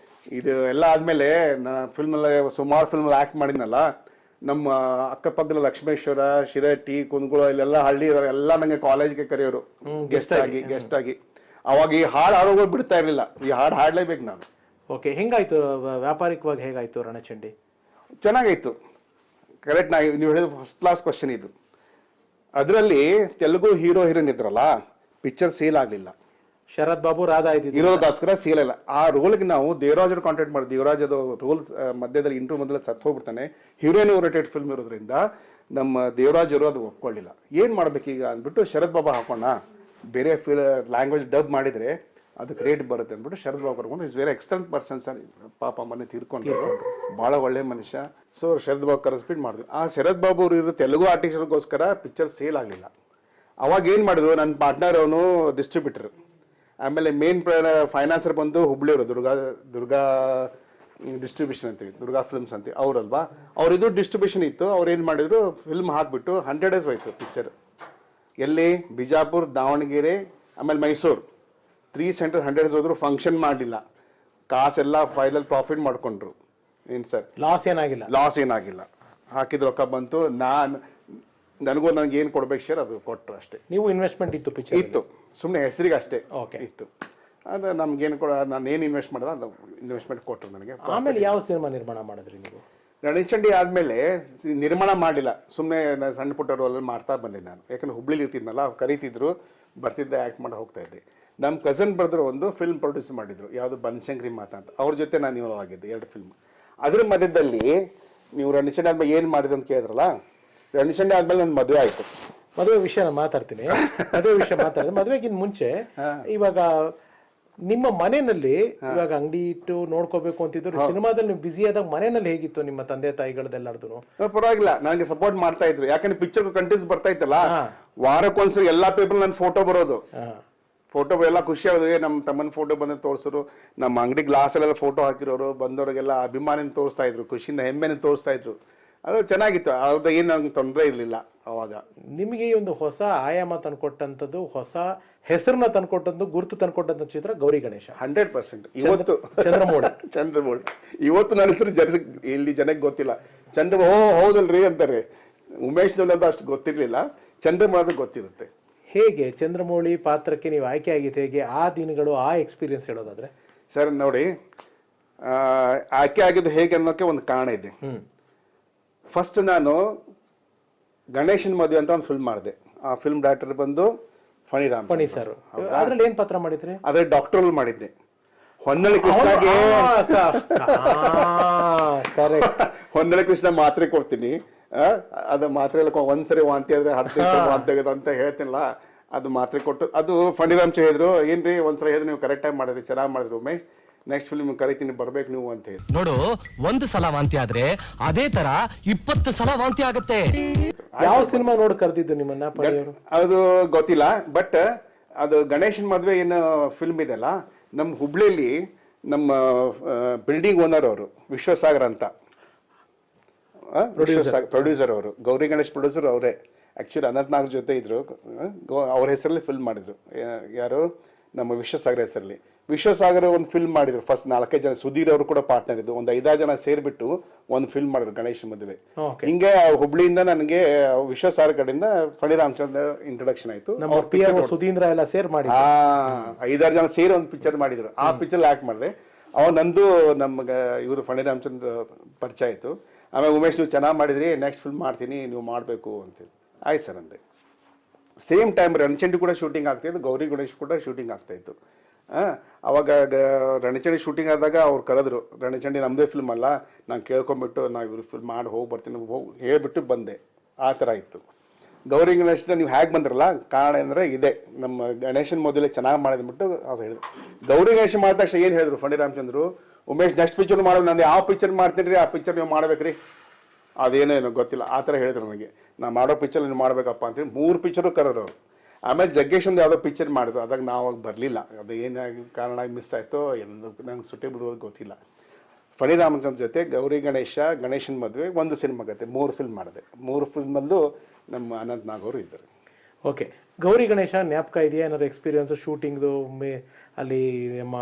ಇದು ಎಲ್ಲ ಆದ್ಮೇಲೆ ನಾನು ಫಿಲ್ಮಲ್ಲಿ ಸುಮಾರು ಫಿಲ್ಮಲ್ಲಿ ಆಕ್ಟ್ ಮಾಡಿದ್ನಲ್ಲ, ನಮ್ಮ ಅಕ್ಕಪಕ್ಕದ ಲಕ್ಷ್ಮೇಶ್ವರ, ಶಿರಟ್ಟಿ, ಕುಂದಗೋಳ, ಇಲ್ಲೆಲ್ಲ ಹಳ್ಳಿ ಎಲ್ಲ ನಂಗೆ ಕಾಲೇಜ್ಗೆ ಕರೆಯೋರು ಗೆಸ್ಟ್ ಆಗಿ. ಅವಾಗ ಈ ಹಾಡು ಹಾಡೋದು ಬಿಡ್ತಾ ಇರಲಿಲ್ಲ, ಈ ಹಾಡು ಹಾಡ್ಲೇಬೇಕು ನಾನು. ಓಕೆ, ಹೆಂಗಾಯ್ತು ವ್ಯಾಪಾರಿಕವಾಗಿ, ಹೇಗಾಯ್ತು ರಣಚಂಡಿ? ಚೆನ್ನಾಗಾಯ್ತು, ಕರೆಕ್ಟ್. ನೀವು ಹೇಳಿದ ಫಸ್ಟ್ ಕ್ಲಾಸ್ ಕ್ವಶನ್ ಇದು. ಅದರಲ್ಲಿ ತೆಲುಗು ಹೀರೋ ಹೀರೋಯಿನ್ ಇದ್ರಲ್ಲ, ಪಿಕ್ಚರ್ ಸೇಲ್ ಆಗಲಿಲ್ಲ. ಶರತ್ ಬಾಬು, ರಾಧಾ ಇರೋದಕ್ಕೋಸ್ಕರ ಸೇಲ್ ಇಲ್ಲ. ಆ ರೋಲ್ಗೆ ನಾವು ದೇವರಾಜ್ ಕಾಂಟ್ಯಾಕ್ಟ್ ಮಾಡಿದ್ವಿ. ದೇವರಾಜ್ ಅದು ರೋಲ್ ಮಧ್ಯದಲ್ಲಿ ಇಂಟ್ರೂ ಮೊದಲೇ ಸತ್ತು ಹೋಗ್ಬಿಡ್ತಾನೆ. ಹೀರೋಯಿನ್ ಓರಿಯೆಂಟೆಡ್ ಫಿಲ್ಮ್ ಇರೋದ್ರಿಂದ ನಮ್ಮ ದೇವರಾಜ್ ಅವರು ಅದು ಒಪ್ಕೊಳ್ಳಿಲ್ಲ. ಏನು ಮಾಡ್ಬೇಕೀಗ ಅಂದ್ಬಿಟ್ಟು ಶರತ್ ಬಾಬಾ ಹಾಕೋಣ, ಬೇರೆ ಲ್ಯಾಂಗ್ವೇಜ್ ಡಬ್ ಮಾಡಿದರೆ ಅದಕ್ಕೆ ರೇಟ್ ಬರುತ್ತೆ ಅಂದ್ಬಿಟ್ಟು ಶರತ್ ಬಾಬು ಕರ್ಕೊಂಡು, is very excellent person sir, ಪಾಪ ಮನೆ ತೀರ್ಕೊಂಡ್ರು, ಭಾಳ ಒಳ್ಳೆ ಮನುಷ್ಯ. ಸೊ ಶರತ್ ಬಾಬು ಕರೆಸ್ಬಿಟ್ಟು ಮಾಡಿದ್ವಿ. ಆ ಶರತ್ ಬಾಬು ಅವರು ಇರೋ ತೆಲುಗು ಆರ್ಟಿಸ್ಟ್ಗೋಸ್ಕರ ಪಿಕ್ಚರ್ ಸೇಲ್ ಆಗಲಿಲ್ಲ. ಅವಾಗ ಏನು ಮಾಡಿದ್ರು, ನನ್ನ ಪಾರ್ಟ್ನರ್ ಅವನು ಡಿಸ್ಟ್ರಿಬ್ಯೂಟರ್, ಆಮೇಲೆ ಮೇನ್ ಫೈನಾನ್ಸರ್ ಬಂದು ಹುಬ್ಳಿಯವರು, ದುರ್ಗಾ ಡಿಸ್ಟ್ರಿಬ್ಯೂಷನ್ ಅಂತೀವಿ, ದುರ್ಗಾ ಫಿಲ್ಮ್ಸ್ ಅಂತೀವಿ, ಅವರಲ್ವಾ. ಅವ್ರಿದು ಡಿಸ್ಟ್ರಿಬ್ಯೂಷನ್ ಇತ್ತು. ಅವ್ರು ಏನು ಮಾಡಿದ್ರು, ಫಿಲ್ಮ್ ಹಾಕ್ಬಿಟ್ಟು 100 days ಹೋಯ್ತು ಪಿಕ್ಚರ್. ಎಲ್ಲಿ? ಬಿಜಾಪುರ್, ದಾವಣಗೆರೆ, ಆಮೇಲೆ ಮೈಸೂರು, 3 centers 100 days ಹೋದ್ರು, ಫಂಕ್ಷನ್ ಮಾಡಲಿಲ್ಲ. ಕಾಸೆಲ್ಲ ಫೈಲಲ್ಲಿ ಪ್ರಾಫಿಟ್ ಮಾಡ್ಕೊಂಡ್ರು. ಏನು ಸರ್, ಲಾಸ್ ಏನಾಗಿಲ್ಲ. ಹಾಕಿದ ರೊಕ್ಕ ಬಂತು. ನನಗೂ ನನಗೆ ಏನು ಕೊಡ್ಬೇಕು ಶೇರ್ ಅದು ಕೊಟ್ಟರು ಅಷ್ಟೇ. ನೀವು ಇನ್ವೆಸ್ಟ್ಮೆಂಟ್ ಇತ್ತು ಪಿಕ್ಚರ್? ಇತ್ತು, ಸುಮ್ಮನೆ ಹೆಸರಿಗೆ ಅಷ್ಟೇ ಇತ್ತು. ಅದು ನಮ್ಗೇನು ನಾನು ಏನು ಇನ್ವೆಸ್ಟ್ ಮಾಡಿದೆ ಅದು ಇನ್ವೆಸ್ಟ್ಮೆಂಟ್ ಕೊಟ್ಟರು ನನಗೆ. ಆಮೇಲೆ ಯಾವ ಸಿನಿಮಾ ನಿರ್ಮಾಣ ಮಾಡಿದ್ರಿ ನೀವು? ರಣಚಂಡಿ ಆದಮೇಲೆ ನಿರ್ಮಾಣ ಮಾಡಲಿಲ್ಲ, ಸುಮ್ಮನೆ ಸಣ್ಣ ಪುಟ್ಟ ರೋಲಲ್ಲಿ ಮಾಡ್ತಾ ಬಂದಿದ್ದೆ ನಾನು. ಯಾಕಂದ್ರೆ ಹುಬ್ಳಿಲಿ ಇರ್ತಿದ್ನಲ್ಲ, ಕರೀತಿದ್ರು, ಬರ್ತಿದ್ದೆ, ಆ್ಯಕ್ಟ್ ಮಾಡಿ ಹೋಗ್ತಾ ಇದ್ದೆ. ನಮ್ಮ ಕಸನ್ ಬ್ರದರ್ ಒಂದು ಫಿಲ್ಮ್ ಪ್ರೊಡ್ಯೂಸ್ ಮಾಡಿದ್ರು, ಯಾವುದು ಬನಶಂಕರಿ ಮಾತಾ ಅಂತ. ಅವ್ರ ಜೊತೆ ನಾನು ಇನ್ವಾಲ್ವ್ ಆಗಿದ್ದೆ, 2 ಫಿಲ್ಮ್. ಅದ್ರ ಮಧ್ಯದಲ್ಲಿ ನೀವು ರಣಚಂಡಿ ಆದ್ಮೇಲೆ ಏನು ಮಾಡಿದೆ ಅಂತ ಕೇಳಿದ್ರಲ್ಲ, ರಣಚಂಡಿ ಆದ್ಮೇಲೆ ನನ್ನ ಮದುವೆ ಆಯ್ತು. ಮದುವೆ ವಿಷಯ ಮಾತಾಡ್ತೀನಿ. ಮದುವೆಗಿಂತ ಮುಂಚೆ ಇವಾಗ ನಿಮ್ಮ ಮನೆಯಲ್ಲಿ ಇವಾಗ ಅಂಗಡಿ ಇಟ್ಟು ನೋಡ್ಕೋಬೇಕು ಅಂತಿದ್ರು, ಸಿನಿಮಾದಲ್ಲಿ ನೀವು ಬಿಸಿ ಆದಾಗ ಮನೆಯಲ್ಲಿ ಹೇಗಿತ್ತು ನಿಮ್ಮ ತಂದೆ ತಾಯಿಗಳದೆಲ್ಲರದು? ಪರವಾಗಿಲ್ಲ, ನನಗೆ ಸಪೋರ್ಟ್ ಮಾಡ್ತಾ ಇದ್ರು. ಯಾಕಂದ್ರೆ ಪಿಕ್ಚರ್ ಕಂಟಿನ್ಯೂಸ್ ಬರ್ತಾ ಇತ್ತಲ್ಲ, ವಾರಕ್ಕೊಂದ್ಸರಿ ಎಲ್ಲಾ ಪೇಪರ್ ನನ್ನ ಫೋಟೋ ಬರೋದು. ಫೋಟೋ ಎಲ್ಲ ಖುಷಿ ಆಗೋದು. ನಮ್ಮ ತಮ್ಮನ ಫೋಟೋ ಬಂದು ತೋರಿಸೋರು, ನಮ್ಮ ಅಂಗಡಿ ಗ್ಲಾಸಲ್ಲೆಲ್ಲ ಫೋಟೋ ಹಾಕಿರೋರು, ಬಂದವರಿಗೆಲ್ಲ ಅಭಿಮಾನಿನ ತೋರಿಸ್ತಾ ಇದ್ರು, ಖುಷಿಯಿಂದ ಹೆಮ್ಮೆನ ತೋರಿಸ್ತಾ ಇದ್ರು. ಅದು ಚೆನ್ನಾಗಿತ್ತು. ಅದ ಏನು ನಂಗೆ ತೊಂದರೆ ಇರಲಿಲ್ಲ ಅವಾಗ. ನಿಮಗೆ ಈ ಒಂದು ಹೊಸ ಆಯಾಮ ತಂದ್ಕೊಟ್ಟಂಥದ್ದು, ಹೊಸ ಹೆಸರನ್ನ ತಂದ್ಕೊಟ್ಟದ್ದು, ಗುರುತು ತಂದ್ಕೊಟ್ಟಂತ ಚಿತ್ರ ಗೌರಿ ಗಣೇಶ. 100%. ಇವತ್ತು ಚಂದ್ರಮೌಳಿ ಇವತ್ತು ನನ್ನ ಹೆಸರು ಇಲ್ಲಿ ಜನಕ್ಕೆ ಗೊತ್ತಿಲ್ಲ. ಹೌದಲ್ರಿ ಅಂತಾರೆ. ಉಮೇಶ್ ಅಂತ ಅಷ್ಟು ಗೊತ್ತಿರ್ಲಿಲ್ಲ, ಚಂದ್ರಮೌಳಿ ಗೊತ್ತಿರುತ್ತೆ. ಹೇಗೆ ಚಂದ್ರಮೌಳಿ ಪಾತ್ರಕ್ಕೆ ನೀವು ಆಯ್ಕೆ ಆಗಿದ್ದು ಹೇಗೆ? ಆ ದಿನಗಳು, ಆ ಎಕ್ಸ್ಪೀರಿಯನ್ಸ್ ಹೇಳೋದಾದ್ರೆ ಸರ್ ನೋಡಿ, ಆಯ್ಕೆ ಆಗಿದ್ದು ಹೇಗೆ ಅನ್ನೋಕೆ ಒಂದು ಕಾರಣ ಇದೆ. ಫಸ್ಟ್ ನಾನು ಗಣೇಶನ್ ಮದುವೆ ಅಂತ ಒಂದು ಫಿಲ್ಮ್ ಮಾಡಿದೆ. ಆ ಫಿಲ್ಮ್ ಡೈರೆಕ್ಟರ್ ಬಂದು ಫಣಿ ಸರ್. ಅದ್ರಲ್ಲಿ ಏನ್ ಪಾತ್ರ ಮಾಡಿದ್ರಿ? ಅದೇ ಡಾಕ್ಟರ್ ಮಾಡಿದ್ದೆ. ಹೊನ್ನಳ್ಳಿ ಕೃಷ್ಣಗೆ ಹೊನ್ನಳ್ಳಿ ಕೃಷ್ಣ ಮಾತ್ರೆ ಕೊಡ್ತೀನಿ, ಅದು ಮಾತ್ರೆ ಒಂದ್ಸರಿ ವಾಂತಿ ಆದ್ರೆ 10 ದಿವಸ ವಾಂತಿ ಆಗೋದು ಅಂತ ಹೇಳ್ತೀನಲ್ಲ, ಅದು ಮಾತ್ರೆ ಕೊಟ್ಟು, ಅದು ಫಣಿರಾಮ್ ಹೇಳಿದ್ರು, ಏನ್ರಿ ಒಂದ್ಸಲ ಹೇಳಿದ್ರೆ ನೀವು ಕರೆಕ್ಟಾಗಿ ಮಾಡಿದ್ರಿ, ಚೆನ್ನಾಗಿ ಮಾಡಿದ್ರು ಉಮೇಶ್, ನೆಕ್ಸ್ಟ್ ಫಿಲ್ಮ್ ಕರಿತೀನಿ, ಬರ್ಬೇಕು ನೀವು ಅಂತ ಹೇಳಿ. ನೋಡು, 1 ಸಲ ವಾಂತಿ ಆದ್ರೆ ಅದೇ ತರ 20 ಸಲ ವಾಂತಿ ಆಗುತ್ತೆ. ಯಾವ ಸಿನಿಮಾ ನೋಡಿ ಕರೆದಿದ್ದು ನಿಮ್ಮನ್ನ? ಅದು ಗೊತ್ತಿಲ್ಲ, ಬಟ್ ಅದು ಗಣೇಶನ್ ಮದ್ವೆ ಏನು ಫಿಲ್ಮ್ ಇದೆಲ್ಲ, ನಮ್ಮ ಹುಬ್ಳಿಯಲ್ಲಿ ನಮ್ಮ ಬಿಲ್ಡಿಂಗ್ ಓನರ್ ಅವರು ವಿಶ್ವಸಾಗರ್ ಅಂತ, ಪ್ರೊಡ್ಯೂಸರ್ ಅವರು, ಗೌರಿ ಗಣೇಶ್ ಪ್ರೊಡ್ಯೂಸರ್ ಅವರೇ. ಆಕ್ಚುಲಿ ಅನಂತನಾಗ್ ಜೊತೆ ಇದ್ರು, ಅವ್ರ ಹೆಸರಲ್ಲಿ ಫಿಲ್ಮ್ ಮಾಡಿದ್ರು. ಯಾರು? ನಮ್ಮ ವಿಶ್ವಸಾಗರ್ ಹೆಸರಲ್ಲಿ. ವಿಶ್ವಸಾಗರ್ ಒಂದು ಫಿಲ್ಮ್ ಮಾಡಿದ್ರು. ಫಸ್ಟ್ 4-5 ಜನ, ಸುಧೀರ್ ಅವರು ಕೂಡ ಪಾರ್ಟ್ನರ್ ಇದ್ದು, ಒಂದು 5-6 ಜನ ಸೇರ್ಬಿಟ್ಟು ಒಂದು ಫಿಲ್ಮ್ ಮಾಡಿದ್ರು, ಗಣೇಶ್ ಮದುವೆ. ಹಿಂಗೆ ಹುಬ್ಳಿಯಿಂದ ನನಗೆ ವಿಶ್ವಸಾಗರ್ ಕಡೆಯಿಂದ ಫಣಿರಾಮಚಂದ್ರ ಇಂಟ್ರೊಡಕ್ಷನ್ ಆಯ್ತು. ಸುಧೀಂದ್ರ ಎಲ್ಲ ಸೇರ್ ಮಾಡಿ 5-6 ಜನ ಸೇರಿ ಒಂದು ಪಿಕ್ಚರ್ ಮಾಡಿದ್ರು. ಆ ಪಿಕ್ಚರ್ ಆಕ್ಟ್ ಮಾಡಿದೆ. ನಂದು ನಮ್ಗೆ ಇವರು ಫಣಿರಾಮಚಂದ್ರ ಪರಿಚಯ ಆಯ್ತು. ಆಮೇಲೆ ಉಮೇಶ್ ನೀವು ಚೆನ್ನಾಗಿ ಮಾಡಿದ್ರಿ, ನೆಕ್ಸ್ಟ್ ಫಿಲ್ಮ್ ಮಾಡ್ತೀನಿ, ನೀವು ಮಾಡಬೇಕು ಅಂತೇಳಿ. ಆಯ್ತು ಸರ್ ಅಂದೆ. ಸೇಮ್ ಟೈಮ್ ರಣಚಂಡಿ ಕೂಡ ಶೂಟಿಂಗ್ ಆಗ್ತಾಯಿತ್ತು, ಗೌರಿ ಗಣೇಶ್ ಕೂಡ ಶೂಟಿಂಗ್ ಆಗ್ತಾಯಿತ್ತು. ಅವಾಗ ರಣಚಂಡಿ ಶೂಟಿಂಗ್ ಆದಾಗ ಅವ್ರು ಕರೆದ್ರು, ರಣಚಂಡಿ ನಮ್ಮದೇ ಫಿಲ್ಮ್ ಅಲ್ಲ, ನಾನು ಕೇಳ್ಕೊಂಬಿಟ್ಟು ನಾವು ಇವ್ರು ಫಿಲ್ಮ್ ಮಾಡಿ ಹೋಗಿ ಬರ್ತೀನಿ, ಹೇಳ್ಬಿಟ್ಟು ಬಂದೆ. ಆ ಥರ ಇತ್ತು. ಗೌರಿ ಗಣೇಶನ ನೀವು ಹೇಗೆ ಬಂದ್ರಲ್ಲ, ಕಾರಣ ಅಂದರೆ ಇದೆ, ನಮ್ಮ ಗಣೇಶನ ಮೊದಲೇ ಚೆನ್ನಾಗಿ ಮಾಡಿದ್ಬಿಟ್ಟು ಅವ್ರು ಹೇಳಿದ್ರು. ಗೌರಿ ಗಣೇಶ ಮಾಡಿದ ತಕ್ಷಣ ಏನು ಹೇಳಿದ್ರು ಫಣಿರಾಮಚಂದ್ರು, ಉಮೇಶ್ ನೆಕ್ಸ್ಟ್ ಪಿಕ್ಚರ್ ಮಾಡೋದು, ನಾನು ಯಾವ ಪಿಕ್ಚರ್ ಮಾಡ್ತೀನಿ ರೀ, ಆ ಪಿಕ್ಚರ್ ನೀವು ಮಾಡ್ಬೇಕ್ರಿ, ಅದೇನೇನೋ ಗೊತ್ತಿಲ್ಲ ಆ ಥರ ಹೇಳಿದ್ರು ನನಗೆ. ನಾ ಮಾಡೋ ಪಿಕ್ಚರ್ ನೀನು ಮಾಡಬೇಕಪ್ಪ ಅಂತೇಳಿ 3 ಪಿಕ್ಚರು ಕರೆದ್ರು ಅವರು. ಆಮೇಲೆ ಜಗ್ಗೇಶ್ ಒಂದು ಯಾವುದೋ ಪಿಕ್ಚರ್ ಮಾಡಿದ್ರು, ಅದಾಗ ನಾವು ಬರಲಿಲ್ಲ. ಅದು ಏನಾಗಿ ಕಾರಣ ಮಿಸ್ ಆಯಿತೋ ಎಲ್ಲ ನಂಗೆ ಸುಟೇಬಲ್ ಗೊತ್ತಿಲ್ಲ. ಫಣಿ ರಾಮಚಂದ್ರ ಜೊತೆ ಗೌರಿ ಗಣೇಶನ ಮದುವೆ ಒಂದು ಸಿನಿಮಾ ಗತೆ 3 ಫಿಲ್ಮ್ ಮಾಡಿದೆ. 3 ಫಿಲ್ಮಲ್ಲೂ ನಮ್ಮ ಅನಂತ್ ನಾಗ್ ಅವರು ಇದ್ದರು. ಓಕೆ, ಗೌರಿ ಗಣೇಶ ಜ್ಞಾಪಕ ಇದೆಯಾ ಏನಾದ್ರು ಎಕ್ಸ್ಪೀರಿಯನ್ಸ್ ಶೂಟಿಂಗ್ದು? ಅಲ್ಲಿ ನಿಮ್ಮ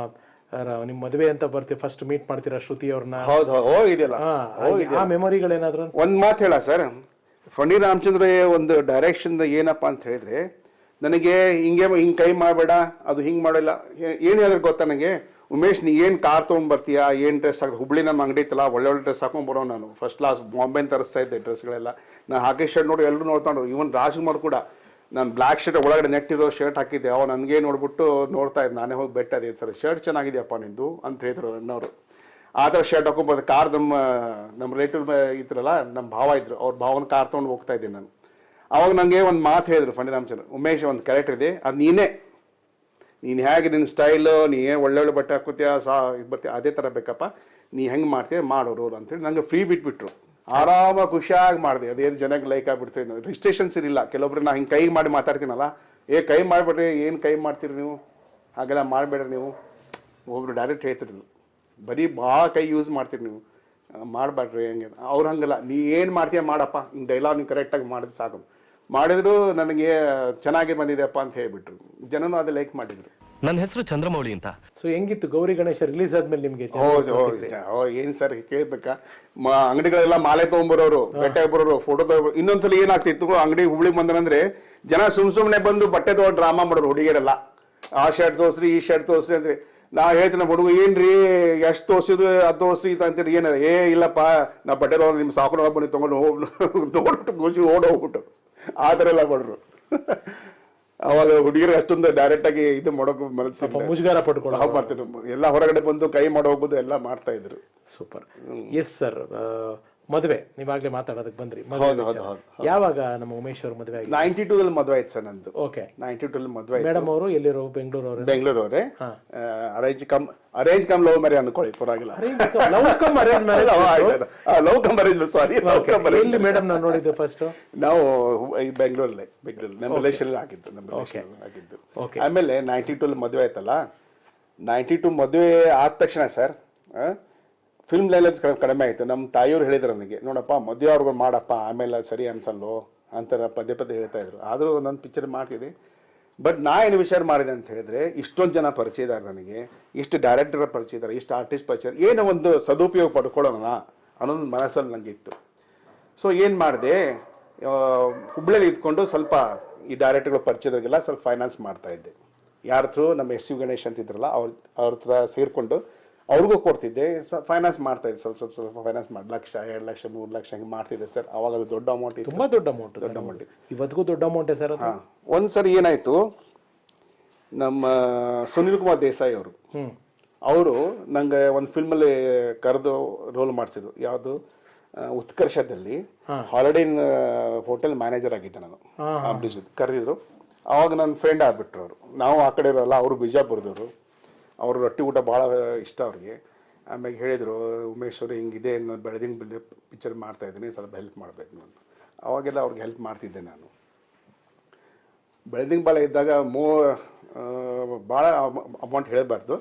ಮದುವೆ ಅಂತ ಬರ್ತೀವಿ, ಫಸ್ಟ್ ಮೀಟ್ ಮಾಡ್ತೀರಾ ಶ್ರುತಿ ಅವ್ರನ್ನ? ಹೌದು, ಹೋಗಿದೆಯಲ್ಲ. ಆ ಮೆಮೊರಿಗಳೇನಾದ್ರು? ಒಂದು ಮಾತು ಹೇಳ ಸರ್, ಫಣಿ ರಾಮಚಂದ್ರ ಒಂದು ಡೈರೆಕ್ಷನ್ ಏನಪ್ಪ ಅಂತ ಹೇಳಿದ್ರೆ, ನನಗೆ ಹಿಂಗೆ ಕೈ ಮಾಡಬೇಡ, ಅದು ಹಿಂಗೆ ಮಾಡಲ್ಲ. ಏನು ಹೇಳಿದ್ರೆ ಗೊತ್ತಾ ನನಗೆ, ಉಮೇಶ್ ನೀ ಏನು ಕಾರ್ ತೊಗೊಂಡ್ಬರ್ತೀಯಾ, ಏನು ಡ್ರೆಸ್ ಹಾಕಿ, ಹುಬ್ಳಿ ನಮ್ಮ ಅಂಗಡಿ ಇತ್ತಲ್ಲ, ಒಳ್ಳೆ ಡ್ರೆಸ್ ಹಾಕೊಂಡು ಬರೋ. ನಾನು ಫಸ್ಟ್ ಕ್ಲಾಸ್ ಬಾಂಬೆನ ತರಿಸ್ತಾ ಇದ್ದೆ ಡ್ರೆಸ್ಗಳೆಲ್ಲ. ನಾನು ಹಾಕಿ ಶರ್ಟ್ ನೋಡಿ ಎಲ್ಲರೂ ನೋಡ್ತಾಂಡ್ರು, ಇವನ್ ರಾಜ್ಕುಮಾರ್ ಕೂಡ. ನಾನು ಬ್ಲ್ಯಾಕ್ ಶರ್ಟ್ ಒಳಗಡೆ ನೆಟ್ ಇರೋ ಶರ್ಟ್ ಹಾಕಿದ್ದೆ. ಅವ ನನಗೆ ನೋಡ್ಬಿಟ್ಟು ನೋಡ್ತಾ ಇದ್ದೆ. ನಾನೇ ಹೋಗಿ ಬೆಟ್ಟ ಅದೇ ಸರ್ ಶರ್ಟ್ ಚೆನ್ನಾಗಿದೆಯಪ್ಪ ನಿಂದು ಅಂತ ಹೇಳಿದ್ರು ಅಣ್ಣವರು. ಆ ಥರ ಶರ್ಟ್ ಹಾಕೊಂಡ್ಬರ್ತಾರೆ. ಕಾರ್ ನಮ್ಮ ರಿಲೇಟಿವ್ ಇದ್ರಲ್ಲ, ನಮ್ಮ ಭಾವ ಇದ್ರು, ಅವ್ರ ಭಾವನ ಕಾರ್ ತೊಗೊಂಡು ಹೋಗ್ತಾ ಇದ್ದೀನಿ ನಾನು. ಅವಾಗ ನನಗೆ ಒಂದು ಮಾತು ಹೇಳಿದ್ರು ಫಣಿ ರಾಮಚಂದ್ರ, ಉಮೇಶ್ ಒಂದು ಕ್ಯಾರೆಕ್ಟರ್ ಇದೆ, ಅದು ನೀನು ಹೇಗೆ ನಿನ್ನ ಸ್ಟೈಲು, ನೀ ಏನು ಒಳ್ಳೊಳ್ಳೆ ಬಟ್ಟೆ ಹಾಕೋತೀಯ ಇದು ಬರ್ತೀಯ, ಅದೇ ಥರ ಬೇಕಪ್ಪ, ನೀ ಹೆಂಗೆ ಮಾಡ್ತೀಯ ಮಾಡೋರು ಅಂತೇಳಿ ನನಗೆ ಫ್ರೀ ಬಿಟ್ಬಿಟ್ರು. ಆರಾಮಾಗಿ ಖುಷಿಯಾಗಿ ಮಾಡಿದೆ. ಅದೇನು ಜನಕ್ಕೆ ಲೈಕ್ ಆಗ್ಬಿಡ್ತೀವಿ. ರಿಸ್ಟ್ರಿಕ್ಷನ್ಸ್ ಇರಲಿಲ್ಲ. ಕೆಲವೊಬ್ರು ನಾ ಹಿಂಗೆ ಕೈ ಮಾಡಿ ಮಾತಾಡ್ತೀನಲ್ಲ, ಕೈ ಮಾಡಿಬಿಡ್ರಿ, ಏನು ಕೈ ಮಾಡ್ತೀರಿ ನೀವು, ಹಾಗೆಲ್ಲ ಮಾಡಬೇಡ್ರಿ ನೀವು. ಒಬ್ರು ಡೈರೆಕ್ಟ್ ಹೇಳ್ತಿರ್ಲಿಲ್ಲ, ಬರೀ ಭಾಳ ಕೈ ಯೂಸ್ ಮಾಡ್ತೀರಿ ನೀವು, ಮಾಡಬೇಡ್ರಿ ಹಂಗೆ. ಅವ್ರು ಹಂಗಲ್ಲ, ನೀ ಏನು ಮಾಡ್ತೀಯ ಮಾಡಪ್ಪ, ಹಿಂಗೆ ಡೈಲಾಗ್ ನೀವು ಕರೆಕ್ಟಾಗಿ ಮಾಡಿದ್ರೆ ಸಾಕು. ಮಾಡಿದ್ರು ನನಗೆ ಚೆನ್ನಾಗಿ ಬಂದಿದೆಯಪ್ಪ ಅಂತ ಹೇಳ್ಬಿಟ್ರು. ಜನನು ಅದು ಲೈಕ್ ಮಾಡಿದ್ರು. ನನ್ನ ಹೆಸರು ಚಂದ್ರಮೌಳಿ ಅಂತ. ಸೊ ಹೆಂಗಿತ್ತು ಗೌರಿ ಗಣೇಶ ರಿಲೀಸ್ ಆದ್ಮೇಲೆ ನಿಮ್ಗೆ? ಏನ್ ಸರ್ ಕೇಳ್ಬೇಕಾ, ಅಂಗಡಿಗಳೆಲ್ಲ ಮಾಲೆ ತಗೊಂಡ್ಬರೋರು, ಬೆಟ್ಟ ಬರೋರು, ಫೋಟೋ ತಗೋ. ಇನ್ನೊಂದ್ಸಲ ಏನಾಗ್ತಿತ್ತು, ಅಂಗಡಿ ಹುಬ್ಳಿಗೆ ಬಂದ್ರಂದ್ರೆ ಜನ ಸುಮ್ನೆ ಬಂದು ಬಟ್ಟೆ ತಗೊಂಡು ಡ್ರಾಮಾ ಮಾಡೋರು ಹುಡುಗಿಯರೆಲ್ಲ. ಆ ಶರ್ಟ್ ತೋರಿಸ್ರಿ, ಈ ಶರ್ಟ್ ತೋರಿಸ್ರಿ ಅಂದ್ರೆ ನಾ ಹೇಳ್ತೀನಿ, ಹುಡುಗ ಏನ್ರಿ ಎಷ್ಟು ತೋರಿಸಿದ್ರು ಅದು ತೋರಿಸ್ರಿ ಅಂತೀರಿ. ಏನ ಇಲ್ಲಪ್ಪ, ನಾ ಬಟ್ಟೆ ತಗೊಂಡು ನಿಮ್ಮ ಸಾಕು ಬನ್ನಿ ತಗೊಂಡು ನೋಡ್ಬಿಟ್ಟು ಖುಷಿ ಓಡೋಗ್ಬಿಟ್ಟು ಆ ಥರ ಎಲ್ಲ ಮಾಡ್ರು. ಅವಾಗ ಹುಡುಗಿರು ಅಷ್ಟೊಂದು ಡೈರೆಕ್ಟ್ ಆಗಿ ಇದು ಮಾಡೋಕೆ ಮನಸ್ಸಿಲ್ಲ, ಮುಜುಗರ ಪಟ್ಕೊಂಡು ಮಾಡ್ತಿದ್ರು. ಎಲ್ಲ ಹೊರಗಡೆ ಬಂದು ಕೈ ಮಾಡೋಗ್ಬೋದು, ಎಲ್ಲ ಮಾಡ್ತಾ ಇದ್ರು. ಸೂಪರ್. ಎಸ್ ಸರ್, ಮದುವೆ ನೀವಾಗ್ಲೇ ಮಾತಾಡೋದಕ್ಕೆ ಬಂದ್ರಿ. ಹೌದು. ಯಾವಾಗ ನಮ್ಮ ಉಮೇಶ್ ಅವ್ರ ಮದುವೆ ಆಗಿದೆ? 92 ಮದುವೆ ಆಯ್ತು ಸರ್ ನಂದು. ಓಕೆ, 92 ಮದುವೆ ಆಯ್ತು. ಮೇಡಮ್ ಅವರು ಎಲ್ಲಿರೋ? ಬೆಂಗಳೂರವರೇ. ಅರೇಂಜ್ ಕಮ್ ಲವ್ ಮ್ಯಾರೇಜ್ ಅನ್ಕೊಳ್ಳಿ, ಪರವಾಗಿಲ್ಲ. ಲವ್ ಕಮ್ ಅರೇಂಜ್ ಸಾರಿ. ಎಲ್ಲಿ ಮೇಡಮ್ ನಾನು ನೋಡಿದ್ದೆ ಫಸ್ಟ್? ನಾವು ಬೆಂಗಳೂರಲ್ಲಿ ನಮ್ಮ ರಿಲೇಷನ್ ಆಗಿದ್ದು. ಆಮೇಲೆ 92 ಮದುವೆ ಆಯ್ತಲ್ಲ, 92 ಮದುವೆ ಆದ ತಕ್ಷಣ ಸರ್ ಫಿಲ್ಮ್ ಲೈಲೆನ್ಸ್ ಕಡಿಮೆ ಆಯಿತು. ನಮ್ಮ ತಾಯಿಯವ್ರು ಹೇಳಿದ್ರು ನನಗೆ, ನೋಡಪ್ಪ ಮದುವೆ ಅವ್ರಿಗೂ ಮಾಡಪ್ಪ, ಆಮೇಲೆ ಸರಿ ಅನ್ಸಲ್ಲೋ ಅಂತಾರೆ ಪದೇ ಹೇಳ್ತಾ ಇದ್ರು. ಆದರೂ ನನ್ನ ಪಿಕ್ಚರ್ ಮಾಡ್ತಿದ್ದೆ. ಬಟ್ ನಾ ಏನು ವಿಚಾರ ಮಾಡಿದೆ ಅಂತ ಹೇಳಿದ್ರೆ, ಇಷ್ಟೊಂದು ಜನ ಪರಿಚಯ ಇದ್ದಾರೆ ನನಗೆ, ಇಷ್ಟು ಡೈರೆಕ್ಟರ್ ಪರಿಚಯ ಇದ್ದಾರೆ, ಇಷ್ಟು ಆರ್ಟಿಸ್ಟ್ ಪರಿಚಯ, ಏನೋ ಒಂದು ಸದುಪಯೋಗ ಪಡ್ಕೊಳ್ಳೋಣ ಅನ್ನೋದು ಮನಸ್ಸಲ್ಲಿ ನನಗೆ ಇತ್ತು. ಸೊ ಏನು ಮಾಡಿದೆ, ಹುಬ್ಳಿಯಲ್ಲಿ ಇದ್ಕೊಂಡು ಸ್ವಲ್ಪ ಈ ಡೈರೆಕ್ಟರ್ಗಳ ಪರಿಚಯದಾಗೆಲ್ಲ ಸ್ವಲ್ಪ ಫೈನಾನ್ಸ್ ಮಾಡ್ತಾಯಿದ್ದೆ. ಯಾರ ಥ್ರೂ ನಮ್ಮ ಎಸ್ ಯು ಗಣೇಶ್ ಅಂತಿದ್ರಲ್ಲ ಅವ್ರ ಹತ್ರ ಸೇರಿಕೊಂಡು ಅವ್ರಿಗೂ ಕೊಡ್ತಿದ್ದೆ, ಫೈನಾನ್ಸ್ ಮಾಡ್ತಾಯಿದ್ದೆ. ಸ್ವಲ್ಪ ಫೈನಾನ್ಸ್ ಮಾಡಿ 1 ಲಕ್ಷ 2 ಲಕ್ಷ 3 ಲಕ್ಷ ಹಿಂಗೆ ಮಾಡ್ತಿದ್ದೆ ಸರ್. ಅವಾಗ ಅದು ದೊಡ್ಡ ಅಮೌಂಟ್ ಇತ್ತು. ತುಂಬ ದೊಡ್ಡ ಅಮೌಂಟ್. ಇವತ್ತಿಗೂ ದೊಡ್ಡ ಅಮೌಂಟೇ ಸರ್. ಹಾಂ, ಒಂದು ಸರಿ ಏನಾಯಿತು, ನಮ್ಮ ಸುನಿಲ್ ಕುಮಾರ್ ದೇಸಾಯಿ ಅವರು ನಂಗೆ ಒಂದು ಫಿಲ್ಮಲ್ಲಿ ಕರೆದು ರೋಲ್ ಮಾಡಿಸಿದ್ರು. ಯಾವುದು, ಉತ್ಕರ್ಷದಲ್ಲಿ ಹಾಲಿಡೇ ಹೋಟೆಲ್ ಮ್ಯಾನೇಜರ್ ಆಗಿದ್ದೆ ನಾನು. ಕರೆದಿದ್ರು. ಅವಾಗ ನನ್ನ ಫ್ರೆಂಡ್ ಆಗ್ಬಿಟ್ರು ಅವರು. ನಾವು ಆ ಕಡೆ ಇರೋಲ್ಲ, ಅವರು ಬಿಜಾಪುರದವರು. ಅವರು ರೊಟ್ಟಿ ಊಟ ಭಾಳ ಇಷ್ಟ ಅವ್ರಿಗೆ. ಆಮೇಲೆ ಹೇಳಿದರು, ಉಮೇಶ್ ಅವರು ಹಿಂಗಿದೆ, ನಾನು ಬೆಳೆದಿಂಗ್ ಪಿಕ್ಚರ್ ಮಾಡ್ತಾಯಿದ್ದೀನಿ, ಸ್ವಲ್ಪ ಹೆಲ್ಪ್ ಮಾಡಬೇಕು ಅಂತ. ಅವಾಗೆಲ್ಲ ಅವ್ರಿಗೆ ಹೆಲ್ಪ್ ಮಾಡ್ತಿದ್ದೆ ನಾನು. ಬೆಳೆದಿಂಗ್ ಬಾಳ ಇದ್ದಾಗ ಭಾಳ ಅಮೌಂಟ್ ಹೇಳಬಾರ್ದು.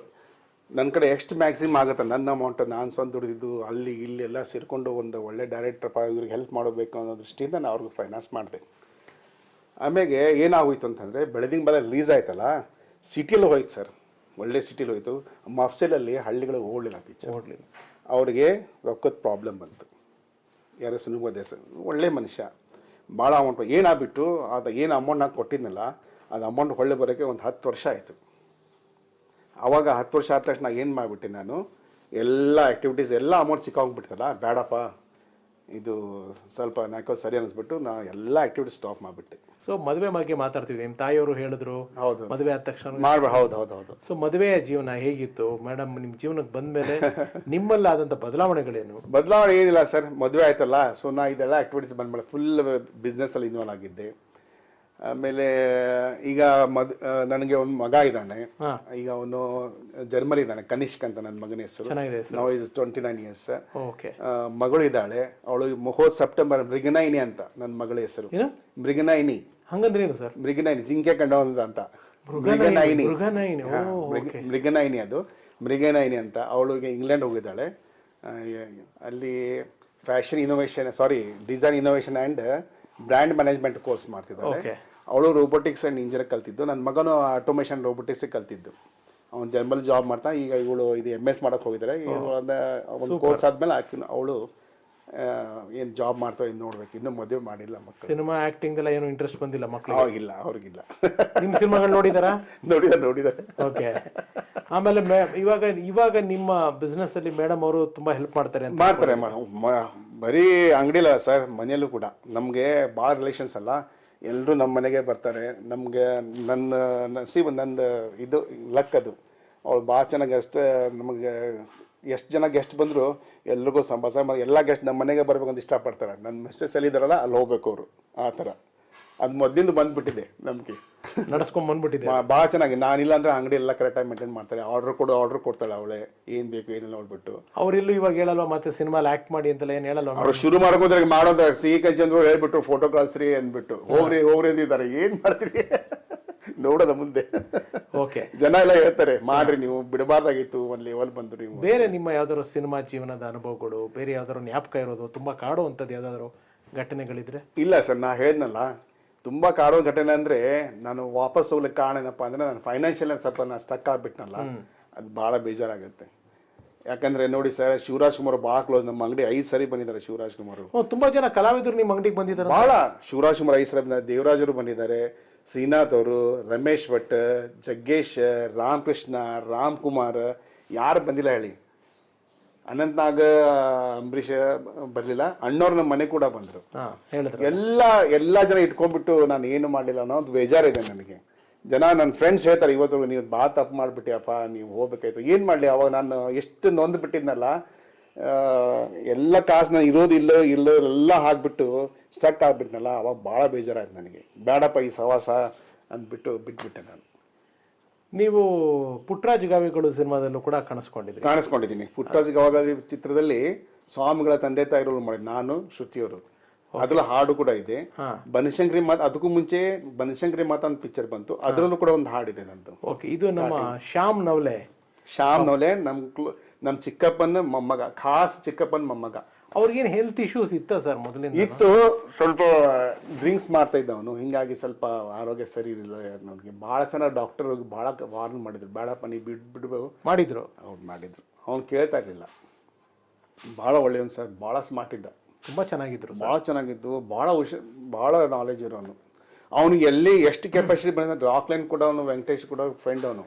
ನನ್ನ ಕಡೆ ಎಷ್ಟು ಮ್ಯಾಕ್ಸಿಮಮ್ ಆಗುತ್ತೆ ನನ್ನ ಅಮೌಂಟ್, ನಾನು ಸ್ವಂತ ದುಡಿದಿದ್ದು ಅಲ್ಲಿ ಇಲ್ಲಿ ಎಲ್ಲ ಸೇರಿಕೊಂಡು ಒಂದು ಒಳ್ಳೆ ಡೈರೆಕ್ಟ್ರಪ್ಪ ಇವ್ರಿಗೆ ಹೆಲ್ಪ್ ಮಾಡಬೇಕು ಅನ್ನೋ ದೃಷ್ಟಿಯಿಂದ ನಾನು ಅವ್ರಿಗೆ ಫೈನಾನ್ಸ್ ಮಾಡಿದೆ. ಆಮೇಲೆ ಏನಾಗೋಯ್ತು ಅಂತಂದರೆ, ಬೆಳೆದಿಂಗ್ ಬಾಲ ರಿಲೀಸ್ ಆಯ್ತಲ್ಲ, ಸಿಟಿಯಲ್ಲಿ ಹೋಯ್ತು ಸರ್, ಒಳ್ಳೆ ಸಿಟಿಲಿ ಹೋಯ್ತು. ಮಫ್ಸಲಲ್ಲಿ ಹಳ್ಳಿಗಳಿಗೆ ಓಡಲಿಲ್ಲ ಪಿಕ್ಚರ್. ಅವ್ರಿಗೆ ರೊಕ್ಕದ ಪ್ರಾಬ್ಲಮ್ ಬಂತು. ಯಾರು, ಸುನಿಲ್ ದೇಸಾಯಿ ಒಳ್ಳೆ ಮನುಷ್ಯ, ಭಾಳ ಅಮೌಂಟ್ ಏನಾಗ್ಬಿಟ್ಟು, ಅದು ಏನು ಅಮೌಂಟ್ ನಾನು ಕೊಟ್ಟಿದ್ನಲ್ಲ, ಅದು ಅಮೌಂಟ್ ಹೊಳ್ಳೆ ಬರೋಕ್ಕೆ ಒಂದು 10 ವರ್ಷ ಆಯಿತು. ಆವಾಗ 10 ವರ್ಷ ಆದ ತಕ್ಷಣ ಏನು ಮಾಡಿಬಿಟ್ಟೆ ನಾನು, ಎಲ್ಲ ಆ್ಯಕ್ಟಿವಿಟೀಸ್ ಎಲ್ಲ ಅಮೌಂಟ್ ಸಿಕ್ಕಾಗ್ಬಿಡ್ತಲ್ಲ, ಬೇಡಪ್ಪ ಇದು ಸ್ವಲ್ಪ ನಾಲ್ಕು ಸರಿ ಅನ್ನಿಸ್ಬಿಟ್ಟು ನಾ ಎಲ್ಲ ಆ್ಯಕ್ಟಿವಿಟೀಸ್ ಸ್ಟಾಪ್ ಮಾಡಿಬಿಟ್ಟೆ. ಸೊ ಮದುವೆ ಬಗ್ಗೆ ಮಾತಾಡ್ತೀವಿ. ನಿಮ್ಮ ತಾಯಿಯವರು ಹೇಳಿದ್ರು, ಹೌದು ಮದುವೆ ಆದ ತಕ್ಷಣ ಮಾಡ್ಬೇಡ. ಹೌದು. ಸೊ ಮದುವೆಯ ಜೀವನ ಹೇಗಿತ್ತು ಮೇಡಮ್? ನಿಮ್ಮ ಜೀವನಕ್ಕೆ ಬಂದ ಮೇಲೆ ನಿಮ್ಮಲ್ಲಾದಂಥ ಬದಲಾವಣೆಗಳೇನು? ಬದಲಾವಣೆ ಏನಿಲ್ಲ ಸರ್, ಮದುವೆ ಆಯ್ತಲ್ಲ, ಸೊ ನಾ ಇದೆಲ್ಲ ಆ್ಯಕ್ಟಿವಿಟೀಸ್ ಬಂದ್ಮೇಲೆ ಫುಲ್ ಬಿಸ್ನೆಸ್ಸಲ್ಲಿ ಇನ್ವಾಲ್ವ್ ಆಗಿದ್ದೆ. ಆಮೇಲೆ ಈಗ ನನಗೆ ಒಂದು ಮಗ ಇದ್ದಾನೆ. ಈಗ ಅವನು ಜರ್ಮನಿ ಇದ್ದಾನೆ, ಕನಿಷ್ಕ್ ಅಂತ ನನ್ನ ಮಗನ ಹೆಸರು. ನಾವು ಇಸ್ 29 years. ಮಗಳು ಇದ್ದಾಳೆ, ಅವಳು ಹೋದ್ ಸೆಪ್ಟೆಂಬರ್ ಮೃಗನಯಿನಿ ಅಂತ ನನ್ನ ಮಗಳ ಹೆಸರು. ಮೃಗನಯಿನಿ ಹಂಗಂದ್ರೆ ಏನು ಸರ್? ಮೃಗನಯಿನಿ, ಜಿಂಕೆ ಕಂಡವಂತ ಅಂತ. ಮೃಗನಯಿನಿ, ಮೃಗನಯಿನಿ ಅದು ಮೃಗನಯಿನಿ ಅಂತ. ಅವಳು ಈಗ ಇಂಗ್ಲೆಂಡ್ ಹೋಗಿದ್ದಾಳೆ. ಅಲ್ಲಿ fashion innovation design innovation and brand management course ಮಾಡ್ತಿದ್ದಾಳೆ. ಅವಳು ರೋಬೋಟಿಕ್ಸ್ ಆ್ಯಂಡ್ ಇಂಜಿನಿಯರ್ ಕಲ್ತಿದ್ದು. ನನ್ನ ಮಗನು ಆಟೋಮೇಷನ್ ರೋಬೋಟಿಕ್ಸ್ ಕಲ್ತಿದ್ದು. ಅವ್ನು ಜರ್ಮಲ್ ಜಾಬ್ ಮಾಡ್ತಾನೆ. ಈಗ ಇವಳು ಇದು MS ಮಾಡಕ್ಕೆ ಹೋಗಿದ್ದಾರೆ. ಒಂದು ಕೋರ್ಸ್ ಆದ್ಮೇಲೆ ಅವಳು ಏನು ಜಾಬ್ ಮಾಡ್ತಾವೆ ಇನ್ನು ನೋಡ್ಬೇಕು. ಇನ್ನೂ ಮದುವೆ ಮಾಡಿಲ್ಲ ಮಕ್ಕಳು. ಸಿನಿಮಾ ಆಕ್ಟಿಂಗ್ ಎಲ್ಲ ಏನು ಇಂಟ್ರೆಸ್ಟ್ ಬಂದಿಲ್ಲ ಮಕ್ಕಳು? ಅವ್ರಿಗಿಲ್ಲ. ನಿಮ್ಮ ಸಿನಿಮಾಗಳು ನೋಡಿದಾರಾ? ನೋಡಿದ್ದಾರೆ. ಓಕೆ. ಆಮೇಲೆ ಇವಾಗ ನಿಮ್ಮ ಬಿಸ್ನೆಸ್ ಅಲ್ಲಿ ಮೇಡಮ್ ಅವರು ತುಂಬಾ ಹೆಲ್ಪ್ ಮಾಡ್ತಾರೆ? ಬರೀ ಅಂಗಡಿಲ್ಲ ಸರ್, ಮನೆಯಲ್ಲೂ ಕೂಡ. ನಮಗೆ ಭಾಳ ರಿಲೇಷನ್ಸ್ ಅಲ್ಲ, ಎಲ್ಲರೂ ನಮ್ಮ ಮನೆಗೆ ಬರ್ತಾರೆ. ನಮಗೆ ನಂದು ಇದು ಲಕ್ ಅದು. ಅವಳು ಭಾಳ ಚೆನ್ನಾಗಿ ನಮಗೆ ಎಷ್ಟು ಜನ ಗೆಸ್ಟ್ ಬಂದರು ಎಲ್ರಿಗೂ ಎಲ್ಲ ಗೆಸ್ಟ್ ನಮ್ಮ ಮನೆಗೆ ಬರ್ಬೇಕಂತ ಇಷ್ಟಪಡ್ತಾರೆ. ನನ್ನ ಮಿಸ್ಸಸ್ ಎಲ್ಲಿದ್ದಾರಲ್ಲ ಅಲ್ಲಿ ಹೋಗ್ಬೇಕು ಅವರು, ಆ ಥರ. ಅದು ಮೊದಲಿಂದ ಬಂದ್ಬಿಟ್ಟಿದೆ, ನಮಗೆ ನಡ್ಸ್ಕೊಂಡ್ ಬಂದ್ಬಿಟ್ಟಿದೆ. ಭಾಳ ಚೆನ್ನಾಗಿ. ನಾನಿಲ್ಲ ಅಂದರೆ ಅಂಗಡಿ ಎಲ್ಲ ಕರೆಕ್ಟಾಗಿ ಮೇಂಟೈನ್ ಮಾಡ್ತಾರೆ. ಆರ್ಡರ್ ಕೊಡ್ತಾಳೆ ಅವಳೇ, ಏನು ಬೇಕು ಏನೆಲ್ಲ ನೋಡ್ಬಿಟ್ಟು. ಅವ್ರಿಲ್ಲೂ ಇವಾಗ ಹೇಳಲ್ವಾ ಮತ್ತೆ ಸಿನಿಮಾಲ್ ಆಕ್ಟ್ ಮಾಡಿ ಅಂತೆಲ್ಲ ಏನು ಹೇಳಲ್ವ? ಅವ್ರು ಶುರು ಮಾಡ್ಕೊಂಡ್ರೆ ಮಾಡೋದು ಸಿಹಿಕಂಚಂದ್ರು ಹೇಳ್ಬಿಟ್ಟು ಫೋಟೋ ಕಳಿಸ್ರಿ ಅಂದ್ಬಿಟ್ಟು ಹೋಗ್ರಿ ಅಂದಿದ್ದಾರೆ. ಏನು ಮಾಡ್ತೀರಿ ನೋಡೋದ ಮುಂದೆ. ಓಕೆ. ಜನ ಎಲ್ಲ ಹೇಳ್ತಾರೆ ಮಾಡ್ರಿ, ನೀವು ಬಿಡಬಾರ್ದಾಗಿತ್ತು, ಒಂದು ಲೆವೆಲ್ ಬಂದು ನೀವು. ಬೇರೆ ನಿಮ್ಮ ಯಾವ್ದಾದ್ರು ಸಿನಿಮಾ ಜೀವನದ ಅನುಭವಗಳು, ಬೇರೆ ಯಾವ್ದಾದ್ರು ಜ್ಞಾಪಕ ಇರೋದು, ತುಂಬಾ ಕಾಡುವಂಥದ್ದು ಯಾವ್ದಾದ್ರು ಘಟನೆಗಳಿದ್ರೆ? ಇಲ್ಲ ಸರ್, ನಾ ಹೇಳಿದ್ನಲ್ಲ, ತುಂಬ ಕಾಡೋ ಘಟನೆ ಅಂದರೆ ನಾನು ವಾಪಸ್ ಹೋಗ್ಲಿಕ್ಕೆ ಕಾರಣ ಏನಪ್ಪ ಅಂದರೆ ನಾನು ಫೈನಾನ್ಷಿಯಲ್ ಸ್ವಲ್ಪ ನಾನು ಸ್ಟಕ್ ಆಗಿಬಿಟ್ನಲ್ಲ, ಅದು ಭಾಳ ಬೇಜಾರಾಗುತ್ತೆ. ಯಾಕಂದರೆ ನೋಡಿ ಸರ್, ಶಿವರಾಜ್ ಕುಮಾರ್ ಭಾಳ ಕ್ಲೋಸ್. ನಮ್ಮ ಅಂಗಡಿ 5 ಸರಿ ಬಂದಿದ್ದಾರೆ ಶಿವರಾಜ್ ಕುಮಾರ್. ತುಂಬ ಜನ ಕಲಾವಿದರು ನಿಮ್ಮ ಅಂಗಡಿಗೆ ಬಂದಿದ್ದಾರೆ ಭಾಳ. ಶಿವರಾಜ್ ಕುಮಾರ್ 5 ಸರಿ ಬಂದಿದ್ದಾರೆ, ದೇವರಾಜರು ಬಂದಿದ್ದಾರೆ, ಶ್ರೀನಾಥ್ ಅವರು, ರಮೇಶ್ ಭಟ್, ಜಗ್ಗೇಶ್, ರಾಮಕೃಷ್ಣ, ರಾಮ್ಕುಮಾರ್, ಯಾರು ಬಂದಿಲ್ಲ ಹೇಳಿ. ಅನಂತ್ನಾಗ್, ಅಂಬರೀಷ್ ಬರಲಿಲ್ಲ. ಅಣ್ಣವ್ರು ನಮ್ಮ ಮನೆ ಕೂಡ ಬಂದರು. ಎಲ್ಲ ಜನ ಇಟ್ಕೊಂಡ್ಬಿಟ್ಟು ನಾನು ಏನು ಮಾಡಲಿಲ್ಲ ಅನ್ನೋ ಒಂದು ಬೇಜಾರಿದೆ ನನಗೆ. ಜನ ನನ್ನ ಫ್ರೆಂಡ್ಸ್ ಹೇಳ್ತಾರೆ ಇವತ್ತು, ನೀವು ಭಾಳ ತಪ್ಪು ಮಾಡಿಬಿಟ್ಟಿಯಪ್ಪ, ನೀವು ಹೋಗ್ಬೇಕಾಯ್ತು. ಏನು ಮಾಡಲಿ, ಅವಾಗ ನಾನು ಎಷ್ಟು ನೊಂದು ಬಿಟ್ಟಿದ್ನಲ್ಲ, ಎಲ್ಲ ಕಾಸು ನಾನು ಇಲ್ಲೋ ಎಲ್ಲ ಹಾಕ್ಬಿಟ್ಟು ಸ್ಟಕ್ ಆಗಿಬಿಟ್ನಲ್ಲ, ಅವಾಗ ಭಾಳ ಬೇಜಾರಾಯ್ತು ನನಗೆ. ಬೇಡಪ್ಪ ಈ ಸವಾಸ ಅಂದ್ಬಿಟ್ಟು ಬಿಟ್ಬಿಟ್ಟೆ ನಾನು. ನೀವು ಪುಟ್ಟರಾಜ ಗಾವಿಗಳು ಸಿನಿಮಾದಲ್ಲೂ ಕೂಡ ಕಾಣಿಸ್ಕೊಂಡಿದ್ದೀನಿ. ಪುಟ್ಟರಾಜ ಗಾವಿ ಚಿತ್ರದಲ್ಲಿ ಸ್ವಾಮಿಗಳ ತಂದೆ ತಾಯಿಗಳು ಮಾಡಿದ್ದು ನಾನು, ಶ್ರುತಿಯವರು. ಅದ್ರಲ್ಲಿ ಹಾಡು ಕೂಡ ಇದೆ. ಬನಶಂಕರಿ ಮಾತು, ಅದಕ್ಕೂ ಮುಂಚೆ ಬನಶಂಕರಿ ಮಾತು ಅಂತ ಪಿಕ್ಚರ್ ಬಂತು, ಅದರಲ್ಲೂ ಕೂಡ ಒಂದು ಹಾಡಿದೆ ನಂದು. ಇದು ನಮ್ಮ ಶ್ಯಾಮ್ ನವಲೆ ನಮ್ಮ ಚಿಕ್ಕಪ್ಪನ ಮೊಮ್ಮಗ, ಖಾಸ್ ಚಿಕ್ಕಪ್ಪನ ಮೊಮ್ಮಗ. ಅವ್ರಿಗೇನು ಹೆಲ್ತ್ ಇಶ್ಯೂಸ್ ಇತ್ತ ಸರ್ ಮೊದಲಿಂದ? ಇತ್ತು, ಸ್ವಲ್ಪ ಡ್ರಿಂಕ್ಸ್ ಮಾಡ್ತಾ ಇದ್ದ ಅವನು, ಹಿಂಗಾಗಿ ಸ್ವಲ್ಪ ಆರೋಗ್ಯ ಸರಿ ಇರಲಿಲ್ಲ ನನಗೆ. ಭಾಳ ಜನ ಡಾಕ್ಟರ್ ಹೋಗಿ ಭಾಳ ವಾರ್ನ್ ಮಾಡಿದ್ರು, ಬೇಡಪ್ಪ ನೀವು ಬಿಡ್ಬೇಕು ಮಾಡಿದ್ರು. ಅವ್ನು ಕೇಳ್ತಾ ಇರಲಿಲ್ಲ. ಭಾಳ ಒಳ್ಳೆಯವನು ಸರ್, ಭಾಳ ಸ್ಮಾರ್ಟ್ ಇದ್ದ, ತುಂಬ ಚೆನ್ನಾಗಿದ್ರು, ಭಾಳ ಚೆನ್ನಾಗಿದ್ದು, ಭಾಳ ನಾಲೆಜ್ ಇರೋನು. ಅವನಿಗೆ ಎಲ್ಲಿ ಎಷ್ಟು ಕೆಪಾಸಿಟಿ ಬಂದಿದ್ದ. ರಾಕ್ಲೈನ್ ಕೂಡ ಅವನು, ವೆಂಕಟೇಶ್ ಕೂಡ ಫ್ರೆಂಡ್, ಅವನು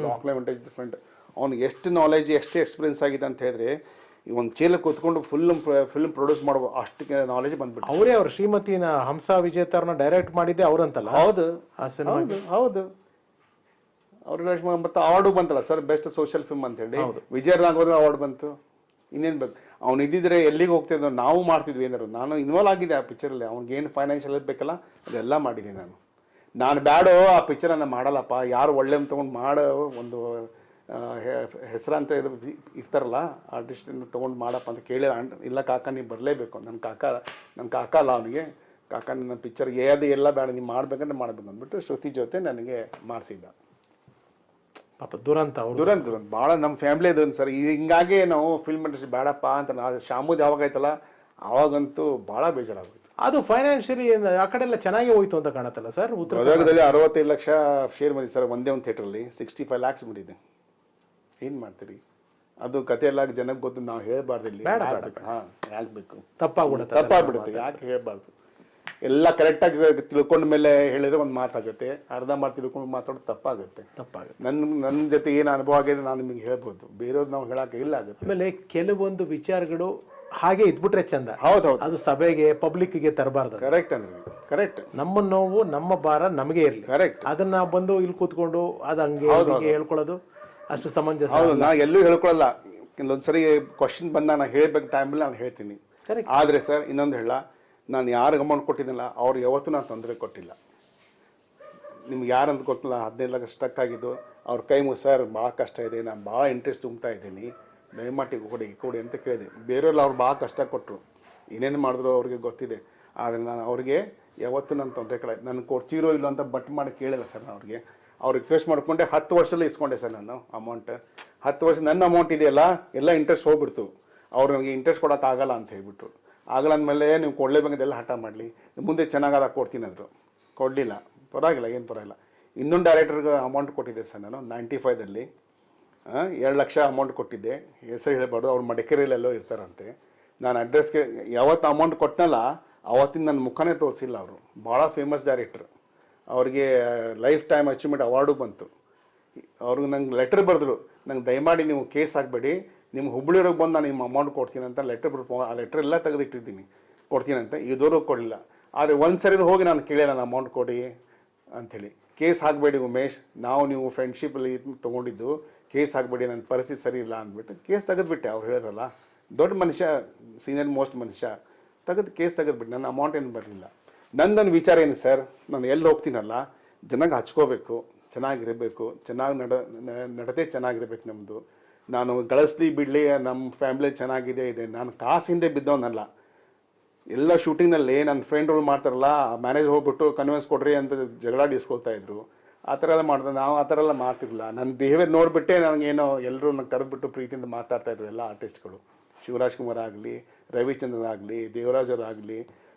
ರಾಕ್ಲೈನ್ ವೆಂಕಟೇಶ್ ಫ್ರೆಂಡ್. ಅವ್ನಿಗೆ ಎಷ್ಟು ನಾಲೆಜ್, ಎಷ್ಟು ಎಕ್ಸ್ಪೀರಿಯನ್ಸ್ ಆಗಿದೆ ಅಂತ ಹೇಳಿದ್ರೆ, ಈ ಒಂದು ಚೀಲ ಕೂತ್ಕೊಂಡು ಫಿಲ್ಮ್ ಪ್ರೊಡ್ಯೂಸ್ ಮಾಡುವ ಅಷ್ಟು ನಾಲೆಜ್ ಬಂದ್ಬಿಟ್ಟು. ಅವರೇ ಅವ್ರ ಶ್ರೀಮತಿನ ಹಂಸ ವಿಜೇತರನ್ನ ಡೈರೆಕ್ಟ್ ಮಾಡಿದ್ದೆ ಅವರಂತಲ್ಲ? ಹೌದು. ಅವ್ರ ಮತ್ತೆ ಅವಾರ್ಡು ಬಂತಲ್ಲ ಸರ್, ಬೆಸ್ಟ್ ಸೋಷಿಯಲ್ ಫಿಲ್ಮ್ ಅಂತ ಹೇಳಿ ವಿಜಯ ರಾಘವೇಂದ್ರ ಅವಾರ್ಡ್ ಬಂತು. ಇನ್ನೇನು ಬೇಕು, ಅವ್ನು ಇದ್ದಿದ್ರೆ ಎಲ್ಲಿಗೆ ಹೋಗ್ತಿದ್ದೋ, ನಾವು ಮಾಡ್ತಿದ್ವಿ ಏನಾರು. ನಾನು ಇನ್ವಾಲ್ವ್ ಆಗಿದ್ದೆ ಆ ಪಿಕ್ಚರಲ್ಲಿ. ಅವ್ನಿಗೆ ಏನು ಫೈನಾನ್ಷಿಯಲ್ ಬೇಕಲ್ಲ ಅದೆಲ್ಲ ಮಾಡಿದ್ದೀನಿ ನಾನು ಬ್ಯಾಡೋ ಆ ಪಿಕ್ಚರನ್ನು ಮಾಡಲ್ಲಪ್ಪ, ಯಾರು ಒಳ್ಳೆ ತೊಗೊಂಡು ಮಾಡೋ ಒಂದು ಹೆಸರಂತ ಇರ್ತಾರಲ್ಲ ಆರ್ಟಿಸ್ಟನ್ನು ತೊಗೊಂಡು ಮಾಡಪ್ಪ ಅಂತ ಕೇಳಿ, ಇಲ್ಲ ಕಾಕ ನೀವು ಬರಲೇಬೇಕು, ನನ್ನ ಕಾಕ ಅಲ್ಲ ಅವನಿಗೆ, ಕಾಕ ನನ್ನ ಪಿಕ್ಚರ್ ಎಲ್ಲ ಬೇಡ, ನೀವು ಮಾಡ್ಬೇಕಂದ್ರೆ ಮಾಡ್ಬೇಕು ಅಂದ್ಬಿಟ್ಟು ಶ್ರುತಿ ಜೊತೆ ನನಗೆ ಮಾಡಿಸಿದ್ದ. ಪಾಪ ದುರಂತ ಭಾಳ ನಮ್ಮ ಫ್ಯಾಮಿಲಿ ಅದು ಸರ್. ಹಿಂಗಾಗಿ ನಾವು ಫಿಲ್ಮ್ ಇಂಡಸ್ಟ್ರಿ ಬೇಡಪ್ಪ ಅಂತ ಶಾಮುದ್ ಯಾವಾಗ ಆಯ್ತಲ್ಲ ಅವಾಗಂತೂ ಭಾಳ ಬೇಜಾರಾಗೋಯ್ತು. ಅದು ಫೈನಾನ್ಷಿಯಲಿ ಆ ಕಡೆ ಎಲ್ಲ ಚೆನ್ನಾಗಿ ಹೋಯ್ತು ಅಂತ ಕಾಣತ್ತಲ್ಲ ಸರ್? ಗದಗದಲ್ಲಿ 65 ಲಕ್ಷ ಶೇರ್ ಬಂದಿದೆ ಸರ್, ಒಂದೇ ಒಂದು ಥಿಯೇಟ್ರಲ್ಲಿ 65 lakhs ಬಂದಿದೆ. ಏನು ಮಾಡ್ತೀರಿ, ಅದು ಕತೆ ಎಲ್ಲ ಜನಕ್ಕೆ ಗೊತ್ತು, ನಾವು ಹೇಳಬಾರ್ದು ಇಲ್ಲಿ. ಯಾಕಬೇಕು, ತಪ್ಪಾಗ್ಬಿಡುತ್ತೆ, ಯಾಕೆ ಹೇಳಬಾರ್ದು. ಎಲ್ಲ ಕರೆಕ್ಟಾಗಿ ತಿಳ್ಕೊಂಡ ಮೇಲೆ ಹೇಳಿದ್ರೆ ಒಂದು ಮಾತಾಗುತ್ತೆ, ಅರ್ಧ ಮಾತು ತಿಳ್ಕೊಂಡು ಮಾತಾಡೋದು ತಪ್ಪಾಗುತ್ತೆ. ನನ್ನ ಜೊತೆ ಏನು ಅನುಭವ ಆಗಿದೆ ನಾನು ನಿಮಗೆ ಹೇಳ್ಬೋದು, ಬೇರೆಯವ್ರು ನಾವು ಹೇಳಕ್ಕೆ ಇಲ್ಲ ಆಗುತ್ತೆ. ಆಮೇಲೆ ಕೆಲವೊಂದು ವಿಚಾರಗಳು ಹಾಗೆ ಇದ್ಬಿಟ್ರೆ ಚಂದ. ಹೌದು, ಅದು ಸಭೆಗೆ ಪಬ್ಲಿಕ್ಗೆ ತರಬಾರ್ದು. ಕರೆಕ್ಟ್ ಅಂದ್ರೆ ಕರೆಕ್ಟ್. ನಮ್ಮ ನೋವು ನಮ್ಮ ಭಾರ ನಮಗೆ ಇರಲಿ, ಕರೆಕ್ಟ್. ಅದನ್ನ ಬಂದು ಇಲ್ಲಿ ಕೂತ್ಕೊಂಡು ಅದು ಹಂಗೆ ಹೇಳ್ಕೊಳ್ಳೋದು ಅಷ್ಟು ಸಮಂಜಸ. ಹೌದು, ನಾ ಎಲ್ಲೂ ಹೇಳ್ಕೊಳ್ಳಲ್ಲ. ಕೆಲವೊಂದ್ಸರಿ ಕ್ವಶನ್ ಬಂದ ನಾನು ಹೇಳ್ಬೇಕು ಟೈಮಲ್ಲಿ ನಾನು ಹೇಳ್ತೀನಿ. ಆದರೆ ಸರ್ ಇನ್ನೊಂದು ಹೇಳ, ನಾನು ಯಾರು ಅಮೌಂಟ್ ಕೊಟ್ಟಿದ್ದಿಲ್ಲ ಅವ್ರು ಯಾವತ್ತೂ ನಾನು ತೊಂದರೆ ಕೊಟ್ಟಿಲ್ಲ. ನಿಮ್ಗೆ ಯಾರಂತ ಗೊತ್ತಿಲ್ಲ 15 ಲಕ್ಷ ಸ್ಟಕ್ ಆಗಿದ್ದು ಅವ್ರ ಕೈ ಮುಗಿ ಸರ್ ಭಾಳ ಕಷ್ಟ ಇದೆ, ನಾನು ಭಾಳ ಇಂಟ್ರೆಸ್ಟ್ ತುಂಬ್ತಾ ಇದ್ದೀನಿ, ದಯಮಾಡಿ ಕೊಡಿ ಅಂತ ಕೇಳಿದೆ. ಬೇರೆಯವ್ರು ಅವ್ರು ಭಾಳ ಕಷ್ಟ ಕೊಟ್ಟರು, ಏನೇನು ಮಾಡಿದ್ರು ಅವ್ರಿಗೆ ಗೊತ್ತಿದೆ. ಆದರೆ ನಾನು ಅವ್ರಿಗೆ ಯಾವತ್ತೂ ನನ್ನ ತೊಂದರೆ ನನಗೆ ಕೊಡ್ತೀರೋ ಇಲ್ಲೋ ಅಂತ ಬಟ್ ಮಾಡಿ ಕೇಳಿಲ್ಲ ಸರ್. ನಾನು ಅವ್ರು ರಿಕ್ವೆಸ್ಟ್ ಮಾಡಿಕೊಂಡೆ 10 ವರ್ಷದಲ್ಲಿ ಇಸ್ಕೊಂಡೆ ಸರ್ ನಾನು ಅಮೌಂಟ್. 10 ವರ್ಷ ನನ್ನ ಅಮೌಂಟ್ ಇದೆಯಲ್ಲ ಎಲ್ಲ ಇಂಟ್ರೆಸ್ಟ್ ಹೋಗ್ಬಿಡ್ತು. ಅವ್ರು ನನಗೆ ಇಂಟ್ರೆಸ್ಟ್ ಕೊಡೋಕ್ಕಾಗಲ್ಲ ಅಂತ ಹೇಳ್ಬಿಟ್ರು. ಆಗಲ್ಲ ಅಂದಮೇಲೆ ನೀವು ಕೊಡಲೇಬೇಕಂತೆಲ್ಲ ಹಠ ಮಾಡಲಿ, ಮುಂದೆ ಚೆನ್ನಾಗಾದ ಕೊಡ್ತೀನಿ ಅಂದರು. ಕೊಡಲಿಲ್ಲ, ಪರವಾಗಿಲ್ಲ, ಏನು ಪರವಾಗಿಲ್ಲ. ಇನ್ನೊಂದು ಡೈರೆಕ್ಟರ್ಗೆ ಅಮೌಂಟ್ ಕೊಟ್ಟಿದ್ದೆ ಸರ್ ನಾನು 95ದಲ್ಲಿ 2 ಲಕ್ಷ ಅಮೌಂಟ್ ಕೊಟ್ಟಿದ್ದೆ. ಹೆಸರು ಹೇಳಬಾರ್ದು, ಅವ್ರು ಮಡಿಕೇರಿಯಲ್ಲೆಲ್ಲೋ ಇರ್ತಾರಂತೆ. ನಾನು ಅಡ್ರೆಸ್ಗೆ ಯಾವತ್ತು ಅಮೌಂಟ್ ಕೊಟ್ಟನಲ್ಲ ಅವತ್ತಿನ ನನ್ನ ಮುಖನೇ ತೋರಿಸಿಲ್ಲ. ಅವರು ಭಾಳ ಫೇಮಸ್ ಡೈರೆಕ್ಟ್ರ್, ಅವ್ರಿಗೆ ಲೈಫ್ ಟೈಮ್ ಅಚೀವ್ಮೆಂಟ್ ಅವಾರ್ಡು ಬಂತು. ಅವ್ರಿಗೆ ನಂಗೆ ಲೆಟ್ರ್ ಬರೆದ್ರು, ನಂಗೆ ದಯಮಾಡಿ ನೀವು ಕೇಸ್ ಹಾಕಬೇಡಿ, ನಿಮ್ಮ ಹುಬ್ಬಳ್ಳಿರೋಗಿ ಬಂದು ನಾನು ನಿಮ್ಮ ಅಮೌಂಟ್ ಕೊಡ್ತೀನಿ ಅಂತ ಲೆಟ್ರ್ ಬರ್ಬೋದು. ಆ ಲೆಟ್ರ್ ಎಲ್ಲ ತೆಗೆದಿಟ್ಟಿದ್ದೀನಿ, ಕೊಡ್ತೀನಿ ಅಂತ. ಇದುವರೆಗೂ ಕೊಡಲಿಲ್ಲ. ಆದರೆ ಒಂದು ಸರಿ ಹೋಗಿ ನಾನು ಕೇಳಿಲ್ಲ, ನಾನು ಅಮೌಂಟ್ ಕೊಡಿ ಅಂಥೇಳಿ. ಕೇಸ್ ಹಾಕಬೇಡಿ ಉಮೇಶ್, ನೀವು ಫ್ರೆಂಡ್ಶಿಪ್ಪಲ್ಲಿ ತೊಗೊಂಡಿದ್ದು, ಕೇಸ್ ಹಾಕಬೇಡಿ, ನನ್ನ ಪರಿಸ್ಥಿತಿ ಸರಿ ಇಲ್ಲ ಅಂದ್ಬಿಟ್ಟು ಕೇಸ್ ತೆಗೆದುಬಿಟ್ಟೆ. ಅವ್ರು ಹೇಳಿರಲ್ಲ, ದೊಡ್ಡ ಮನುಷ್ಯ, ಸೀನಿಯರ್ ಮೋಸ್ಟ್ ಮನುಷ್ಯ, ಕೇಸ್ ತೆಗೆದುಬಿಟ್ಟು ನನ್ನ ಅಮೌಂಟ್ ಏನು ಬರಲಿಲ್ಲ. ನನ್ನ ವಿಚಾರ ಏನು ಸರ್, ನಾನು ಎಲ್ಲಿ ಹೋಗ್ತೀನಲ್ಲ ಜನಕ್ಕೆ ಹಚ್ಕೋಬೇಕು, ಚೆನ್ನಾಗಿರಬೇಕು, ನಡತೆ ಚೆನ್ನಾಗಿರ್ಬೇಕು ನಮ್ಮದು. ನಾನು ಗಳಿಸ್ಲಿ ಬಿಡಲಿ, ನಮ್ಮ ಫ್ಯಾಮ್ಲಿ ಚೆನ್ನಾಗಿದೆ ಇದೆ. ನಾನು ಕಾಸಿಂದೆ ಬಿದ್ದವನಲ್ಲ. ಎಲ್ಲ ಶೂಟಿಂಗ್ನಲ್ಲಿ ನನ್ನ ಫ್ರೆಂಡ್ಗಳು ಮಾಡ್ತಾರಲ್ಲ, ಮ್ಯಾನೇಜ್ ಹೋಗ್ಬಿಟ್ಟು ಕನ್ವಿನ್ಸ್ ಕೊಡ್ರಿ ಅಂತ ಜಗಳಾಡಿಸ್ಕೊಳ್ತಾ ಇದ್ರು. ಆ ಥರ ಎಲ್ಲ ಮಾಡಿದ್ರೆ ನಾವು ಆ ಥರ ಎಲ್ಲ ಮಾಡ್ತಿರಲಿಲ್ಲ. ನನ್ನ ಬಿಹೇವಿಯರ್ ನೋಡಿಬಿಟ್ಟೆ ನನಗೇನೋ ಎಲ್ಲರೂ ನಂಗೆ ಕರೆದ್ಬಿಟ್ಟು ಪ್ರೀತಿಯಿಂದ ಮಾತಾಡ್ತಾಯಿದ್ರು ಎಲ್ಲ ಆರ್ಟಿಸ್ಟ್ಗಳು. ಶಿವರಾಜ್ ಕುಮಾರ್ ಆಗಲಿ, ರವಿಚಂದ್ರನ್ ಆಗಲಿ, ದೇವರಾಜ್ ಅವರು ಆಗಲಿ,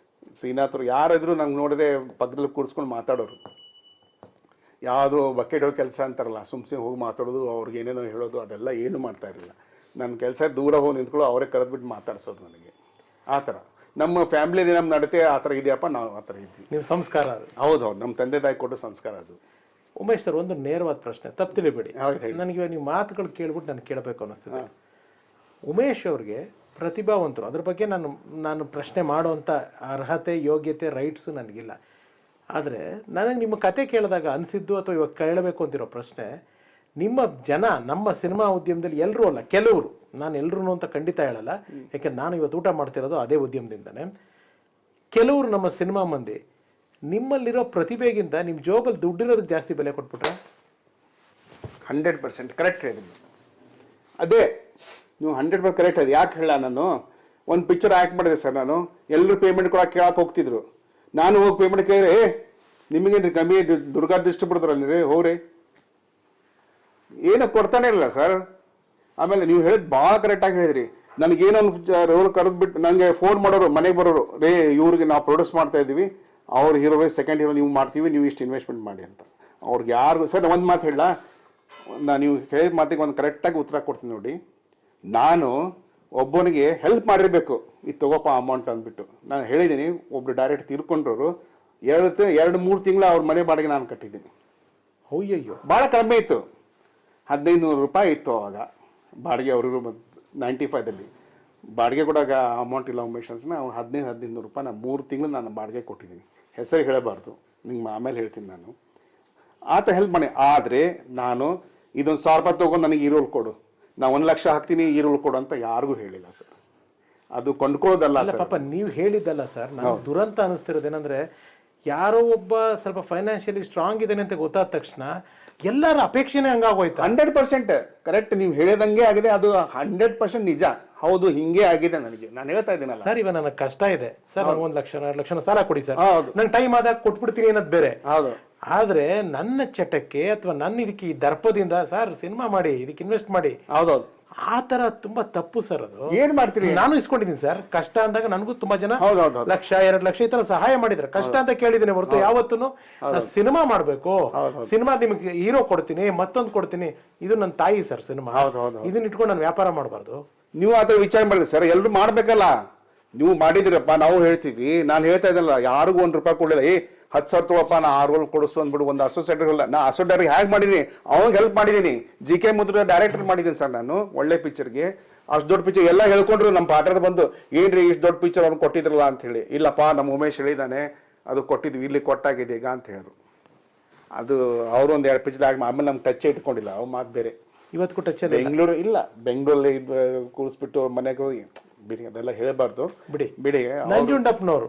ಶ್ರೀನಾಥ್ರು, ಯಾರಾದರೂ ನಂಗೆ ನೋಡಿದ್ರೆ ಪಕ್ಕದಲ್ಲಿ ಕೂರಿಸ್ಕೊಂಡು ಮಾತಾಡೋರು. ಯಾವುದೋ ಬಕೆಟ್ ಹೋಗಿ ಕೆಲಸ ಅಂತಾರಲ್ಲ, ಸುಮ್ಮನೆ ಹೋಗಿ ಮಾತಾಡೋದು, ಅವ್ರಿಗೆ ಏನೇನೋ ಹೇಳೋದು, ಅದೆಲ್ಲ ಏನು ಮಾಡ್ತಾ ಇರಲಿಲ್ಲ. ನನ್ನ ಕೆಲಸ ದೂರ ಹೋಗಿ ನಿಂತ್ಕೊಳ್ಳೋ, ಅವರೇ ಕರೆದ್ಬಿಟ್ಟು ಮಾತಾಡ್ಸೋದು ನನಗೆ. ಆ ಥರ ನಮ್ಮ ಫ್ಯಾಮ್ಲಿ ನಮ್ಮ ನಡತೆ ಆ ಥರ ಇದೆಯಪ್ಪ, ನಾವು ಆ ಥರ ಇದ್ವಿ. ನಿಮ್ಮ ಸಂಸ್ಕಾರ ಅದು. ಹೌದು, ನಮ್ಮ ತಂದೆ ತಾಯಿ ಕೊಟ್ಟು ಸಂಸ್ಕಾರ ಅದು. ಉಮೇಶ್ ಸರ್, ಒಂದು ನೇರವಾದ ಪ್ರಶ್ನೆ, ತಪ್ಪು ತಿಳಿಬೇಡಿ. ಹೌದು, ನನಗೆ ನೀವು ಮಾತುಗಳು ಕೇಳ್ಬಿಟ್ಟು ನಾನು ಕೇಳಬೇಕು ಅನ್ನಿಸ್ತದೆ. ಉಮೇಶ್ ಅವ್ರಿಗೆ ಪ್ರತಿಭಾವಂತರು, ಅದ್ರ ಬಗ್ಗೆ ನಾನು ಪ್ರಶ್ನೆ ಮಾಡುವಂಥ ಅರ್ಹತೆ, ಯೋಗ್ಯತೆ, ರೈಟ್ಸು ನನಗಿಲ್ಲ. ಆದರೆ ನನಗೆ ನಿಮ್ಮ ಕತೆ ಕೇಳಿದಾಗ ಅನಿಸಿದ್ದು, ಅಥವಾ ಇವಾಗ ಕೇಳಬೇಕು ಅಂತಿರೋ ಪ್ರಶ್ನೆ, ನಿಮ್ಮ ಜನ ನಮ್ಮ ಸಿನಿಮಾ ಉದ್ಯಮದಲ್ಲಿ ಎಲ್ಲರೂ ಅಲ್ಲ, ಕೆಲವರು, ನಾನು ಎಲ್ಲರೂ ಅಂತ ಖಂಡಿತ ಹೇಳಲ್ಲ, ಯಾಕೆಂದ್ರೆ ನಾನು ಇವತ್ತು ಊಟ ಮಾಡ್ತಿರೋದು ಅದೇ ಉದ್ಯಮದಿಂದನೇ. ಕೆಲವರು ನಮ್ಮ ಸಿನಿಮಾ ಮಂದಿ ನಿಮ್ಮಲ್ಲಿರೋ ಪ್ರತಿಭೆಗಿಂತ ನಿಮ್ಮ ಜೋಬಲ್ಲಿ ದುಡ್ಡಿರೋದಕ್ಕೆ ಜಾಸ್ತಿ ಬೆಲೆ ಕೊಟ್ಬಿಟ್ರೆ? 100% ಕರೆಕ್ಟ್ ಇದೆ. ಅದೇ ನೀವು 100% ಕರೆಕ್ಟ್ ಇದೆ. ಯಾಕೆ ಹೇಳ, ನಾನು ಒಂದು ಪಿಕ್ಚರ್ ಆ್ಯಕ್ಟ್ ಮಾಡಿದೆ ಸರ್. ನಾನು ಎಲ್ಲರೂ ಪೇಮೆಂಟ್ ಕೊಡೋಕೆ ಕೇಳಕ್ಕೆ ಹೋಗ್ತಿದ್ರು. ನಾನು ಹೋಗಿ ಪೇಮೆಂಟ್ ಕೇಳಿದ್ರೆ, ನಿಮಗೇನು ಕಮ್ಮಿ, ದುರ್ಗಾ ಡಿಸ್ಟ್ರಿಬ್ಯೂಟರ್ ರೀ, ಹೋಗ್ರಿ, ಏನೋ ಕೊಡ್ತಾನೆ ಇಲ್ಲ ಸರ್. ಆಮೇಲೆ ನೀವು ಹೇಳಿದ್ ಭಾಳ ಕರೆಕ್ಟಾಗಿ ಹೇಳಿದ್ರಿ. ನನಗೇನೊಂದು ರೋಲ್ ಕರೆದ್ಬಿಟ್ಟು ನನಗೆ ಫೋನ್ ಮಾಡೋರು, ಮನೆಗೆ ಬರೋರು, ರೇ ಇವ್ರಿಗೆ ನಾವು ಪ್ರೊಡ್ಯೂಸ್ ಮಾಡ್ತಾ ಇದ್ದೀವಿ, ಅವ್ರ ಹೀರೋವೇ ಸೆಕೆಂಡ್ ಹೀರೋ ನೀವು ಮಾಡ್ತೀವಿ, ನೀವು ಇಷ್ಟು ಇನ್ವೆಸ್ಟ್ಮೆಂಟ್ ಮಾಡಿ ಅಂತ. ಅವ್ರಿಗೆ ಯಾರಿಗೂ ಸರ್ ಒಂದು ಮಾತು ಹೇಳ, ನೀವು ಹೇಳಿದ ಮಾತಿಗೆ ಒಂದು ಕರೆಕ್ಟಾಗಿ ಉತ್ತರ ಕೊಡ್ತೀನಿ ನೋಡಿ. ನಾನು ಒಬ್ಬನಿಗೆ ಹೆಲ್ಪ್ ಮಾಡಿರಬೇಕು, ಇದು ತಗೋಪ್ಪ ಅಮೌಂಟ್ ಅಂದ್ಬಿಟ್ಟು. ನಾನು ಹೇಳಿದ್ದೀನಿ, ಒಬ್ರು ಡೈರೆಕ್ಟ್ ತೀರ್ಕೊಂಡ್ರು, 2-3 ತಿಂಗಳು ಅವ್ರ ಮನೆ ಬಾಡಿಗೆ ನಾನು ಕಟ್ಟಿದ್ದೀನಿ. ಅಯ್ಯಯ್ಯೋ, ಭಾಳ ಕಡಿಮೆ ಇತ್ತು, 1500 ರೂಪಾಯಿ ಇತ್ತು ಅವಾಗ ಬಾಡಿಗೆ. ಅವ್ರಿಗೂ 95ದಲ್ಲಿ ಬಾಡಿಗೆ ಕೊಡಾಗ ಅಮೌಂಟ್ ಇಲ್ಲ ಉಮೇಶ್ ಅನ್ಸನ. 1500 ರೂಪಾಯಿ ನಾನು 3 ತಿಂಗಳು ನಾನು ಬಾಡಿಗೆ ಕೊಟ್ಟಿದ್ದೀನಿ. ಹೆಸರು ಹೇಳಬಾರ್ದು, ನಿಮ್ಗೆ ಆಮೇಲೆ ಹೇಳ್ತೀನಿ. ನಾನು ಆತ ಹೆಲ್ಪ್ ಮಾಡಿ. ಆದರೆ ನಾನು ಇದೊಂದು 1000 ರೂಪಾಯಿ ತೊಗೊಂಡು ನನಗೆ ಈರೋಲ್ ಕೊಡು, ನಾ 1 ಲಕ್ಷ ಹಾಕ್ತೀನಿ ಈರೋಲ್ ಕೊಡು ಅಂತ ಯಾರಿಗೂ ಹೇಳಿಲ್ಲ ಸರ್. ಅದು ಕೊಂಡ್ಕೊಳ್ಳೋದಲ್ಲ ಸರ್. ಪಾಪ ನೀವು ಹೇಳಿದ್ದಲ್ಲ ಸರ್. ನಾನು ದುರಂತ ಅನಿಸ್ತಿರೋದೇನೆಂದ್ರೆ, ಯಾರೋ ಒಬ್ಬ ಸ್ವಲ್ಪ ಫೈನಾನ್ಷಿಯಲಿ ಸ್ಟ್ರಾಂಗ್ ಇದ್ದಾನೆ ಅಂತ ಗೊತ್ತಾದ ತಕ್ಷಣ ಎಲ್ಲರ ಅಪೇಕ್ಷೆನೇ ಹಂಗಾಗೋಯ್ತು. 100% ಕರೆಕ್ಟ್, ನೀವು ಹೇಳಿದಂಗೆ ಆಗಿದೆ. ಅದು 100% ನಿಜ. ಹೌದು, ಹಿಂಗೆ ಆಗಿದೆ ನನಗೆ. ನಾನು ಹೇಳ್ತಾ ಇದ್ದೀನಲ್ಲ ಸರ್, ಇವಾಗ ನನಗೆ ಕಷ್ಟ ಇದೆ ಸರ್, ನಂಗೆ 1 ಲಕ್ಷ 2 ಲಕ್ಷ ಸಾಲ ಕೊಡಿ ಸರ್, ಹೌದು, ನಂಗೆ ಟೈಮ್ ಆದಾಗ ಕೊಟ್ಬಿಡ್ತೀನಿ ಅನ್ನೋದು ಬೇರೆ. ಹೌದು. ಆದ್ರೆ ನನ್ನ ಚಟಕ್ಕೆ ಅಥವಾ ನನ್ನ ಇದಕ್ಕೆ ಈ ದರ್ಪದಿಂದ ಸರ್ ಸಿನಿಮಾ ಮಾಡಿ, ಇದಕ್ಕೆ ಇನ್ವೆಸ್ಟ್ ಮಾಡಿ, ಹೌದೌದು, ಆ ತರ ತುಂಬಾ ತಪ್ಪು ಸರ್. ಅದು ಏನ್ ಮಾಡ್ತೀರಿ? ನಾನು ಇಸ್ಕೊಂಡಿದ್ದೀನಿ ಸರ್. ಕಷ್ಟ ಅಂದಾಗ ನನಗೂ ತುಂಬಾ ಜನ ಹೌದೌದು 1 ಲಕ್ಷ 2 ಲಕ್ಷ ಈ ತರ ಸಹಾಯ ಮಾಡಿದ್ರೆ, ಕಷ್ಟ ಅಂತ ಕೇಳಿದ್ದೀನಿ ಹೊರತು ಯಾವತ್ತೂ ಸಿನಿಮಾ ಮಾಡ್ಬೇಕು, ಸಿನಿಮಾ ನಿಮ್ಗೆ ಹೀರೋ ಕೊಡ್ತೀನಿ, ಮತ್ತೊಂದು ಕೊಡ್ತೀನಿ, ಇದು ನನ್ನ ತಾಯಿ ಸರ್ ಸಿನಿಮಾ. ಇದನ್ನ ಇಟ್ಕೊಂಡು ನಾನು ವ್ಯಾಪಾರ ಮಾಡಬಾರ್ದು. ನೀವು ಆತರ ವಿಚಾರ ಮಾಡಿದ್ರಿ ಸರ್, ಎಲ್ರು ಮಾಡ್ಬೇಕಲ್ಲ. ನೀವು ಮಾಡಿದಿರಪ್ಪ, ನಾವು ಹೇಳ್ತೀವಿ. ನಾನು ಹೇಳ್ತಾ ಇದ್ದಲ್ಲ, ಯಾರಿಗೂ 1 ರೂಪಾಯಿ ಕೊಡಲಿಲ್ಲ. 10,000 ತಗೋಪ್ಪ, ನಾ 6 ರೋಲ್ ಕೊಡಿಸು ಅಂದ್ಬಿಟ್ಟು ಒಂದು ಅಸೋಸಿಯೇಟರ್ ಇಲ್ಲ. ನಾ ಅಸೋಸಿಯೇಟರ್ ಹೇಗೆ ಮಾಡಿದ್ದೀನಿ, ಅವ್ನಿಗೆ ಹೆಲ್ಪ್ ಮಾಡಿದ್ದೀನಿ. JK ಮುದ್ರ ಡೈರೆಕ್ಟರ್ ಮಾಡಿದ್ದೀನಿ ಸರ್ ನಾನು, ಒಳ್ಳೆ ಪಿಕ್ಚರ್ಗೆ. ಅಷ್ಟು ದೊಡ್ಡ ಪಿಕ್ಚರ್ ಎಲ್ಲ ಹೇಳ್ಕೊಂಡ್ರು. ನಮ್ಮ ಪಾಠದ ಬಂದು, ಏನ್ರಿ ಇಷ್ಟು ದೊಡ್ಡ ಪಿಕ್ಚರ್ ಅವ್ನು ಕೊಟ್ಟಿದ್ರಲ್ಲ ಅಂತ ಹೇಳಿ. ಇಲ್ಲಪ್ಪ, ನಮ್ಮ ಉಮೇಶ್ ಹೇಳಿದಾನೆ, ಅದು ಕೊಟ್ಟಿದ್ವಿ, ಇಲ್ಲಿ ಕೊಟ್ಟಾಗಿದೆ ಈಗ ಅಂತ ಹೇಳಿದ್ರು. ಅದು ಅವರು ಒಂದು 2 ಪಿಕ್ಚರ್ ಆಗಿ ಆಮೇಲೆ ನಮ್ಗೆ ಟಚ್ ಇಟ್ಕೊಂಡಿಲ್ಲ. ಅವು ಮಾತು ಬೇರೆ. ಇವತ್ತು ಟಚ್ ಬೆಂಗಳೂರು ಇಲ್ಲ, ಬೆಂಗಳೂರಲ್ಲಿ ಕೂರಿಸ್ಬಿಟ್ಟು ಮನೆಗೆ ಹೋಗಿ ಬಿಡಿ ಅದೆಲ್ಲ ಹೇಳಬಾರ್ದು ಬಿಡಿ ಬಿಡಿ. ನಂಜುಂಡಪ್ಪನವರು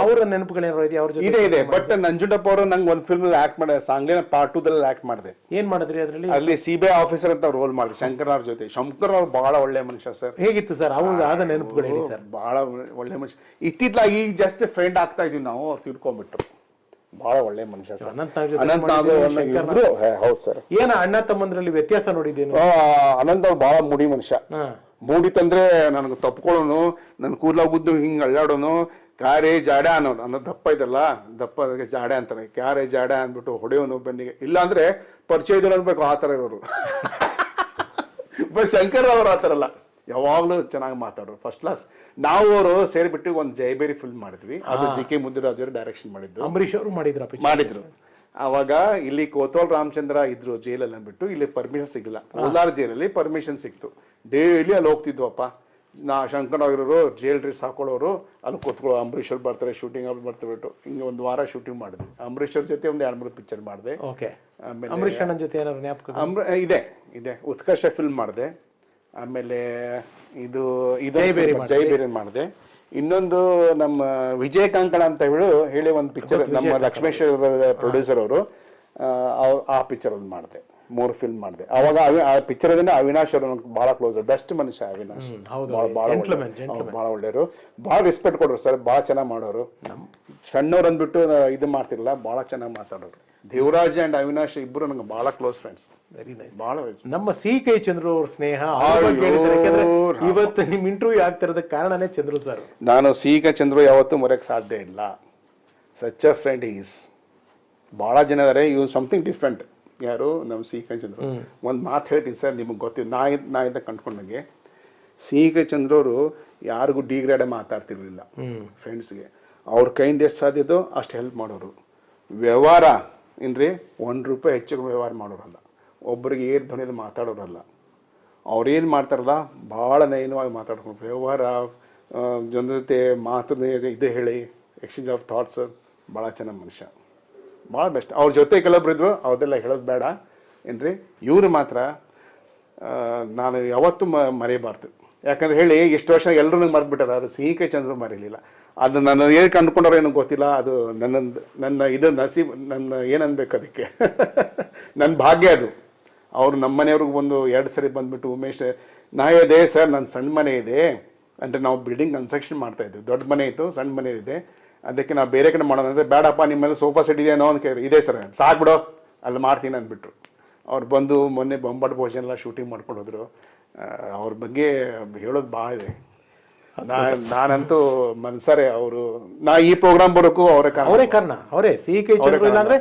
ಅವರ ನೆನಪುಗಳೇನಾರು ಇದೆಯಾ ಅವ್ರ ಜೊತೆ? ಇದೆ ಬಟ್ ನಂಜುಂಡಪ್ಪ ಅವರು ನಂಗೆ ಒಂದು ಫಿಲ್ಮ್ ಆಕ್ಟ್ ಮಾಡಿದೆ, ಸಾಂಗ್ಲಿನ ಪಾರ್ಟ್ 2 ಆಕ್ಟ್ ಮಾಡಿದೆ. ಏನ್ ಮಾಡಿದ್ರಿ ಅದ್ರಲ್ಲಿ? ಅಲ್ಲಿ CBI ಆಫೀಸರ್ ಅಂತ ರೋಲ್ ಮಾಡಿದೆ ಶಂಕರ್ ಅವ್ರ ಜೊತೆ. ಶಂಕರ್ ಅವ್ರು ಬಹಳ ಒಳ್ಳೆ ಮನುಷ್ಯ ಸರ್. ಹೇಗಿತ್ತು ಸರ್ ಅವ್ರ ಆದ ನೆನಪುಗಳು ಹೇಳಿ ಸರ್. ಬಹಳ ಒಳ್ಳೆ ಮನುಷ್ಯ. ಇತ್ತಿತ್ತಲಾಗಿ ಈಗ ಜಸ್ಟ್ ಫ್ರೆಂಡ್ ಆಗ್ತಾ ಇದೀವಿ ನಾವು, ಅವ್ರು ತಿಳ್ಕೊಂಡ್ಬಿಟ್ರು. ಬಹಳ ಒಳ್ಳೆ ಮನುಷ್ಯ ಸರ್. ಹೌದು ಸರ್. ಏನ ಅಣ್ಣ ತಮ್ಮಂದ್ರಲ್ಲಿ ವ್ಯತ್ಯಾಸ ನೋಡಿದ್ದೇನು? ಅನಂತ್ ಅವ್ರು ಬಹಳ ಮುಡಿ ಮನುಷ್ಯ. ಮೂಡಿತಂದ್ರೆ ನನಗೆ ತಪ್ಕೊಳ್ಳೋನು, ನನ್ ಕೂದಲ ಉದ್ದು ಹಿಂಗ್ ಅಳ್ಳಾಡೋನು, ಕ್ಯಾರೆ ಜಾಡ ಅನ್ನೋನು. ಅನ್ನೋ ದಪ್ಪ ಇದಲ್ಲ, ದಪ್ಪ ಅದಕ್ಕೆ ಜಾಡೆ ಅಂತಾನೆ. ಕ್ಯಾರೆ ಜಾಡ ಅಂದ್ಬಿಟ್ಟು ಹೊಡೆಯೋನು ಬೆನ್ನಿಗೆ. ಇಲ್ಲ ಅಂದ್ರೆ ಪರಿಚಯ ಇದ್ರು ಅನ್ಬೇಕು, ಆ ತರ ಇರೋರು. ಬಟ್ ಶಂಕರ್ ಅವ್ರು ಆ ತರ ಅಲ್ಲ, ಯಾವಾಗ್ಲೂ ಚೆನ್ನಾಗಿ ಮಾತಾಡೋರು, ಫಸ್ಟ್ ಕ್ಲಾಸ್. ನಾವು ಅವರು ಸೇರಿಬಿಟ್ಟು ಒಂದು ಜಯಬೇರಿ ಫಿಲ್ಮ್ ಮಾಡಿದ್ವಿ, ಅದು JK ಮುದ್ದುರಾಜ್ ಅವರು ಡೈರೆಕ್ಷನ್ ಮಾಡಿದ್ದು. ಅಂಬರೀಶ್ ಅವರು ಮಾಡಿದ್ರು. ಅವಾಗ ಇಲ್ಲಿ ಕೋತೋಲ್ ರಾಮಚಂದ್ರ ಇದ್ರು ಜೈಲಲ್ಲಿ ಅಂದ್ಬಿಟ್ಟು ಇಲ್ಲಿ ಪರ್ಮಿಷನ್ ಸಿಗಲ್ಲ. ಕೋಲಾರ ಜೈಲಲ್ಲಿ ಪರ್ಮಿಷನ್ ಸಿಕ್ತು. ಡೈಲಿ ಅಲ್ಲಿ ಹೋಗ್ತಿದ್ವಪ್ಪ. ಶಂಕರ್ ಆಗಿರೋರು ಜೈಲ್ ಡ್ರೆಸ್ ಹಾಕೊಳ್ಳೋರು, ಅಲ್ಲಿ ಕೂತ್ಕೊಳ್ಳೋ. ಅಂಬರೀಶ್ ಅವ್ರು ಬರ್ತಾರೆ, ಶೂಟಿಂಗ್ ಅವ್ರು ಬರ್ತಾಬಿಟ್ಟು ಹಿಂಗೆ ಒಂದು ವಾರ ಶೂಟಿಂಗ್ ಮಾಡಿದ್ವಿ. ಅಂಬರೀಶ್ ಅವ್ರ ಜೊತೆ ಒಂದು 2-3 ಪಿಕ್ಚರ್ ಮಾಡಿದೆ. ಆಮೇಲೆ ಅಂಬರೀಶ್ ಅಣ್ಣನ ಜೊತೆ ಏನಾದ್ರು ಜ್ಞಾಪಕ ಇದೆ ಉತ್ಕರ್ಷ ಫಿಲ್ಮ್ ಮಾಡಿದೆ. ಆಮೇಲೆ ಇದು ಜೈಬೇರಿ ಮಾಡಿದೆ. ಇನ್ನೊಂದು ನಮ್ಮ ವಿಜಯ ಕಂಕಣ ಅಂತ ಹೇಳಿ ಒಂದು ಪಿಕ್ಚರ್, ನಮ್ಮ ಲಕ್ಷ್ಮೇಶ್ವರ ಪ್ರೊಡ್ಯೂಸರ್ ಅವರು, ಆ ಪಿಕ್ಚರ್ ಒಂದು ಮಾಡಿದೆ. 3 ಫಿಲ್ಮ್ ಮಾಡಿದೆ. ಅವಾಗ ಆ ಪಿಕ್ಚರ್ ಅವಿನಾಶ್ ಅವರು ಬಹಳ ಕ್ಲೋಸ್, ಬೆಸ್ಟ್ ಮನುಷ್ಯ ಅವಿನಾಶ್. ಬಹಳ ಒಳ್ಳೆಯವರು, ಬಹಳ ರೆಸ್ಪೆಕ್ಟ್ ಕೊಡೋರು ಸರ್, ಬಹಳ ಚೆನ್ನಾಗಿ ಮಾಡೋರು. ಸಣ್ಣವ್ರು ಅಂದ್ಬಿಟ್ಟು ಇದು ಮಾಡ್ತಿರಲ್ಲ, ಬಹಳ ಚೆನ್ನಾಗಿ ಮಾತಾಡೋರು. ದೇವರಾಜ್ ಅಂಡ್ ಅವಿನಾಶ್ ಇಬ್ರು ನಂಗೆ ಬಹಳ ಕ್ಲೋಸ್ ಫ್ರೆಂಡ್ಸ್. Very nice. ಬಹಳ ನಮ್ಮ CK ಚಂದ್ರು ಅವ್ರ ಸ್ನೇಹ ಇವತ್ತು ನಿಮ್ ಇಂಟರ್ವ್ಯೂ ಆಗ್ತಿರೋದ ಕಾರಣನೇ ಚಂದ್ರು ಸರ್. ನಾನು CK ಚಂದ್ರು ಯಾವತ್ತೂ ಮರೆಯಕ್ಕೆ ಸಾಧ್ಯ ಇಲ್ಲ. Such a friend is. ಬಹಳ ಜನ ಇದಾರೆ, ಇವ್ ಸಮಥಿಂಗ್ ಡಿಫ್ರೆಂಟ್. ಯಾರು ನಮ್ಮ CK ಚಂದ್ರು. ಒಂದು ಮಾತು ಹೇಳ್ತೀನಿ ಸರ್, ನಿಮಗೆ ಗೊತ್ತಿಲ್ಲ, ನಾ ಇಂದ ಕಂಡ್ಕೊಂಡಂಗೆ CK ಚಂದ್ರವರು ಯಾರಿಗೂ ಡಿಗ್ರೇಡ್ ಮಾತಾಡ್ತಿರ್ಲಿಲ್ಲ. ಫ್ರೆಂಡ್ಸ್ಗೆ ಅವ್ರ ಕೈಯಿಂದ ಎಷ್ಟು ಸಾಧ್ಯದೋ ಅಷ್ಟು ಹೆಲ್ಪ್ ಮಾಡೋರು. ವ್ಯವಹಾರ ಏನ್ರಿ, ₹1 ಹೆಚ್ಚಿಗೆ ವ್ಯವಹಾರ ಮಾಡೋರಲ್ಲ, ಒಬ್ಬರಿಗೆ ಏರ್ ಧ್ವನಿಯಲ್ಲಿ ಮಾತಾಡೋರಲ್ಲ. ಅವ್ರೇನು ಮಾಡ್ತಾರಲ್ಲ ಭಾಳ ನಯನವಾಗಿ ಮಾತಾಡ್ಕೊಂಡು ವ್ಯವಹಾರ, ಜನರ ಜೊತೆ ಮಾತು ಇದು ಹೇಳಿ ಎಕ್ಸ್ಚೇಂಜ್ ಆಫ್ ಥಾಟ್ಸ್, ಭಾಳ ಚೆನ್ನಾಗಿ ಮನುಷ್ಯ, ಭಾಳ ಬೆಸ್ಟ್. ಅವ್ರ ಜೊತೆ ಕೆಲವೊಬ್ರು ಇದ್ರು, ಅವ್ರದೆಲ್ಲ ಹೇಳೋದು ಬೇಡ ಏನ್ರಿ. ಇವರು ಮಾತ್ರ ನಾನು ಯಾವತ್ತೂ ಮರೆಯಬಾರ್ದು. ಯಾಕಂದ್ರೆ ಹೇಳಿ ಇಷ್ಟು ವರ್ಷ ಎಲ್ಲರೂ ನಂಗೆ ಮರೆದ್ಬಿಟ್ಟಾರೆ, ಅದು CK ಚಂದ್ರು ಮರೀಲಿಲ್ಲ. ಅದು ನನ್ನ ಏನು ಕಂಡುಕೊಂಡವ್ರು ಏನೋ ಗೊತ್ತಿಲ್ಲ, ಅದು ನನ್ನ ಇದು ನಸೀಬ್, ನನ್ನ ಏನನ್ಬೇಕು ಅದಕ್ಕೆ. ನನ್ನ ಭಾಗ್ಯ ಅದು. ಅವರು ನಮ್ಮ ಮನೆಯವ್ರಿಗೆ 1-2 ಸರಿ ಬಂದುಬಿಟ್ಟು, ಉಮೇಶ್ ನಾ ಇದೆ ಸರ್, ನನ್ನ ಸಣ್ಣ ಮನೆ ಇದೆ ಅಂದರೆ, ನಾವು ಬಿಲ್ಡಿಂಗ್ ಕನ್ಸ್ಟ್ರಕ್ಷನ್ ಮಾಡ್ತಾಯಿದ್ವಿ. ದೊಡ್ಡ ಮನೆ ಇತ್ತು, ಸಣ್ಣ ಮನೆ ಇದೆ, ಅದಕ್ಕೆ ನಾವು ಬೇರೆ ಕಡೆ ಮಾಡೋಣ ಅಂದರೆ, ಬೇಡಪ್ಪ ನಿಮ್ಮಲ್ಲಿ ಸೋಫಾ ಸೆಟ್ ಇದೆಯೋ ಅಂತ ಕೇಳಿ, ಇದೆ ಸರ್, ಸಾಕ್ಬಿಡೋ ಅಲ್ಲಿ ಮಾಡ್ತೀನಿ ಅಂದ್ಬಿಟ್ರು. ಅವ್ರು ಬಂದು ಮೊನ್ನೆ ಬೊಂಬಾಟ್ ಭೋಜನ ಎಲ್ಲ ಶೂಟಿಂಗ್ ಮಾಡ್ಕೊಂಡು ಹೋದ್ರು. ಅವ್ರ ಬಗ್ಗೆ ಹೇಳೋದು ಭಾಳ ಇದೆ. ನಾನಂತೂ ಮನ್ಸರೆ, ಅವರು ನಾ ಈ ಪ್ರೋಗ್ರಾಮ್ ಬರೋಕ್ಕೂ ಅವರೇ ಕಾರಣ. ಅವರೇ CK ಚಂದ್ರು. ಇಲ್ಲಾಂದ್ರೆ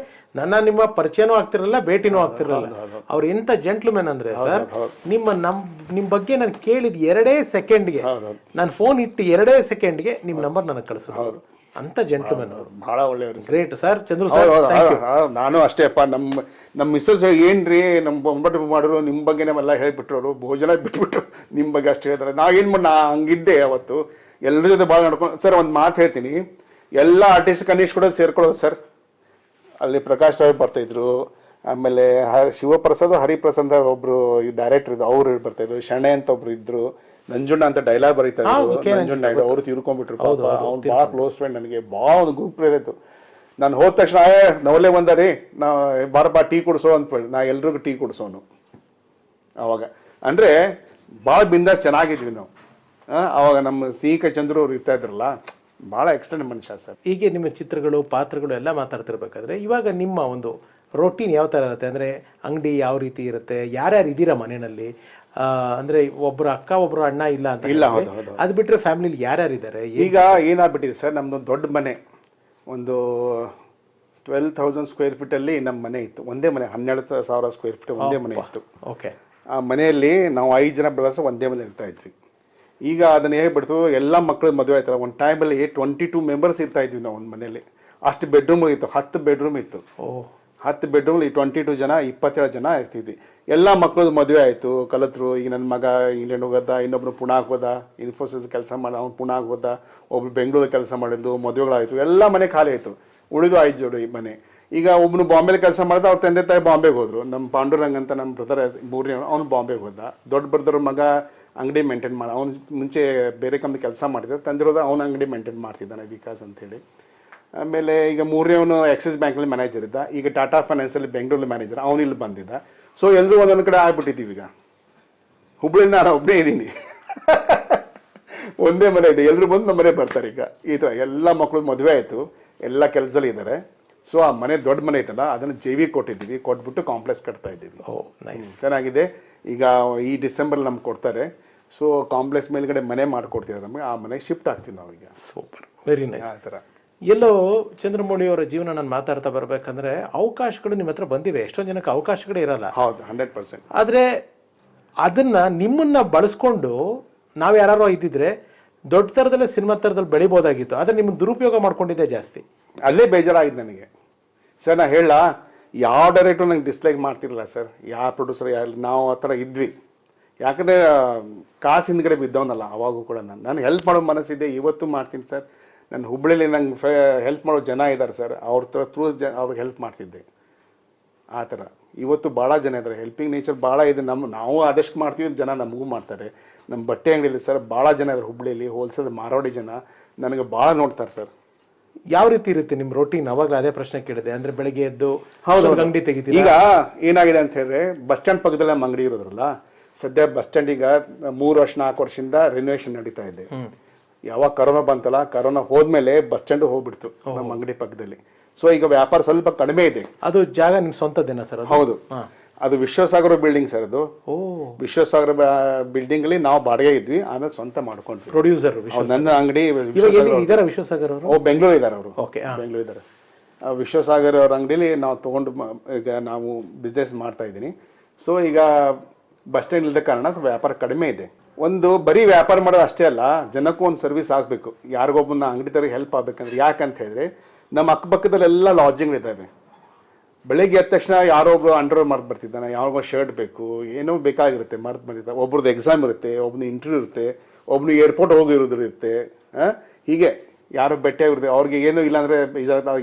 ನಿಮ್ಮ ಪರಿಚಯನೂ ಆಗ್ತಿರಲ್ಲ, ಭೇಟಿನೂ ಆಗ್ತಿರಲ್ಲ. ಅವ್ರು ಎಂತ ಜೆಂಟ್ಲ್ಮೆನ್ ಅಂದ್ರೆ ಸರ್, ನಿಮ್ ಬಗ್ಗೆ ನಾನು ಕೇಳಿದ್ 2 ಸೆಕೆಂಡ್ಗೆ, ನಾನು ಫೋನ್ ಇಟ್ಟು 2 ಸೆಕೆಂಡ್ಗೆ ನಿಮ್ ನಂಬರ್ ನನಗೆ ಕಳಿಸೋದು. ಅಂತ ಜೆಂಟ್ಲ್ಮೆನ್ ಅವರು, ಬಹಳ ಒಳ್ಳೆಯವರು. Great sir Chandru sir. ನಾನು ಅಷ್ಟೇ ಅಪ್ಪ, ನಮ್ಮ ಮಿಸ್ಸಸ್ ಏನ್ರಿ ನಮ್ಮ ಬೊಂಬಟ್ಟು ಮಾಡಿದ್ರು, ನಿಮ್ಮ ಬಗ್ಗೆ ನಾವೆಲ್ಲ ಹೇಳ್ಬಿಟ್ರು. ಅವರು ಭೋಜನ ಬಿಟ್ಬಿಟ್ರು, ನಿಮ್ಮ ಬಗ್ಗೆ ಅಷ್ಟು ಹೇಳ್ತಾರೆ. ನಾವೇನು ಮಾಡಿ, ನಾ ಹಂಗಿದ್ದೆ ಅವತ್ತು, ಎಲ್ಲರ ಜೊತೆ ಭಾಳ ನಡ್ಕೊಂಡು. ಸರ್ ಒಂದು ಮಾತು ಹೇಳ್ತೀನಿ, ಎಲ್ಲ ಆರ್ಟಿಸ್ಟ್ ಕನಿಷ್ಠ ಕೂಡ ಸೇರ್ಕೊಳ್ಳೋದು ಸರ್. ಅಲ್ಲಿ ಪ್ರಕಾಶ್ ರಾವ್ ಬರ್ತಾಯಿದ್ರು, ಆಮೇಲೆ ಶಿವಪ್ರಸಾದ್ ಹರಿಪ್ರಸಾದ್ ಒಬ್ರು ಡೈರೆಕ್ಟರ್ ಇದ್ರು, ಅವ್ರು ಬರ್ತಾಯಿದ್ರು. ಶಣೆ ಅಂತ ಒಬ್ರು ಇದ್ರು, ನಂಜುಂಡ ಅಂತ ಡೈಲಾಗ್ ಬರೀತಾ ಇದ್ರು, ನಂಜುಂಡ ನಾಯ್ಡು. ಅವ್ರು ತೀರ್ಕೊಂಡ್ಬಿಟ್ರು. ಅವ್ನು ಭಾಳ ಕ್ಲೋಸ್ ಫ್ರೆಂಡ್ ನನಗೆ, ಭಾಳ ಒಂದು ಗ್ರೂಪ್ ಇದಾಯ್ತು. ನಾನು ಹೋದ ತಕ್ಷಣ ನವಲೆ ಬಂದಾರಿ, ನಾ ಬಾರಪ್ಪ ಟೀ ಕುಡಿಸೋ ಅಂತ ಹೇಳಿ, ನಾ ಎಲ್ರಿಗೂ ಟೀ ಕುಡಿಸೋನು ಅವಾಗ. ಅಂದರೆ ಭಾಳ ಬಿಂದಾಸ್ ಚೆನ್ನಾಗಿದ್ವಿ ನಾವು. ಅವಾಗ ನಮ್ಮ CK ಚಂದ್ರು ಅವ್ರು ಇರ್ತಾ ಇದ್ರಲ್ಲ, ಭಾಳ ಎಕ್ಸ್ಟೆಂಡ್ ಮನುಷ್ಯ ಸರ್. ಹೀಗೆ ನಿಮ್ಮ ಚಿತ್ರಗಳು, ಪಾತ್ರಗಳು ಎಲ್ಲ ಮಾತಾಡ್ತಿರ್ಬೇಕಾದ್ರೆ ಇವಾಗ ನಿಮ್ಮ ಒಂದು ರೊಟೀನ್ ಯಾವ ಥರ ಇರುತ್ತೆ? ಅಂದರೆ ಅಂಗಡಿ ಯಾವ ರೀತಿ ಇರುತ್ತೆ? ಯಾರ್ಯಾರು ಇದ್ದೀರಾ ಮನೆಯಲ್ಲಿ? ಅಂದ್ರೆ ಒಬ್ರು ಅಕ್ಕ ಒಬ್ರು ಅಣ್ಣ ಇಲ್ಲ ಅಂತ ಇಲ್ಲ, ಅದು ಬಿಟ್ರೆ ಫ್ಯಾಮಿಲಿ ಯಾರ್ಯಾರು ಇದ್ದಾರೆ? ಈಗ ಏನಾಗ್ಬಿಟ್ಟಿದೆ ಸರ್, ನಮ್ದೊಂದು ದೊಡ್ಡ ಮನೆ, ಒಂದು 12,000 ಸ್ಕ್ವೇರ್ ಫೀಟಲ್ಲಿ ನಮ್ಮ ಮನೆ ಇತ್ತು. ಒಂದೇ ಮನೆ, 12,000 ಸ್ಕ್ವೇರ್ ಫೀಟ್ ಒಂದೇ ಮನೆ ಇತ್ತು. ಓಕೆ. ಆ ಮನೆಯಲ್ಲಿ ನಾವು 5 ಜನ ಬ್ರದರ್ಸ್ ಒಂದೇ ಮನೆ ಇರ್ತಾ ಇದ್ವಿ. ಈಗ ಅದನ್ನ ಹೇಳ್ಬಿಡ್ತು, ಎಲ್ಲ ಮಕ್ಕಳು ಮದುವೆ ಆಯ್ತಲ್ಲ. ಒಂದು ಟೈಮಲ್ಲಿ 22 ಮೆಂಬರ್ಸ್ ಇರ್ತಾ ಇದ್ವಿ ನಾವು ಒಂದು ಮನೇಲಿ. ಅಷ್ಟು ಬೆಡ್ರೂಮ್ ಇತ್ತು, 10 ಬೆಡ್ರೂಮ್ ಇತ್ತು. 10 ಬೆಡ್ರೂಮ್ 22 ಜನ, 27 ಜನ ಇರ್ತಿದ್ವಿ. ಎಲ್ಲ ಮಕ್ಕಳು ಮದುವೆ ಆಯಿತು, ಕಲಿತರು. ಈಗ ನನ್ನ ಮಗ ಇಂಗ್ಲೆಂಡ್ ಹೋಗೋದ, ಇನ್ನೊಬ್ರು ಪುಣಾಕ್ ಹೋದ, ಇನ್ಫೋಸಿಸ್ ಕೆಲಸ ಮಾಡ, ಅವ್ನು ಪುಣಾಕ್ ಹೋದ, ಒಬ್ರು ಬೆಂಗಳೂರು ಕೆಲಸ ಮಾಡಿದ್ದು, ಮದುವೆಗಳಾಯಿತು, ಎಲ್ಲ ಮನೆ ಖಾಲಿ ಆಯಿತು. ಉಳಿದು 5 ಜೋಡಿ ಮನೆ. ಈಗ ಒಬ್ಬನು ಬಾಂಬೆಲಿ ಕೆಲಸ ಮಾಡಿದ, ಅವ್ರ ತಂದೆ ತಾಯಿ ಬಾಂಬೆಗೆ ಹೋದ್ರು. ನಮ್ಮ ಪಾಂಡುರಂಗ್ ಅಂತ ನಮ್ಮ ಬ್ರದರ್ 3ನೇ, ಅವ್ನು ಬಾಂಬೆಗೆ ಹೋದ. ದೊಡ್ಡ ಬ್ರದರ್ ಮಗ ಅಂಗಡಿ ಮೇಂಟೈನ್ ಮಾಡಿ, ಅವ್ನು ಮುಂಚೆ ಬೇರೆ ಕಂಪ್ನಿ ಕೆಲಸ ಮಾಡಿದ್ದೆ, ತಂದಿರೋದು ಅವನ ಅಂಗಡಿ ಮೇಂಟೈನ್ ಮಾಡ್ತಿದ್ದಾನೆ ವಿಕಾಸ್ ಅಂತೇಳಿ. ಆಮೇಲೆ ಈಗ ಮೂರನೇವನು ಆಕ್ಸಿಸ್ ಬ್ಯಾಂಕಲ್ಲಿ ಮ್ಯಾನೇಜರ್ ಇದ್ದ, ಈಗ ಟಾಟಾ ಫೈನಾನ್ಸಲ್ಲಿ ಬೆಂಗಳೂರಲ್ಲಿ ಮ್ಯಾನೇಜರ್, ಅವನು ಇಲ್ಲಿ ಬಂದಿದ್ದ. ಸೊ ಎಲ್ಲರೂ ಒಂದೊಂದು ಕಡೆ ಆಗ್ಬಿಟ್ಟಿದ್ದೀವಿ. ಈಗ ಹುಬ್ಳಿಯಿಂದ ನಾನು ಒಬ್ಬನೇ ಇದ್ದೀನಿ, ಒಂದೇ ಮನೆ ಇದೆ, ಎಲ್ಲರೂ ಬಂದು ನಮ್ಮ ಮನೆ ಬರ್ತಾರೆ. ಈಗ ಈ ಥರ ಎಲ್ಲ ಮಕ್ಕಳು ಮದುವೆ ಆಯಿತು, ಎಲ್ಲ ಕೆಲಸದಲ್ಲಿ ಇದ್ದಾರೆ. ಸೊ ಆ ಮನೆ ದೊಡ್ಡ ಮನೆ ಐತಲ್ಲ, ಅದನ್ನು JV ಕೊಟ್ಟಿದ್ದೀವಿ, ಕೊಟ್ಬಿಟ್ಟು ಕಾಂಪ್ಲೆಕ್ಸ್ ಕಟ್ತಾ ಇದ್ದೀವಿ. ಚೆನ್ನಾಗಿದೆ. ಈಗ ಈ ಡಿಸೆಂಬರ್ ನಮ್ಗೆ ಕೊಡ್ತಾರೆ. ಸೊ ಕಾಂಪ್ಲೆಕ್ಸ್ ಮೇಲ್ಗಡೆ ಮನೆ ಮಾಡಿಕೊಡ್ತಿದ್ದಾರೆ ನಮಗೆ, ಆ ಮನೆಗೆ ಶಿಫ್ಟ್ ಆಗ್ತೀವಿ ನಾವೀಗ. Super, very nice. ಆ ಥರ ಎಲ್ಲೋ ಚಂದ್ರಮೌಳಿ ಅವರ ಜೀವನ ನಾನು ಮಾತಾಡ್ತಾ ಬರ್ಬೇಕಂದ್ರೆ ಅವಕಾಶಗಳು ನಿಮ್ಮ ಹತ್ರ ಬಂದಿವೆ, ಎಷ್ಟೊಂದು ಜನಕ್ಕೆ ಅವಕಾಶಗಳೇ ಇರಲ್ಲ. ಹೌದು, 100%. ಆದರೆ ಅದನ್ನ ನಿಮ್ಮನ್ನ ಬಳಸ್ಕೊಂಡು ನಾವು ಯಾರು ಇದ್ದಿದ್ರೆ ದೊಡ್ಡ ಥರದಲ್ಲೇ ಸಿನಿಮಾ ಥರದಲ್ಲಿ ಬೆಳಿಬೋದಾಗಿತ್ತು. ಆದರೆ ನಿಮ್ಮ ದುರುಪಯೋಗ ಮಾಡ್ಕೊಂಡಿದ್ದೆ ಜಾಸ್ತಿ. ಅಲ್ಲೇ ಬೇಜಾರಾಗಿದೆ ನನಗೆ ಸರ್. ನಾ ಹೇಳ, ಯಾವ ಡೈರೆಕ್ಟ್ರು ನಂಗೆ ಡಿಸ್ಲೈಕ್ ಮಾಡ್ತಿರಲಿಲ್ಲ ಸರ್, ಯಾವ ಪ್ರೊಡ್ಯೂಸರ್ ನಾವು ಆ ಥರ ಇದ್ವಿ. ಯಾಕಂದರೆ ಕಾಸು ಹಿಂದ್ಗಡೆ ಬಿದ್ದವನಲ್ಲ ಅವಾಗೂ ಕೂಡ. ನಾನು ಹೆಲ್ಪ್ ಮಾಡೋ ಮನಸ್ಸಿದೆ, ಇವತ್ತು ಮಾಡ್ತೀನಿ ಸರ್. ನನ್ನ ಹುಬ್ಬಳ್ಳಿಲಿ ನಂಗೆ ಹೆಲ್ಪ್ ಮಾಡೋ ಜನ ಇದ್ದಾರೆ ಸರ್, ಅವ್ರ ಥ್ರೂ ಅವ್ರಿಗೆ ಹೆಲ್ಪ್ ಮಾಡ್ತಿದ್ದೆ. ಆ ಥರ ಇವತ್ತು ಭಾಳ ಜನ ಇದ್ದಾರೆ, ಹೆಲ್ಪಿಂಗ್ ನೇಚರ್ ಭಾಳ ಇದೆ. ನಾವು ಆದಷ್ಟು ಮಾಡ್ತೀವಿ, ಜನ ನಮಗೂ ಮಾಡ್ತಾರೆ. ನಮ್ಮ ಬಟ್ಟೆ ಅಂಗಡಿಯಲ್ಲಿ ಸರ್ ಭಾಳ ಜನ ಇದ್ದಾರೆ ಹುಬ್ಬಳ್ಳಿಯಲ್ಲಿ, ಹೋಲ್ಸೇಲ್ ಮಾರವಾಡಿ ಜನ ನನಗೆ ಭಾಳ ನೋಡ್ತಾರೆ ಸರ್. ಯಾವ ರೀತಿ ಇರುತ್ತೆ ನಿಮ್ಮ ರೊಟೀನ್? ಅವಾಗಲೇ ಅದೇ ಪ್ರಶ್ನೆ ಕೇಳಿದೆ. ಅಂದ್ರೆ ಬೆಳಗ್ಗೆ ಎದ್ದು ಅಂಗಡಿ ತೆಗಿತೀವಿ. ಈಗ ಏನಾಗಿದೆ ಅಂತ ಹೇಳಿದ್ರೆ, ಬಸ್ ಸ್ಟ್ಯಾಂಡ್ ಪಕ್ಕದಲ್ಲಿ ನಮ್ಮ ಅಂಗಡಿ ಇರೋದ್ರಲ್ಲ, ಸದ್ಯ ಬಸ್ ಸ್ಟ್ಯಾಂಡ್ ಈಗ 3 ವರ್ಷ 4 ವರ್ಷದಿಂದ ರೆನೋವೇಷನ್ ನಡೀತಾ ಇದೆ. ಯಾವಾಗ ಕರೋನಾ ಬಂತಲ್ಲ, ಕರೋನಾ ಹೋದ್ಮೇಲೆ ಬಸ್ ಸ್ಟ್ಯಾಂಡ್ ಹೋಗ್ಬಿಡ್ತು ನಮ್ಮ ಅಂಗಡಿ ಪಕ್ಕದಲ್ಲಿ. ಸೊ ಈಗ ವ್ಯಾಪಾರ ಸ್ವಲ್ಪ ಕಡಿಮೆ ಇದೆ. ಅದು ಜಾಗ ನಿಮ್ ಸ್ವಂತದ್ದೇನಾ ಸರ್? ಹೌದು, ಅದು ವಿಶ್ವಸಾಗರ ಬಿಲ್ಡಿಂಗ್ ಸರ್. ಅದು ವಿಶ್ವಸಾಗರ ಬಿಲ್ಡಿಂಗ್ ಅಲ್ಲಿ ನಾವು ಬಾಡಿಗೆ ಇದ್ವಿ, ಆಮೇಲೆ ಸ್ವಂತ ಮಾಡ್ಕೊಂಡ್ವಿ. ಪ್ರೊಡ್ಯೂಸರ್ ನನ್ನ ಅಂಗಡಿ ವಿಶ್ವಸಾಗರ್ ಬೆಂಗಳೂರು ಇದ್ದಾರೆ ಅವರು. ಓಕೆ, ಬೆಂಗಳೂರು ಇದ್ದಾರೆ. ವಿಶ್ವಸಾಗರ್ ಅವ್ರ ಅಂಗಡಿಲಿ ನಾವು ತಗೊಂಡು ಈಗ ನಾವು ಬಿಸ್ನೆಸ್ ಮಾಡ್ತಾ ಇದ್ದೀನಿ. ಸೊ ಈಗ ಬಸ್ ಸ್ಟ್ಯಾಂಡ್ ಇಲ್ಲದ ಕಾರಣ ವ್ಯಾಪಾರ ಕಡಿಮೆ ಇದೆ. ಒಂದು ಬರೀ ವ್ಯಾಪಾರ ಮಾಡೋದು ಅಷ್ಟೇ ಅಲ್ಲ, ಜನಕ್ಕೂ ಒಂದು ಸರ್ವಿಸ್ ಆಗಬೇಕು, ಯಾರಿಗೊಬ್ಬನ ಅಂಗಡಿ ತರ ಹೆಲ್ಪ್ ಆಗ್ಬೇಕಂದ್ರೆ. ಯಾಕಂತ ಹೇಳಿದ್ರೆ ನಮ್ಮ ಅಕ್ಕಪಕ್ಕದಲ್ಲೆಲ್ಲ ಲಾಡ್ಜಿಂಗ್ ಇದ್ದಾವೆ. ಬೆಳಗ್ಗೆ ಎದ್ದ ತಕ್ಷಣ ಯಾರೋ ಒಬ್ರು ಅಂಡರ್ ಮರ್ತು ಬರ್ತಿದ್ದಾನೆ, ಯಾರಿಗೋ ಶರ್ಟ್ ಬೇಕು, ಏನೋ ಬೇಕಾಗಿರುತ್ತೆ, ಮರ್ತು ಬಂದಿದ್ದ. ಒಬ್ರದ್ದು ಎಕ್ಸಾಮ್ ಇರುತ್ತೆ, ಒಬ್ಬನು ಇಂಟರ್ವ್ಯೂ ಇರುತ್ತೆ, ಒಬ್ಬನು ಏರ್ಪೋರ್ಟ್ ಹೋಗಿರೋದು ಇರುತ್ತೆ. ಹೀಗೆ ಯಾರು ಭೇಟಿ ಆಗಿರುತ್ತೆ, ಅವ್ರಿಗೆ ಏನೂ ಇಲ್ಲ ಅಂದರೆ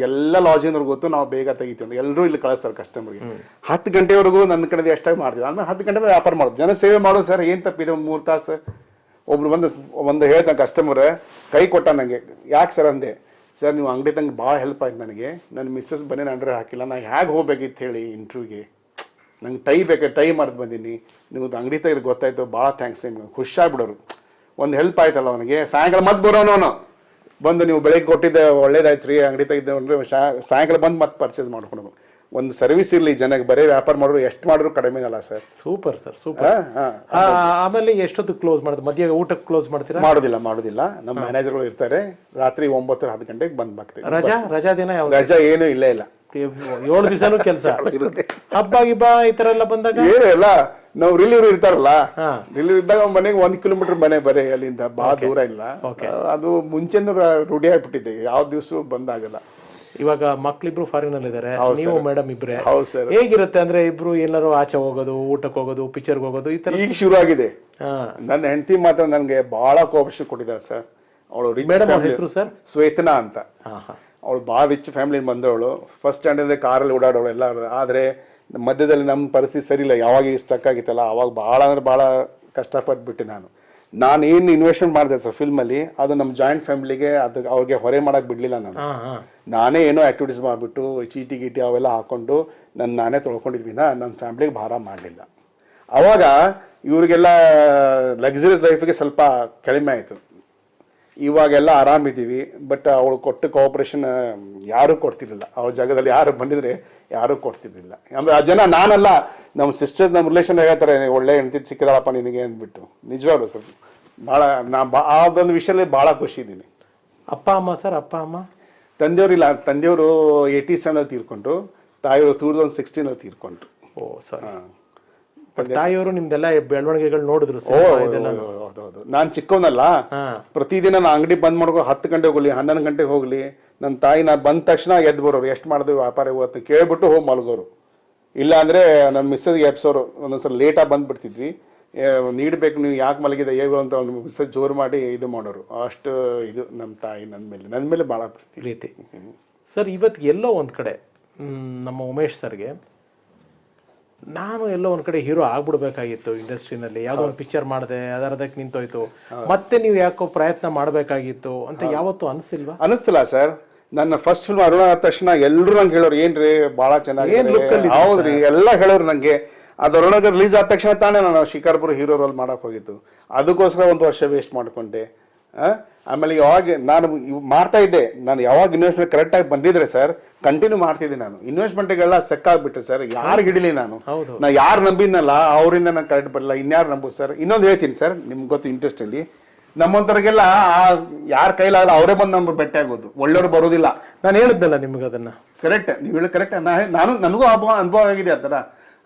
ಎಲ್ಲ ಲಾಡ್ಜಿಂಗ್ ಗೊತ್ತು, ನಾವು ಬೇಗ ತೆಗಿತೀವಿ. ಎಲ್ಲರೂ ಇಲ್ಲಿ ಕಳಿಸ್ತಾರೆ ಕಸ್ಟಮರ್ಗೆ. 10 ಗಂಟೆವರೆಗೂ ನನ್ನ ಕಡೆ ಎಷ್ಟಾಗಿ ಮಾಡ್ತೀವಿ, ಆಮೇಲೆ 10 ಗಂಟೆ ವ್ಯಾಪಾರ ಮಾಡೋದು. ಜನ ಸೇವೆ ಮಾಡೋದು ಸರ್, ಏನು ತಪ್ಪಿದೆ? ಒಂದು 3 ತಾಸು. ಒಬ್ರು ಒಂದು ಹೇಳ್ತಾನೆ ಕಸ್ಟಮರ್, ಕೈ ಕೊಟ್ಟ ನನಗೆ. ಯಾಕೆ ಸರ್ ಅಂದೆ. ಸರ್ ನೀವು ಅಂಗಡಿ ತಂಗೆ ಭಾಳ ಹೆಲ್ಪ್ ಆಯ್ತು ನನಗೆ, ನನ್ನ ಮಿಸ್ಸಸ್ ಬನ್ನಿ ಅಂಡ್ರೆ ಹಾಕಿಲ್ಲ, ನಾನು ಹೇಗೆ ಹೋಗ್ಬೇಕಿತ್ತು ಹೇಳಿ ಇಂಟರ್ವ್ಯೂಗೆ, ನಂಗೆ ಟೈ ಟೈ ಮರ್ದು ಬಂದೀನಿ, ನೀವು ಅಂಗಡಿ ತೆಗೆದು ಗೊತ್ತಾಯ್ತು, ಭಾಳ ಥ್ಯಾಂಕ್ಸ್. ನಿಮ್ಗೆ ಖುಷಿಯಾಗ್ಬಿಡೋರು, ಒಂದು ಹೆಲ್ಪ್ ಆಯ್ತಲ್ಲ ಅವನಿಗೆ. ಸಾಯಂಕಾಲ ಮತ್ತೆ ಬರೋನು ಬಂದು, ನೀವು ಬೆಳಗ್ಗೆ ಕೊಟ್ಟಿದ್ದೆ ಒಳ್ಳೇದಾಯ್ತು ರೀ, ಅಂಗಡಿ ತೆಗೆದ ಅಂದರೆ ಸಾಯಂಕಾಲ ಬಂದು ಮತ್ತೆ ಪರ್ಚೇಸ್ ಮಾಡ್ಕೊಂಡು. ಒಂದು ಸರ್ವಿಸ್ ಇರಲಿ ಜನಕ್ಕೆ, ಬರೀ ವ್ಯಾಪಾರ ಮಾಡೋರು ಎಷ್ಟು ಮಾಡಿದ್ರು ಕಡಿಮೆ ಅಲ್ಲ ಸರ್. Super sir, super. ಆಮೇಲೆ ಎಷ್ಟೊತ್ತು ಕ್ಲೋಸ್ ಮಾಡೋದು? ಮಧ್ಯ ಊಟಕ್ಕೆ ಕ್ಲೋಸ್ ಮಾಡ್ತೀರಾ? ಮಾಡೋದಿಲ್ಲ. ನಮ್ಮ ಮ್ಯಾನೇಜರ್ಗಳು ಇರ್ತಾರೆ, ರಾತ್ರಿ 9-10 ಗಂಟೆಗೆ ಬಂದು ಬರ್ತೀವಿ. ರಜಾ ದಿನ ಯಾವ? ರಜಾ ಏನೂ ಇಲ್ಲ. 7 ದಿವಸನೂ ಕೆಲಸ ಇರುತ್ತೆ. ಹಬ್ಬ ಗಿಬ್ಬ ಈ ತರ ಎಲ್ಲ ಬಂದಾಗ ಏನು ಇಲ್ಲ. ನಾವು ರಿಲೀವ್ ಇರ್ತಾರಲ್ಲ, ರಿಲೀವ್ ಇದ್ದಾಗ ಮನೆಗೆ 1 ಕಿಲೋಮೀಟರ್ ಮನೆ ಬರೀ, ಅಲ್ಲಿಂದ ಭಾಳ ದೂರ ಇಲ್ಲ. ಅದು ಮುಂಚೆನೂ ರೂಢಿ ಆಗ್ಬಿಟ್ಟಿದೆ, ಯಾವ ದಿವಸ ಬಂದಾಗಲ್ಲ. ಇವಾಗ ಮಕ್ಳಿಬ್ರು ಫಾರಿನ್ ಅಲ್ಲಿ ಇದಾರೆ, ನೀವು ಮೇಡಮ್ ಇಬ್ರೆ. ಹೌದು ಸರ್. ಹೇಗಿರುತ್ತೆ ಅಂದ್ರೆ ಇಬ್ರು ಎಲ್ಲರೂ ಆಚೆ ಹೋಗೋದು, ಊಟಕ್ಕೆ ಹೋಗೋದು, ಪಿಕ್ಚರ್ಗೆ ಹೋಗೋದು, ಈ ತರ? ಈಗ ಶುರು ಆಗಿದೆ. ನನ್ನ ಹೆಂಡತಿ ಮಾತ್ರ ನನಗೆ ಬಹಳ ಕೋಪರೇಷನ್ ಕೊಟ್ಟಿದ್ದಾರೆ ಸರ್. ಅವಳು ಹೆಸರು ಸರ್ ಶ್ವೇತನಾ ಅಂತ. ಅವಳು ಭಾಳ ರಿಚ್ ಫ್ಯಾಮಿಲಿ ಬಂದವಳು. ಫಸ್ಟ್ ಸ್ಟ್ಯಾಂಡರ್ಡ್ ಕಾರಲ್ಲಿ ಓಡಾಡೋಳು ಎಲ್ಲ. ಆದರೆ ಮಧ್ಯದಲ್ಲಿ ನಮ್ಮ ಪರಿಸ್ಥಿತಿ ಸರಿ ಇಲ್ಲ, ಯಾವಾಗ ಸ್ಟಕ್ ಆಗಿತ್ತಲ್ಲ, ಅವಾಗ ಭಾಳ ಅಂದ್ರೆ ಭಾಳ ಕಷ್ಟಪಟ್ಬಿಟ್ಟೆ ನಾನು ಏನು ಇನ್ವೆಸ್ಟ್ಮೆಂಟ್ ಮಾಡಿದೆ ಸರ್ ಫಿಲ್ಮಲ್ಲಿ, ಅದು ನಮ್ಮ ಜಾಯಿಂಟ್ ಫ್ಯಾಮಿಲಿಗೆ ಅದು ಅವ್ರಿಗೆ ಹೊರೆ ಮಾಡೋಕೆ ಬಿಡಲಿಲ್ಲ. ನಾನೇ ಏನೋ ಆ್ಯಕ್ಟಿವಿಟೀಸ್ ಮಾಡಿಬಿಟ್ಟು ಚೀಟಿ ಗೀಟಿ ಅವೆಲ್ಲ ಹಾಕ್ಕೊಂಡು ನಾನೇ ತೊಳ್ಕೊಂಡಿದ್ವಿ, ನನ್ನ ಫ್ಯಾಮಿಲಿಗೆ ಭಾರ ಮಾಡಲಿಲ್ಲ. ಆವಾಗ ಇವ್ರಿಗೆಲ್ಲ ಲಕ್ಸುರಿಯಸ್ ಲೈಫಿಗೆ ಸ್ವಲ್ಪ ಕಡಿಮೆ ಆಯಿತು. ಇವಾಗೆಲ್ಲ ಆರಾಮಿದ್ದೀವಿ. ಬಟ್ ಅವಳು ಕೊಟ್ಟು ಕೋಆಪ್ರೇಷನ್ ಯಾರೂ ಕೊಡ್ತಿರ್ಲಿಲ್ಲ. ಅವ್ರ ಜಾಗದಲ್ಲಿ ಯಾರು ಬಂದಿದ್ರೆ ಯಾರೂ ಕೊಡ್ತಿರ್ಲಿಲ್ಲ. ಅಂದರೆ ಆ ಜನ ನಾನಲ್ಲ, ನಮ್ಮ ಸಿಸ್ಟರ್ಸ್, ನಮ್ಮ ರಿಲೇಷನ್ ಹೇಳ್ತಾರೆ, ಒಳ್ಳೆ ಹೆಂಡತಿ ಸಿಕ್ಕಿದಾಳಪ್ಪ ನಿನಗೆ ಅಂದ್ಬಿಟ್ಟು. ನಿಜವಾಗ್ಲು ಸರ್, ಭಾಳ ಆ ಒಂದು ವಿಷಯದಲ್ಲಿ ಭಾಳ ಖುಷಿ ಇದ್ದೀನಿ. ಅಪ್ಪ ಅಮ್ಮ ಸರ್? ಅಪ್ಪ ಅಮ್ಮ? ತಂದೆಯವರಿಲ್ಲ. ತಂದೆಯವರು 87 ತೀರ್ಕೊಂಡ್ರು, ತಾಯಿಯವರು 2016 ತೀರ್ಕೊಂಡ್ರು. ಓ ಸರ್. ತಾಯಿಯವರು ನಿಮ್ದೆಲ್ಲ ಬೆಳವಣಿಗೆಗಳು ನೋಡಿದ್ರು? ಹೌದೌದು. ನಾನು ಚಿಕ್ಕವನಲ್ಲ, ಪ್ರತಿದಿನ ನಾನು ಅಂಗಡಿ ಬಂದ್ ಮಾಡ್ಕೊ 10 ಗಂಟೆಗೆ ಹೋಗ್ಲಿ, 11 ಗಂಟೆಗೆ ಹೋಗ್ಲಿ, ನನ್ನ ತಾಯಿ ನಾ ಬಂದ ತಕ್ಷಣ ಎದ್ದು ಬರೋರು, ಎಷ್ಟು ಮಾಡಿದ್ವಿ ವ್ಯಾಪಾರ ಇವತ್ತು ಕೇಳ್ಬಿಟ್ಟು ಹೋಗಿ ಮಲಗೋರು. ಇಲ್ಲ ಅಂದ್ರೆ ನನ್ನ ಮಿಸ್ಸಸ್ಗೆ ಎಬ್ಸೋರು. ಒಂದೊಂದ್ಸಲ ಲೇಟಾಗಿ ಬಂದ್ಬಿಡ್ತಿದ್ವಿ, ನೀಡಬೇಕು ನೀವು ಯಾಕೆ ಮಲಗಿದೆ ಹೇಗೋ ಅಂತ ಮಿಸ್ಸಸ್ ಜೋರು ಮಾಡಿ ಇದು ಮಾಡೋರು. ಅಷ್ಟು ಇದು ನಮ್ಮ ತಾಯಿ ನನ್ನ ಮೇಲೆ ಭಾಳ ಪ್ರೀತಿ. ಸರ್, ಇವತ್ತು ಎಲ್ಲೋ ಒಂದು ಕಡೆ ನಮ್ಮ ಉಮೇಶ್ ಸರ್ಗೆ ನಾನು ಎಲ್ಲೋ ಒಂದ್ ಕಡೆ ಹೀರೋ ಆಗ್ಬಿಡ್ಬೇಕಾಗಿತ್ತು ಇಂಡಸ್ಟ್ರಿನಲ್ಲಿ, ಯಾವ್ದೋ ಒಂದು ಪಿಕ್ಚರ್ ಮಾಡಿದೆ ಅದರದಕ್ಕೆ ನಿಂತೋಯ್ತು, ಮತ್ತೆ ನೀವು ಯಾಕೋ ಪ್ರಯತ್ನ ಮಾಡ್ಬೇಕಾಗಿತ್ತು ಅಂತ ಯಾವತ್ತೂ ಅನ್ಸಿಲ್ವಾ? ಅನಿಸ್ತಿಲ್ಲ ಸರ್. ನನ್ನ ಫಸ್ಟ್ ಫಿಲ್ಮ್ ಅರುಣ ಆದ ತಕ್ಷಣ ಎಲ್ಲರೂ ನಂಗೆ ಹೇಳೋರು ಏನ್ರಿ ಭಾಳ ಚೆನ್ನಾಗಿ, ಹೌದ್ರಿ ಎಲ್ಲ ಹೇಳೋರು ನಂಗೆ. ಅದು ಅರುಣಾಗ ರಿಲೀಸ್ ಆದ ತಕ್ಷಣ ತಾನೇ ನಾನು ಶಿಕಾರ್ಪುರ ಹೀರೋ ರೋಲ್ ಮಾಡಕ್ ಹೋಗಿತ್ತು. ಅದಕ್ಕೋಸ್ಕರ 1 ವರ್ಷ ವೇಸ್ಟ್ ಮಾಡ್ಕೊಂಡೆ. ಆಮೇಲೆ ಯಾವಾಗ ನಾನು ಮಾಡ್ತಾ ಇದ್ದೆ, ನಾನು ಯಾವಾಗ ಇನ್ವೆಸ್ಟ್ಮೆಂಟ್ ಕರೆಕ್ಟಾಗಿ ಬಂದಿದ್ರೆ ಸರ್ ಕಂಟಿನ್ಯೂ ಮಾಡ್ತಿದ್ದೆ. ನಾನು ಇನ್ವೆಸ್ಟ್ಮೆಂಟ್ಗೆಲ್ಲ ಸೆಕ್ಕಾಗ್ಬಿಟ್ರೆ ಸರ್ ಯಾರು ಹಿಡಿಲಿ ನಾನು ಯಾರು ನಂಬಿದ್ನಲ್ಲ ಅವರಿಂದ ನಾನು ಕರೆಕ್ಟ್ ಬರಲ್ಲ, ಇನ್ಯಾರು ನಂಬೋದು ಸರ್. ಇನ್ನೊಂದು ಹೇಳ್ತೀನಿ ಸರ್, ನಿಮ್ಗೆ ಗೊತ್ತು ಇಂಟ್ರೆಸ್ಟಲ್ಲಿ ನಮ್ಮಂತವ್ರಿಗೆಲ್ಲ ಯಾರ ಕೈಲಾಗಲ್ಲ ಅವರೇ ಬಂದು ನಮ್ಗೆ ಭೇಟಿ ಆಗೋದು, ಒಳ್ಳೆಯವ್ರು ಬರೋದಿಲ್ಲ. ನಾನು ಹೇಳಿದ್ನಲ್ಲ ನಿಮ್ಗೆ ಅದನ್ನ. ಕರೆಕ್ಟ್, ನೀವು ಹೇಳಿ ಕರೆಕ್ಟ್. ನನಗೂ ಅನುಭವ ಆಗಿದೆ ಆ ಥರ.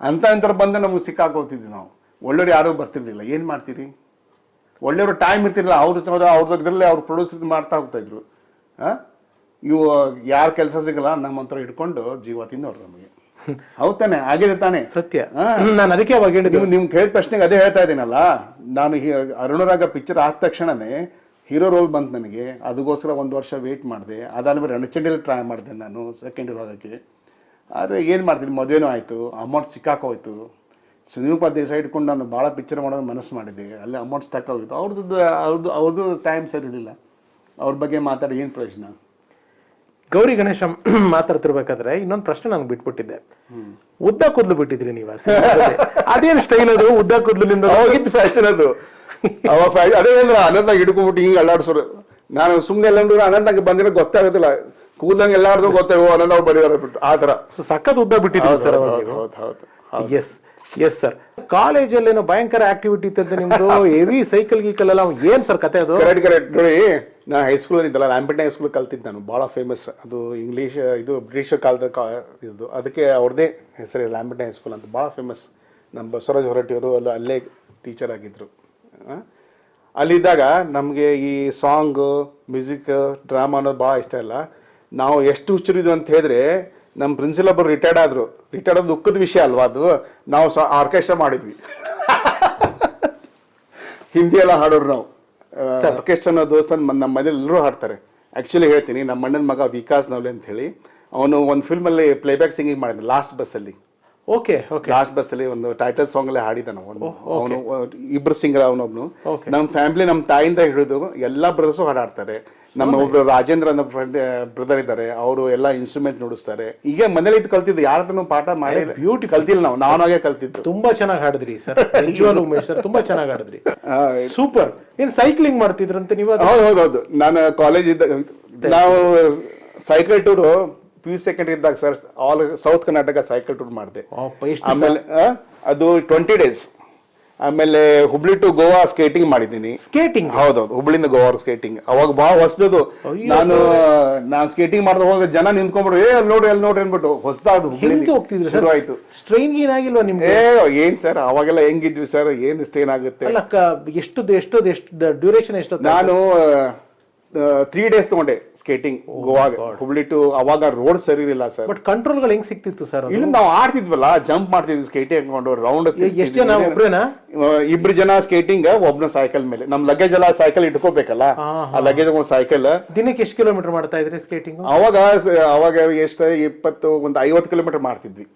ಅಂಥವ್ರು ಬಂದು ನಮ್ಗೆ ಸಿಕ್ಕಾಕೋತಿದ್ವಿ ನಾವು. ಒಳ್ಳೆಯವ್ರು ಯಾರೂ ಬರ್ತಿರ್ಲಿಲ್ಲ. ಏನು ಮಾಡ್ತೀರಿ, ಒಳ್ಳೆಯವರು ಟೈಮ್ ಇರ್ತಿರಲಿಲ್ಲ. ಅವ್ರದ್ರಲ್ಲಿ ಅವ್ರು ಪ್ರೊಡ್ಯೂಸರ್ ಮಾಡ್ತಾ ಹೋಗ್ತಾ ಇದ್ರು. ಇವು ಯಾರು ಕೆಲಸ ಸಿಗಲ್ಲ ನಮ್ಮಂತರ ಹಿಡ್ಕೊಂಡು ಜೀವ ತಿನ್ನೋರು ನಮಗೆ. ಹೌದು ತಾನೆ, ಆಗಿದೆ ತಾನೆ, ಸತ್ಯ. ನಾನು ಅದಕ್ಕೆ ನಿಮ್ಗೆ ಕೇಳಿದ ಪ್ರಶ್ನೆಗೆ ಅದೇ ಹೇಳ್ತಾ ಇದ್ದೀನಲ್ಲ. ನಾನು ಅರುಣರಾಗ ಪಿಕ್ಚರ್ ಆದ ತಕ್ಷಣನೇ ಹೀರೋ ರೋಲ್ ಬಂತು ನನಗೆ. ಅದಕ್ಕೋಸ್ಕರ 1 ವರ್ಷ ವೇಟ್ ಮಾಡಿದೆ. ಅದಾದ್ಮೇಲೆ ರಣಚಂಡಿಯಲ್ಲಿ ಟ್ರೈ ಮಾಡಿದೆ ನಾನು ಸೆಕೆಂಡ್ ಹೀರೋ ಆಗೋಕ್ಕೆ. ಆದರೆ ಏನು ಮಾಡ್ತೀನಿ, ಮದುವೆನೂ ಆಯಿತು, ಅಮೌಂಟ್ ಸಿಕ್ಕಾಕೋಯ್ತು. ಸುನೀಲ್ ದೇಸಾಯಿ ಇಟ್ಕೊಂಡು ನಾನು ಭಾಳ ಪಿಕ್ಚರ್ ಮಾಡೋದು ಮನಸ್ಸು ಮಾಡಿದ್ದೆ. ಅಲ್ಲಿ ಅಮೌಂಟ್ ಸ್ಟಕ್ ಹೋಗಿತ್ತು. ಅವ್ರದ್ದು ಟೈಮ್ ಸರಿ ಇರಲಿಲ್ಲ. ಅವ್ರ ಬಗ್ಗೆ ಮಾತಾಡಿ ಏನು ಪ್ರಯೋಜನ. ಗೌರಿ ಗಣೇಶ ಮಾತಾಡ್ತಿರ್ಬೇಕಾದ್ರೆ ಇನ್ನೊಂದು ಪ್ರಶ್ನೆ ನಂಗೆ ಬಿಟ್ಬಿಟ್ಟಿದ್ದೆ. ಉದ್ದ ಕೂದಲು ಬಿಟ್ಟಿದ್ರಿ ನೀವು, ಅದೇನು ಸ್ಟೈಲ್ ಅದು? ಉದ್ದ ಕೂದಲಿನಿಂದ ಹೋಗಿದ್ದು ಫ್ಯಾಷನ್ ಅದು. ಅದೇ ಅಂದ್ರೆ ಅನಂತ ಹಿಡ್ಕೊಂಡ್ಬಿಟ್ಟು ಹಿಂಗೆ ಅಲ್ಲಾಡ್ಸೋರು. ನಾನು ಸುಮ್ಮನೆ ಎಲ್ಲ ಅನಂತಂಗೆ ಬಂದಿರೋ ಗೊತ್ತಾಗೋದಿಲ್ಲ. ಕೂದಂಗೆ ಎಲ್ಲಾರ್ದು ಗೊತ್ತೇವೋ ಅನಂತ ಅವ್ರು ಬರೀ ಬಿಟ್ಟು ಆ ಥರ ಸಖತ್ ಉದ್ದ ಬಿಟ್ಟಿದ್ರಿ ಸರ್. Yes yes sir. ಕಾಲೇಜಲ್ಲೇನೋ ಭಯಂಕರ ಆಕ್ಟಿವಿಟಿ ಇತ್ತಂತೆ ನಿಮ್ದು, ಹೆವಿ ಸೈಕಲ್ ಗೀಕಲ್ ಎಲ್ಲ. ಏನ್ ಸರ್ ಕತೆ ಅದು? ಕರೆಕ್ಟ್ ನೋಡಿ, ನಾ ಹೈಸ್ಕೂಲ್ ಇದ್ದಲ್ಲ, ಲ್ಯಾಂಪೆಂಟ್ ಹೈಸ್ಕೂಲ್ ಕಲ್ತಿದ್ದು ನಾನು. ಭಾಳ ಫೇಮಸ್ ಅದು. ಇಂಗ್ಲೀಷ್ ಇದು ಬ್ರಿಟಿಷ್ ಕಾಲದ ಇದು. ಅದಕ್ಕೆ ಅವ್ರದ್ದೇ ಹೆಸರು ಲ್ಯಾಂಪೆಂಟ್ ಹೈಸ್ಕೂಲ್ ಅಂತ. ಭಾಳ ಫೇಮಸ್. ನಮ್ಮ ಬಸವರಾಜ್ ಹೊರಟ್ಟಿಯವರು ಅಲ್ಲೇ ಟೀಚರ್ ಆಗಿದ್ರು. ಅಲ್ಲಿದ್ದಾಗ ನಮಗೆ ಈ ಸಾಂಗು, ಮ್ಯೂಸಿಕ್, ಡ್ರಾಮಾ ಅನ್ನೋದು ಭಾಳ ಇಷ್ಟ ಇಲ್ಲ. ನಾವು ಎಷ್ಟು ಹುಚ್ಚರಿದ್ವು ಅಂತ ಹೇಳಿದ್ರೆ, ನಮ್ಮ ಪ್ರಿನ್ಸಿಪಲ್ ಒಬ್ಬರು ರಿಟೈರ್ಡ್ ಆದರು. ರಿಟೈರ್ಡ್ ಆದ ದುಃಖದ ವಿಷಯ ಅಲ್ವಾ ಅದು. ನಾವು ಆರ್ಕೆಸ್ಟ್ರಾ ಮಾಡಿದ್ವಿ. ಹಿಂದಿ ಎಲ್ಲ ಹಾಡೋರು ನಾವು. ಆರ್ಕೆಸ್ಟ್ರಾ ಅನ್ನೋದು ನಮ್ಮ ಮನೇಲಿ ಎಲ್ಲರೂ ಹಾಡ್ತಾರೆ. ಆ್ಯಕ್ಚುಲಿ ಹೇಳ್ತೀನಿ, ನಮ್ಮ ಅಣ್ಣನ ಮಗ ವಿಕಾಸ್ ನವ್ಲೆ ಅಂತ ಹೇಳಿ, ಅವನು ಒಂದು ಫಿಲ್ಮಲ್ಲಿ ಪ್ಲೇಬ್ಯಾಕ್ ಸಿಂಗಿಂಗ್ ಮಾಡಿದ ಲಾಸ್ಟ್ ಬಸ್ಸಲ್ಲಿ. ಓಕೆ, ಲಾಸ್ಟ್ ಬಸ್ಸಲ್ಲಿ ಒಂದು ಟೈಟಲ್ ಸಾಂಗ್ ಅಲ್ಲೇ ಹಾಡಿದಾನ ಅವನು. ಇಬ್ರು ಸಿಂಗರ್ ಅವನೊಬ್ನು. ನಮ್ಮ ಫ್ಯಾಮಿಲಿ, ನಮ್ಮ ತಾಯಿಂದ ಹಿಡಿದು ಎಲ್ಲ ಬ್ರದರ್ಸು ಹಾಡಾಡ್ತಾರೆ. ನಮ್ಮ ಒಬ್ರು ರಾಜೇಂದ್ರ ಅನ್ನೋ ಫ್ರೆಂಡ್ ಬ್ರದರ್ ಇದ್ದಾರೆ, ಅವರು ಎಲ್ಲ ಇನ್ಸ್ಟ್ರೂಮೆಂಟ್ ನುಡಿಸ್ತಾರೆ. ಈಗ ಮನೇಲಿ ಇದು ಕಲ್ತಿದ್ದು, ಯಾರದನ್ನು ಪಾಠ ಮಾಡಿ ಬ್ಯೂಟಿ ಕಲ್ತಿಲ್ಲ. ನಾನಾಗೆ ಕಲ್ತಿದ್ದು. ತುಂಬಾ ಚೆನ್ನಾಗಿ ಹಾಡಿದ್ರಿ ಸರ್, ನಿಜವಾಗ್ಲೂ ಉಮೇಶ್ ಸರ್, ತುಂಬಾ ಚೆನ್ನಾಗಿ ಹಾಡಿದ್ರಿ. ಸೂಪರ್. ಏನ್ ಸೈಕ್ಲಿಂಗ್ ಮಾಡ್ತಿದ್ರಂತೆ ನೀವು? ಹೌದೌದು. ನಾನು ಕಾಲೇಜ್ ಇದ್ದಾಗ ನಾವು ಸೈಕಲ್ ಟೂರ್ PU ಸೆಕೆಂಡ್ ಇದ್ದಾಗ sir all south Karnataka cycle tour ಮಾಡಿದೆ. ಆಮೇಲೆ ಅದು 20 days. ಆಮೇಲೆ ಹುಬ್ಳಿ ಟು ಗೋವಾ ಸ್ಕೇಟಿಂಗ್ ಮಾಡಿದ್ದೀನಿ. ಸ್ಕೇಟಿಂಗ್? ಹೌದೌದು, ಹುಬ್ಳಿಂದ ಗೋವಾ ಸ್ಕೇಟಿಂಗ್. ಅವಾಗ ಬಹಳ ಹೊಸದದು. ನಾನು ಸ್ಕೇಟಿಂಗ್ ಮಾಡಿದ ಹೋದ್ರೆ ಜನ ನಿಂತ್ಕೊಂಡ್ಬಿಡು, ಅಲ್ಲಿ ನೋಡ್ರಿ ಅನ್ಬಿಟ್ಟು ಹೊಸದಾದ್ರು ಶುರು ಆಯ್ತು. ಸ್ಟ್ರೈನ್ ಏನಾಗಿಲ್ವಾ ನಿಮ್ಗೆ? ಏನ್ ಸರ್, ಅವಾಗೆಲ್ಲ ಹೆಂಗಿದ್ವಿ ಸರ್, ಏನ್ ಸ್ಟ್ರೈನ್ ಆಗುತ್ತೆ. ಎಷ್ಟು ಡ್ಯೂರೇಷನ್ ಎಷ್ಟು? ನಾನು 3 days ತಗೊಂಡೆ ಸ್ಕೇಟಿಂಗ್ ಗೋವಾಗ, ಹುಬ್ಳಿ ಟು. ಅವಾಗ ರೋಡ್ ಸರಿ ಇರಲಿಲ್ಲ ಸರ್. ಬಟ್ ಕಂಟ್ರೋಲ್ಗಳು ಹೆಂಗ್ ಸಿಕ್ತಿತ್ತು ಸರ್? ಇಲ್ಲ, ನಾವು ಆಡ್ತಿದ್ವಲ್ಲ, ಜಂಪ್ ಮಾಡ್ತಿದ್ವಿ ಸ್ಕೇಟಿಂಗ್ ಹಾಕೊಂಡು ರೌಂಡ್. ಎಷ್ಟು ಜನ? ಒಬ್ರೇನಾ? 2 ಜನ ಸ್ಕೇಟಿಂಗ್, ಒಬ್ನ ಸೈಕಲ್ ಮೇಲೆ. ನಮ್ ಲಗೇಜ್ ಎಲ್ಲ ಸೈಕಲ್ ಇಟ್ಕೋಬೇಕಲ್ಲ, ಆ ಲಗೇಜ್ ಒಂದು ಸೈಕಲ್. ದಿನಕ್ಕೆ ಎಷ್ಟು ಕಿಲೋಮೀಟರ್ ಮಾಡ್ತಾ ಇದ್ರಿ ಸ್ಕೇಟಿಂಗ್? ಅವಾಗ ಎಷ್ಟು 50 ಕಿಲೋಮೀಟರ್ ಮಾಡ್ತಿದ್ವಿ.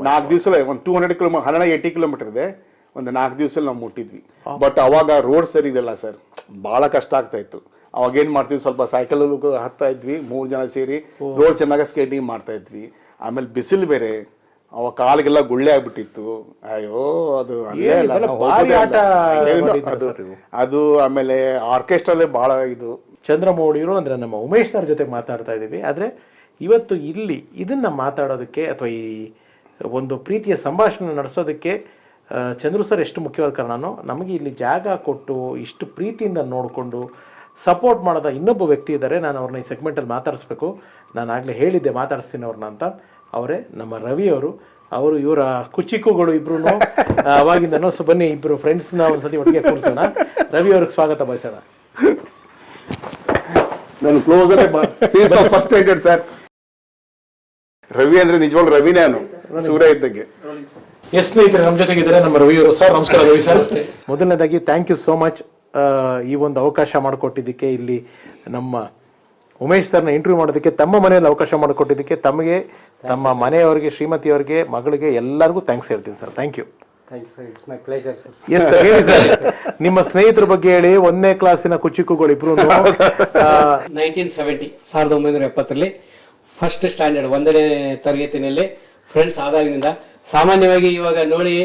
4 ದಿವಸ ಒಂದು 200 ಕಿಲೋಮೀಟರ್, 180 ಕಿಲೋಮೀಟರ್ ಇದೆ. ಒಂದು 4 ದಿವಸದಲ್ಲಿ ನಾವು ಮುಟ್ಟಿದ್ವಿ. ಬಟ್ ಅವಾಗ ರೋಡ್ ಸರಿ ಇದೆಲ್ಲ ಸರ್, ಬಹಳ ಕಷ್ಟ ಆಗ್ತಾ ಇತ್ತು. ಅವಾಗ ಏನ್ ಮಾಡ್ತೀವಿ, ಸ್ವಲ್ಪ ಸೈಕಲ್ ಹತ್ತಾ ಇದ್ವಿ 3 ಜನ ಸೇರಿ. ರೋಡ್ ಚೆನ್ನಾಗ ಸ್ಕೇಟಿಂಗ್ ಮಾಡ್ತಾ ಇದ್ವಿ. ಆಮೇಲೆ ಬಿಸಿಲು ಬೇರೆ, ಅವಾಗ ಕಾಲಿಗೆಲ್ಲ ಗುಳ್ಳೆ ಆಗ್ಬಿಟ್ಟಿತ್ತು. ಅಯ್ಯೋ, ಅದು ಅದು. ಆಮೇಲೆ ಆರ್ಕೆಸ್ಟ್ರಲ್ಲೇ ಬಹಳ ಇದು. ಚಂದ್ರಮೌಳಿಯರು ಅಂದ್ರೆ ನಮ್ಮ ಉಮೇಶ್ ಸರ್ ಜೊತೆ ಮಾತಾಡ್ತಾ ಇದೀವಿ. ಆದ್ರೆ ಇವತ್ತು ಇಲ್ಲಿ ಇದನ್ನ ಮಾತಾಡೋದಕ್ಕೆ ಅಥವಾ ಈ ಒಂದು ಪ್ರೀತಿಯ ಸಂಭಾಷಣೆ ನಡೆಸೋದಕ್ಕೆ ಚಂದ್ರು ಸರ್ ಎಷ್ಟು ಮುಖ್ಯವಾದ ಕಾರಣನೋ, ನಮಗೆ ಇಲ್ಲಿ ಜಾಗ ಕೊಟ್ಟು ಇಷ್ಟು ಪ್ರೀತಿಯಿಂದ ನೋಡಿಕೊಂಡು ಸಪೋರ್ಟ್ ಮಾಡೋದ ಇನ್ನೊಬ್ಬ ವ್ಯಕ್ತಿ ಇದ್ದಾರೆ. ನಾನು ಅವ್ರನ್ನ ಈ ಸೆಗ್ಮೆಂಟಲ್ಲಿ ಮಾತಾಡಿಸ್ಬೇಕು. ನಾನು ಆಗಲೇ ಹೇಳಿದ್ದೆ ಮಾತಾಡಿಸ್ತೀನಿ ಅವ್ರನ್ನ ಅಂತ. ಅವರೇ ನಮ್ಮ ರವಿ ಅವರು. ಅವರು ಇವರ ಕುಚಿಕ್ಕುಗಳು ಇಬ್ರು ಅವಾಗಿಂದನೋ. ಸೊ ಬನ್ನಿ, ಇಬ್ಬರು ಫ್ರೆಂಡ್ಸ್ನ ಒಂದ್ಸತಿ ಒಟ್ಟಿಗೆ ಕೂರಿಸೋಣ. ರವಿ ಅವ್ರಿಗೆ ಸ್ವಾಗತ ಬಯಸೋಣ. ನಾನು close first aided sir. Ravi ಅಂದ್ರೆ ನಿಜವಾಗ್ಲೂ ರವಿನೇ, ನಾನು ಸೂರ್ಯ ಇದ್ದಂಗೆ. ಎಸ್ ಸ್ನೇಹಿತರೆ, ನಮ್ಮ ಜೊತೆಗಿದ್ದಾರೆ ನಮ್ಮ ರವಿ ಅವರು. ಸರ್ ನಮಸ್ಕಾರ. ರವಿ ಸರ್, ಮೊದಲನೇದಾಗಿ ಥ್ಯಾಂಕ್ ಯು ಸೋ ಮಚ್ ಈ ಒಂದು ಅವಕಾಶ ಮಾಡಿಕೊಟ್ಟಿದ್ದಕ್ಕೆ, ಇಲ್ಲಿ ನಮ್ಮ ಉಮೇಶ್ ಸರ್ನ ಇಂಟರ್ವ್ಯೂ ಮಾಡೋದಕ್ಕೆ, ತಮ್ಮ ಮನೆಯಲ್ಲಿ ಅವಕಾಶ ಮಾಡಿಕೊಟ್ಟಿದ್ದಕ್ಕೆ ತಮಗೆ ತಮ್ಮ ಮನೆಯವರಿಗೆ, ಶ್ರೀಮತಿಯವರಿಗೆ, ಮಗಳಿಗೆ ಎಲ್ಲರಿಗೂ ಥ್ಯಾಂಕ್ಸ್ ಹೇಳ್ತೀನಿ sir. Thank you. Thank you sir, it's my pleasure sir. Yes sir, ಹೇಳಿ ಸರ್. ನಿಮ್ಮ ಸ್ನೇಹಿತರ ಬಗ್ಗೆ ಹೇಳಿ. 1ನೇ ಕ್ಲಾಸಿನ ಕುಚಿಕ್ಕುಗಳು ಇಬ್ರು 1970 ಫಸ್ಟ್ ಸ್ಟ್ಯಾಂಡರ್ಡ್ 1ನೇ ತರಗತಿನಲ್ಲಿ ಫ್ರೆಂಡ್ಸ್ ಆದಾಗಿನಿಂದ. ಸಾಮಾನ್ಯವಾಗಿ ಇವಾಗ ನೋಡಿ,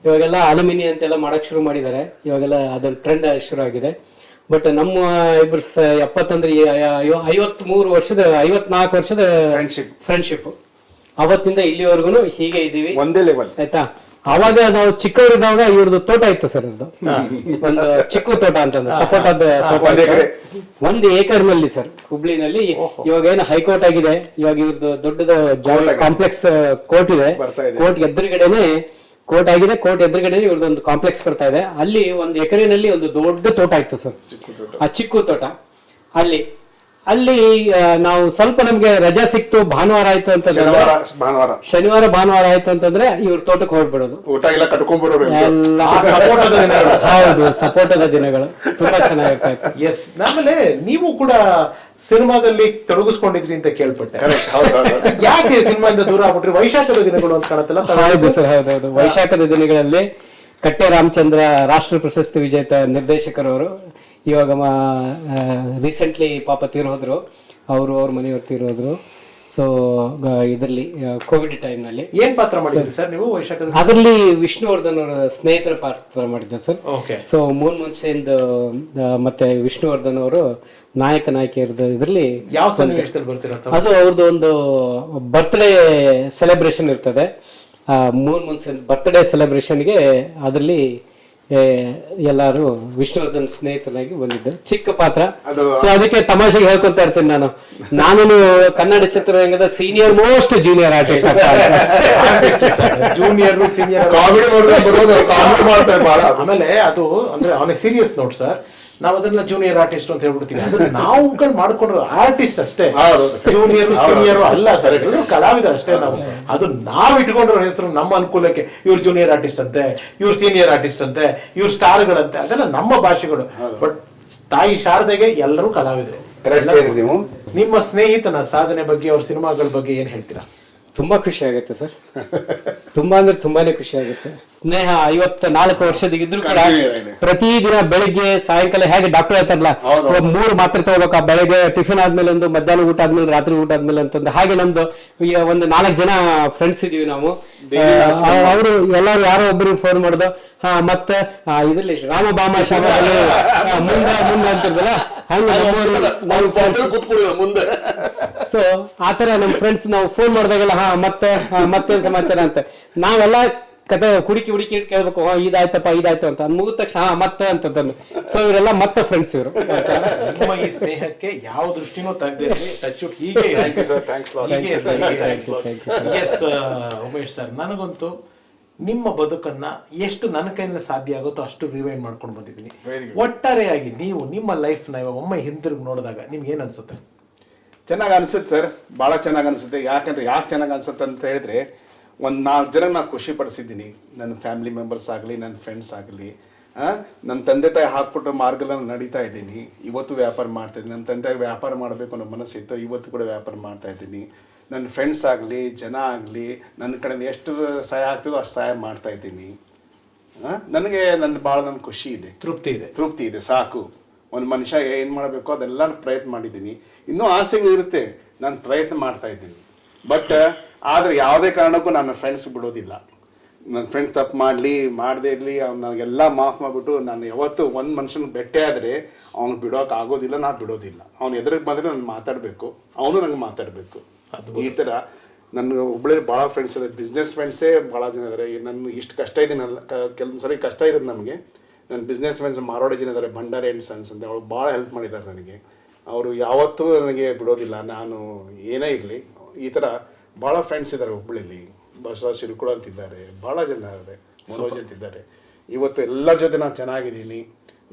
ಇವಾಗೆಲ್ಲ ಅಲ್ಯೂಮಿನಿ ಅಂತೆಲ್ಲ ಮಾಡಕ್ ಶುರು ಮಾಡಿದ್ದಾರೆ, ಇವಾಗೆಲ್ಲ ಅದೊಂದು ಟ್ರೆಂಡ್ ಶುರು ಆಗಿದೆ. ಬಟ್ ನಮ್ಮ ಇಬ್ರು 54 ವರ್ಷದ ಫ್ರೆಂಡ್ಶಿಪ್ ಅವತ್ತಿಂದ ಇಲ್ಲಿವರೆಗೂ ಹೀಗೆ ಇದೀವಿ, ಒಂದೇ ಲೆವೆಲ್ ಆಯ್ತಾ. ಅವಾಗ ನಾವು ಚಿಕ್ಕವರಿದ್ದಾಗ ಇವ್ರದ್ದು ತೋಟ ಇತ್ತು ಸರ್, ಇವ್ರದ್ದು ಒಂದು ಚಿಕ್ಕ ತೋಟ ಅಂತಂದ್ರೆ ಸಪೋಟದ ತೋಟ 1 ಏಕರ್ನಲ್ಲಿ ಸರ್, ಹುಬ್ಳಿನಲ್ಲಿ. ಇವಾಗ ಏನು ಹೈಕೋರ್ಟ್ ಆಗಿದೆ, ಇವಾಗ ಇವ್ರದ್ದು ದೊಡ್ಡದು ಕಾಂಪ್ಲೆಕ್ಸ್ ಕೋರ್ಟ್ ಇದೆ, ಕೋರ್ಟ್ ಎದುರುಗಡೆನೆ ಕೋರ್ಟ್ ಆಗಿದೆ, ಕೋರ್ಟ್ ಎದುರುಗಡೆ ಇವ್ರದ್ದೊಂದು ಕಾಂಪ್ಲೆಕ್ಸ್ ಬರ್ತಾ ಇದೆ. ಅಲ್ಲಿ 1 ಎಕರೆನಲ್ಲಿ ಒಂದು ದೊಡ್ಡ ತೋಟ ಇತ್ತು ಸರ್, ಆ ಚಿಕ್ಕ ತೋಟ. ಅಲ್ಲಿ ನಾವು ಸ್ವಲ್ಪ ನಮ್ಗೆ ರಜಾ ಸಿಕ್ತು, ಭಾನುವಾರ ಆಯ್ತು ಅಂತಂದ್ರೆ, ಶನಿವಾರ ಭಾನುವಾರ ಆಯ್ತು ಅಂತಂದ್ರೆ ಇವ್ರ ತೋಟಕ್ಕೆ ಹೊರಡ್ಬಿಡೋದು, ಊಟ ಎಲ್ಲ ಕಟ್ಕೊಂಡ್ಬಿಡೋರು ಎಲ್ಲ. ಹೌದು, ಸಪೋರ್ಟದ ದಿನಗಳು ತುಂಬಾ ಚೆನ್ನಾಗಿರ್ತಾ ಇತ್ತು. ಎಸ್. ಆಮೇಲೆ ನೀವು ಕೂಡ ಸಿನಿಮಾದಲ್ಲಿ ತೊಡಗಿಸ್ಕೊಂಡಿದ್ರಿ ಅಂತ ಕೇಳ್ಪಟ್ಟೆ. ಯಾಕೆ ಸಿನಿಮಾದಿಂದ ದೂರ ಆಗ್ಬಿಟ್ರಿ? ವೈಶಾಖದ ದಿನಗಳು ಅಂತ ಕಾಣತ್ತಲ್ಲ. ಹೌದು ಸರ್, ಹೌದೌದು. ವೈಶಾಖದ ದಿನಗಳಲ್ಲಿ ಕಟ್ಟೆ ರಾಮಚಂದ್ರ ರಾಷ್ಟ್ರ ಪ್ರಶಸ್ತಿ ವಿಜೇತ ನಿರ್ದೇಶಕರವರು ಇವಾಗ ರೀಸೆಂಟ್ಲಿ ಪಾಪ ತೀರೋದ್ರು, ಅವ್ರ ಮನೆಯವ್ರು ತೀರೋದ್ರು. ಸೊ ಇದರಲ್ಲಿ ಕೋವಿಡ್ ಟೈಮ್ನಲ್ಲಿ ಏನ್ ಪಾತ್ರ ಮಾಡಿದ್ರಿ ಸರ್ ನೀವು ವೈಶಾಖದ? ಅದರಲ್ಲಿ ವಿಷ್ಣುವರ್ಧನ್ ಅವರ ಸ್ನೇಹಿತರ ಪಾತ್ರ ಮಾಡಿದ್ದೆ ಸರ್. ಸೊ ಮುಂಚೆಯಿಂದ ಮತ್ತೆ ವಿಷ್ಣುವರ್ಧನ್ ಅವರು ನಾಯಕಿಯರದ ಇದರಲ್ಲಿ ಯಾವ ಸನ್ನಿವೇಶದಲ್ಲಿ ಬರ್ತೀರಾ? ಅದು ಅವ್ರದ್ದು ಒಂದು ಬರ್ತ್ಡೇ ಸೆಲೆಬ್ರೇಷನ್ ಇರ್ತದೆ. 3 months ಬರ್ತ್ಡೇ ಸೆಲೆಬ್ರೇಷನ್ಗೆ ಅದರಲ್ಲಿ ಎಲ್ಲಾರು ವಿಷ್ಣುವರ್ಧನ್ ಸ್ನೇಹಿತನಾಗಿ ಬಂದಿದ್ದೆ, ಚಿಕ್ಕ ಪಾತ್ರ. ಸೊ ಅದಕ್ಕೆ ತಮಾಷೆಗೆ ಹೇಳ್ಕೊಂತ ಇರ್ತೀನಿ, ನಾನು ಕನ್ನಡ ಚಿತ್ರರಂಗದ senior most junior artist. Junior senior ಆಮೇಲೆ ಅದು ಅಂದ್ರೆ ಅವನೇ ಸೀರಿಯಸ್ ನೋಟ್ ಸರ್. ನಾವ್ ಅದನ್ನ ಜೂನಿಯರ್ ಆರ್ಟಿಸ್ಟ್ ಅಂತ ಹೇಳ್ಬಿಡ್ತೀವಿ, ಅದು ನಾವುಗಳು ಮಾಡ್ಕೊಂಡ್ರು ಆರ್ಟಿಸ್ಟ್ ಅಷ್ಟೇ, ಜೂನಿಯರ್ ಸೀನಿಯರ್ ಅಲ್ಲ ಸರ್, ಕಲಾವಿದರು ಅಷ್ಟೇ. ನಾವು ಅದು ನಾವ್ ಇಟ್ಕೊಂಡ್ರ ಹೆಸರು ನಮ್ಮ ಅನುಕೂಲಕ್ಕೆ, ಇವ್ರು ಜೂನಿಯರ್ ಆರ್ಟಿಸ್ಟ್ ಅಂತೆ, ಇವ್ರು ಸೀನಿಯರ್ ಆರ್ಟಿಸ್ಟ್ ಅಂತೆ, ಇವ್ರು ಸ್ಟಾರ್ಗಳಂತೆ, ಅದೆಲ್ಲ ನಮ್ಮ ಭಾಷೆಗಳು. ಬಟ್ ತಾಯಿ ಶಾರದೆಗೆ ಎಲ್ಲರೂ ಕಲಾವಿದರು. ನಿಮ್ಮ ಸ್ನೇಹಿತನ ಸಾಧನೆ ಬಗ್ಗೆ, ಅವ್ರ ಸಿನಿಮಾಗಳ ಬಗ್ಗೆ ಏನ್ ಹೇಳ್ತೀರಾ? ತುಂಬಾ ಖುಷಿ ಆಗುತ್ತೆ ಸರ್, ತುಂಬಾ ಅಂದ್ರೆ ತುಂಬಾನೇ ಖುಷಿ ಆಗುತ್ತೆ. ಸ್ನೇಹ 54 ವರ್ಷದಿದ್ರು ಕೂಡ ಪ್ರತಿದಿನ ಬೆಳಿಗ್ಗೆ ಸಾಯಂಕಾಲ ಹೇಗೆ ಡಾಕ್ಟರ್ ಹೇಳ್ತಾರಲ್ಲ, 3 ಮಾತ್ರೆ ತಗೋಬೇಕಾ, ಬೆಳಗ್ಗೆ ಟಿಫಿನ್ ಆದ್ಮೇಲೆ ಒಂದು, ಮಧ್ಯಾಹ್ನ ಊಟ ಆದ್ಮೇಲೆ, ರಾತ್ರಿ ಊಟ ಆದ್ಮೇಲೆ ಅಂತಂದು. ಹಾಗೆ ನಮ್ದು ಒಂದು 4 ಜನ ಫ್ರೆಂಡ್ಸ್ ಇದೀವಿ ನಾವು. ಅವರು ಎಲ್ಲಾರು ಯಾರೋ ಒಬ್ಬರು ಫೋನ್ ಮಾಡುದು, ಮತ್ತೆ ಇದ್ರಲ್ಲಿ ರಾಮಭಾಮ ಶಾಲೆಯಲ್ಲಿ ಮುಂದೆ ಅಂತಿರ್ದಲ್ಲ, ಮುಂದೆ. ಸೊ ಆತರ ನಮ್ ಫ್ರೆಂಡ್ಸ್ ನಾವು ಫೋನ್ ಮಾಡಿದಾಗೆಲ್ಲ ಮತ್ತೇನ್ ಸಮಾಚಾರ ಅಂತ ನಾವೆಲ್ಲ ಕತೆ ಹುಡುಕಿ ಕೇಳ್ಬೇಕು, ಇದಾಯ್ತು ಅಂತ ಮುಗಿದ ತಕ್ಷಣ ಮತ್ತೆ ಅಂತಂದು. ಸೊ ಇವರೆಲ್ಲ ಮತ್ತೆ ಫ್ರೆಂಡ್ಸ್ ಇವರು. ನಿಮ್ಮ ಈ ಸ್ನೇಹಕ್ಕೆ ಯಾವ ದೃಷ್ಟಿನೂ ತೆಗ್ದಿರಲಿ, ಟಚ್ ಹೀಗೆ. ಎಸ್ ಉಮೇಶ್ ಸರ್, ನನಗಂತೂ ನಿಮ್ಮ ಬದುಕನ್ನ ಎಷ್ಟು ನನ್ನ ಕೈಯಿಂದ ಸಾಧ್ಯ ಆಗುತ್ತೋ ಅಷ್ಟು ರಿವೈಂಡ್ ಮಾಡ್ಕೊಂಡು ಬಂದಿದ್ದೀನಿ. ಒಟ್ಟಾರೆಯಾಗಿ ನೀವು ನಿಮ್ಮ ಲೈಫ್ ನ ಒಮ್ಮೆ ಹಿಂದಿರುಗಿ ನೋಡಿದಾಗ ನಿಮ್ಗೆ ಏನ್ ಅನ್ಸುತ್ತೆ? ಚೆನ್ನಾಗಿ ಅನ್ಸುತ್ತೆ ಸರ್, ಭಾಳ ಚೆನ್ನಾಗಿ ಅನ್ಸುತ್ತೆ. ಯಾಕೆ ಚೆನ್ನಾಗಿ ಅನ್ಸುತ್ತೆ ಅಂತ ಹೇಳಿದ್ರೆ, ಒಂದು 4 ಜನ ನಾನು ಖುಷಿ ಪಡಿಸಿದ್ದೀನಿ. ನನ್ನ ಫ್ಯಾಮಿಲಿ ಮೆಂಬರ್ಸ್ ಆಗಲಿ, ನನ್ನ ಫ್ರೆಂಡ್ಸ್ ಆಗಲಿ. ನನ್ನ ತಂದೆ ತಾಯಿ ಹಾಕ್ಬಿಟ್ಟು ಮಾರ್ಗದಲ್ಲಿ ನಡೀತಾ ಇದ್ದೀನಿ. ಇವತ್ತು ವ್ಯಾಪಾರ ಮಾಡ್ತಾ ಇದ್ದೀನಿ. ನನ್ನ ತಂದೆ ವ್ಯಾಪಾರ ಮಾಡಬೇಕು ಅನ್ನೋ ಮನಸ್ಸಿತ್ತು, ಇವತ್ತು ಕೂಡ ವ್ಯಾಪಾರ ಮಾಡ್ತಾ ಇದ್ದೀನಿ. ನನ್ನ ಫ್ರೆಂಡ್ಸ್ ಆಗಲಿ, ಜನ ಆಗಲಿ, ನನ್ನ ಕಡೆಯಿಂದ ಎಷ್ಟು ಸಹಾಯ ಆಗ್ತಿದೋ ಅಷ್ಟು ಸಹಾಯ ಮಾಡ್ತಾ ಇದ್ದೀನಿ. ನನಗೆ ಭಾಳ ಖುಷಿ ಇದೆ, ತೃಪ್ತಿ ಇದೆ. ಸಾಕು, ಒಂದು ಮನುಷ್ಯ ಏನು ಮಾಡಬೇಕು ಅದೆಲ್ಲ ಪ್ರಯತ್ನ ಮಾಡಿದ್ದೀನಿ. ಇನ್ನೂ ಆಸೆಗಳು ಇರುತ್ತೆ, ನಾನು ಪ್ರಯತ್ನ ಮಾಡ್ತಾ ಇದ್ದೀನಿ. ಬಟ್ ಆದರೆ ಯಾವುದೇ ಕಾರಣಕ್ಕೂ ನನ್ನ ಫ್ರೆಂಡ್ಸ್ ಬಿಡೋದಿಲ್ಲ. ನನ್ನ ಫ್ರೆಂಡ್ಸ್ ತಪ್ಪು ಮಾಡದೇ ಇರಲಿ, ನನಗೆಲ್ಲ ಮಾಫ್ ಮಾಡಿಬಿಟ್ಟು ನಾನು ಯಾವತ್ತು ಒಂದು ಮನುಷ್ಯನ ಭೇಟಿ ಆದರೆ ಅವ್ನು ಬಿಡೋಕೆ ಆಗೋದಿಲ್ಲ, ನಾನು ಬಿಡೋದಿಲ್ಲ. ಅವ್ನು ಎದುರಿಗೆ ಬಂದರೆ ನಾನು ಮಾತಾಡಬೇಕು, ಅವನು ನಂಗೆ ಮಾತಾಡಬೇಕು. ಈ ಥರ ನನ್ನ ಒಬ್ಬಳೇ ಭಾಳ ಫ್ರೆಂಡ್ಸ್ ಇದ್ದಾರೆ, ಬಿಸ್ನೆಸ್ ಫ್ರೆಂಡ್ಸೇ ಭಾಳ ಜನ ಇದ್ದಾರೆ. ನನ್ನ ಇಷ್ಟು ಕಷ್ಟ ಇದ್ದೀನಲ್ಲ, ಕೆಲವೊಂದು ಸರಿ ಕಷ್ಟ ಇರೋದು ನಮಗೆ. ನನ್ನ ಬಿಸ್ನೆಸ್ ಫ್ರೆಂಡ್ಸ್ ಮಾರೋಡಿ ಜನ ಇದ್ದಾರೆ, ಭಂಡಾರಿ ಆ್ಯಂಡ್ ಸನ್ಸ್ ಅಂತ. ಅವಳು ಭಾಳ ಹೆಲ್ಪ್ ಮಾಡಿದ್ದಾರೆ ನನಗೆ. ಅವರು ಯಾವತ್ತೂ ನನಗೆ ಬಿಡೋದಿಲ್ಲ, ನಾನು ಏನೇ ಇರಲಿ. ಈ ಥರ ಭಾಳ ಫ್ರೆಂಡ್ಸ್ ಇದ್ದಾರೆ ಹುಬ್ಬಳ್ಳಿಲಿ. ಬಸವರಾಜ್ ಶಿರ್ಕುಳ ಅಂತಿದ್ದಾರೆ, ಭಾಳ ಜನ ಇದ್ದಾರೆ, ಮನೋಜ್ ಅಂತಿದ್ದಾರೆ. ಇವತ್ತು ಎಲ್ಲರ ಜೊತೆ ನಾನು ಚೆನ್ನಾಗಿದ್ದೀನಿ,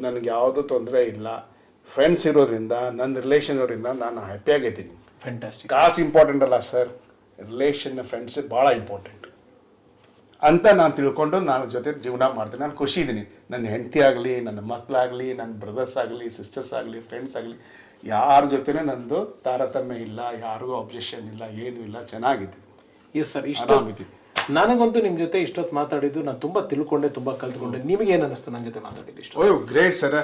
ನನಗೆ ಯಾವುದೂ ತೊಂದರೆ ಇಲ್ಲ. ಫ್ರೆಂಡ್ಸ್ ಇರೋದ್ರಿಂದ, ನನ್ನ ರಿಲೇಷನ್ ಇರೋದ್ರಿಂದ ನಾನು ಹ್ಯಾಪಿಯಾಗಿದ್ದೀನಿ. ಫ್ಯಾಂಟಾಸ್ಟಿಕ್. ಕಾಸು ಇಂಪಾರ್ಟೆಂಟ್ ಅಲ್ಲ ಸರ್, ರಿಲೇಷನ್ ಫ್ರೆಂಡ್ಸ್ ಭಾಳ ಇಂಪಾರ್ಟೆಂಟ್ ಅಂತ ನಾನು ತಿಳ್ಕೊಂಡು ನಾನು ಜೊತೆ ಜೀವನ ಮಾಡ್ತೀನಿ. ನಾನು ಖುಷಿ ಇದ್ದೀನಿ. ನನ್ನ ಹೆಂಡತಿ ಆಗಲಿ, ನನ್ನ ಮಕ್ಕಳಾಗಲಿ, ನನ್ನ ಬ್ರದರ್ಸ್ ಆಗಲಿ, ಸಿಸ್ಟರ್ಸ್ ಆಗಲಿ, ಫ್ರೆಂಡ್ಸ್ ಆಗಲಿ, ಯಾರ ಜೊತೆನೇ ನಂದು ತಾರತಮ್ಯ ಇಲ್ಲ, ಯಾರಿಗೂ ಅಬ್ಜೆಕ್ಷನ್ ಇಲ್ಲ, ಏನೂ ಇಲ್ಲ, ಚೆನ್ನಾಗಿದೆ. Yes sir. ಇಷ್ಟು ನನಗಂತೂ ನಿಮ್ಮ ಜೊತೆ ಇಷ್ಟೊತ್ತು ಮಾತಾಡಿದ್ದು ನಾನು ತುಂಬಾ ತಿಳ್ಕೊಂಡೆ, ತುಂಬಾ ಕಲ್ತ್ಕೊಂಡೆ. ನಿಮಗೆ ಏನು ಅನಿಸ್ತು ನನ್ನ ಜೊತೆ ಮಾತಾಡಿದ್ದು ಇಷ್ಟು? ಓ ಗ್ರೇಟ್ ಸರ್.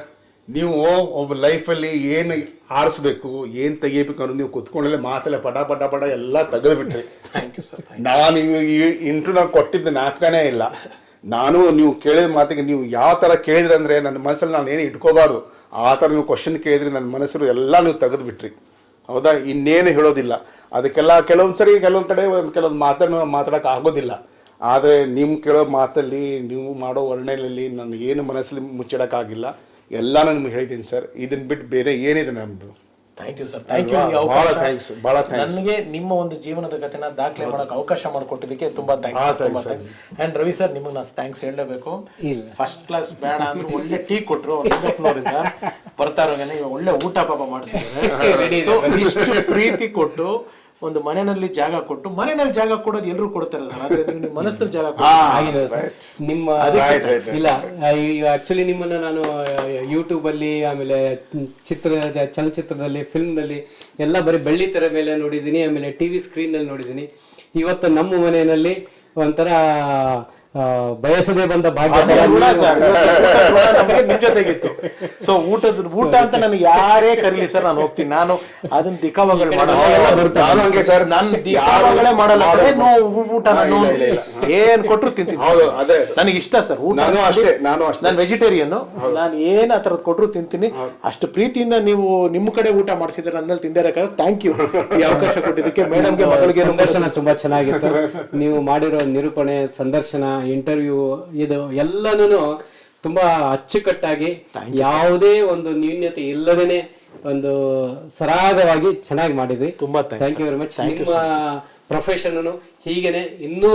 ನೀವು ಒಬ್ಬ ಲೈಫಲ್ಲಿ ಏನು ಆರಿಸ್ಬೇಕು, ಏನು ತೆಗಿಬೇಕು ಅನ್ನೋದು ನೀವು ಕುತ್ಕೊಂಡಲ್ಲೇ ಮಾತೆಲ್ಲ ಪಟ ಎಲ್ಲ ತೆಗೆದುಬಿಟ್ರಿ. Thank you sir. ನಾನು ಈ ಇಂಟ್ರೂ ನಾನು ಕೊಟ್ಟಿದ್ದ ಜ್ಞಾಪಕನೇ ಇಲ್ಲ. ನಾನು ನೀವು ಕೇಳಿದ ಮಾತಿಗೆ ನೀವು ಯಾವ ಥರ ಕೇಳಿದ್ರಿ ಅಂದರೆ ನನ್ನ ಮನಸ್ಸಲ್ಲಿ ನಾನು ಏನು ಇಟ್ಕೋಬಾರ್ದು ಆ ಥರ ನೀವು ಕ್ವಶನ್ ಕೇಳಿದ್ರಿ. ನನ್ನ ಮನಸ್ಸು ಎಲ್ಲ ನೀವು ತೆಗೆದುಬಿಟ್ರಿ. ಹೌದಾ? ಇನ್ನೇನು ಹೇಳೋದಿಲ್ಲ. ಅದಕ್ಕೆಲ್ಲ ಕೆಲವೊಂದು ಸರಿ ಕೆಲವೊಂದು ಕಡೆ ಕೆಲವೊಂದು ಮಾತಾಡೋಕೆ ಆಗೋದಿಲ್ಲ. ಆದರೆ ನಿಮ್ಮ ಕೇಳೋ ಮಾತಲ್ಲಿ ನೀವು ಮಾಡೋ ವರ್ಣನೆಯಲ್ಲಿ ನನ್ನ ಏನು ಮನಸ್ಸಲ್ಲಿ ಮುಚ್ಚಿಡೋಕ್ಕಾಗಿಲ್ಲ. ಎಲ್ಲ ನಾನು ನಿಮ್ಗೆ ಹೇಳಿದ್ದೀನಿ ಸರ್. ಇದನ್ನ ಬಿಟ್ಟು ಬೇರೆ ಏನಿದೆ ನಮ್ಮದು. Thank you sir. Thank you. ಭಾಳ ಥ್ಯಾಂಕ್ಸ್. ನನಗೆ ನಿಮ್ಮ ಒಂದು ಜೀವನದ ಕಥೆನ ದಾಖಲೆ ಮಾಡೋಕೆ ಅವಕಾಶ ಮಾಡಿಕೊಟ್ಟಿದ್ದಕ್ಕೆ ತುಂಬಾ ಥ್ಯಾಂಕ್ಸ್. ಅಂಡ್ ರವಿ ಸರ್, ನಿಮಗೆ ನಾನು ಥ್ಯಾಂಕ್ಸ್ ಹೇಳಲೇಬೇಕು. ಫಸ್ಟ್ ಕ್ಲಾಸ್ ಬೇಡ ಅಂದ್ರೆ ಒಳ್ಳೆ ಟೀ ಕೊಟ್ಟರು, ಬರ್ತಾ ಇರೋಂಗೆ ಒಳ್ಳೆ ಊಟ ಪಾಪ ಮಾಡಿಸಿದ್ರೆ, ಇಷ್ಟು ಪ್ರೀತಿ ಕೊಟ್ಟು ಒಂದು ಮನೆಯಲ್ಲಿ ಜಾಗ ಕೊಟ್ಟು, ಮನೆಯಲ್ಲಿ ಜಾಗ ಕೊಡೋದು ಎಲ್ಲರೂ ಕೊಡ್ತಾರೆ ಸರ್, ಆದ್ರೆ ನೀವು ನಿಮ್ಮ ಮನಸ್ಸಲ್ಲಿ ಜಾಗ ನಿಮ್ಮ ಇಲ್ಲ. ಆಕ್ಚುಲಿ ನಿಮ್ಮನ್ನ ನಾನು ಯೂಟ್ಯೂಬ್ ಅಲ್ಲಿ, ಆಮೇಲೆ ಚಲನಚಿತ್ರದಲ್ಲಿ, ಫಿಲ್ಮ್ನಲ್ಲಿ ಎಲ್ಲ ಬರೀ ಬೆಳ್ಳಿ ತೆರೆ ಮೇಲೆ ನೋಡಿದ್ದೀನಿ, ಆಮೇಲೆ ಟಿವಿ ಸ್ಕ್ರೀನ್ ನಲ್ಲಿ ನೋಡಿದ್ದೀನಿ. ಇವತ್ತು ನಮ್ಮ ಮನೆಯಲ್ಲಿ ಒಂಥರ ಬಯಸದೆ ಬಂದ ಭಾಗ್ಯ ನಿಮ್ ಜೊತೆಗಿತ್ತು. ಸೊ ಊಟ ಅಂತ ನನಗೆ ಯಾರೇ ಕರೀಲಿ ಸರ್, ನಾನು ಹೋಗ್ತೀನಿ. ನಾನು ಅದನ್ನ ದಿಕ್ಕಾವಗಳೇ ಮಾಡಲ್ಲ. ಊಟ ಏನ್ ಕೊಟ್ರು ತಿಂತೀನಿ. ನನಗೆ ಇಷ್ಟ ಸರ್ ಊಟ. ನಾನು ವೆಜಿಟೇರಿಯನ್. ನಾನು ಏನ್ ಆ ತರದ್ ಕೊಟ್ರು ತಿಂತೀನಿ. ಅಷ್ಟು ಪ್ರೀತಿಯಿಂದ ನೀವು ನಿಮ್ಮ ಕಡೆ ಊಟ ಮಾಡಿಸಿದ್ರೆ ಅಂದ್ಮೇಲೆ ತಿಂದಿರಕ ಥ್ಯಾಂಕ್ ಯು. ಈ ಅವಕಾಶ ಕೊಟ್ಟಿದ್ದಕ್ಕೆ ಮೇಡಮ್ಗೆ, ಮಗಳಿಗೆ. ಸಂದರ್ಶನ ತುಂಬಾ ಚೆನ್ನಾಗಿತ್ತು. ನೀವು ಮಾಡಿರೋ ನಿರೂಪಣೆ, ಸಂದರ್ಶನ, ಇಂಟರ್ವ್ಯೂ, ಇದು ಎಲ್ಲನೂ ತುಂಬಾ ಅಚ್ಚುಕಟ್ಟಾಗಿ, ಯಾವುದೇ ಒಂದು ನ್ಯೂನ್ಯತೆ ಇಲ್ಲದೇನೆ ಒಂದು ಸರಾಗವಾಗಿ ಚೆನ್ನಾಗಿ ಮಾಡಿದ್ವಿ. ತುಂಬಾ ಥ್ಯಾಂಕ್ ಯು ವೆರಿ ಮಚ್. ನಿಮ್ಮ ಪ್ರೊಫೆಷನ್ ಹೀಗೇನೆ ಇನ್ನೂ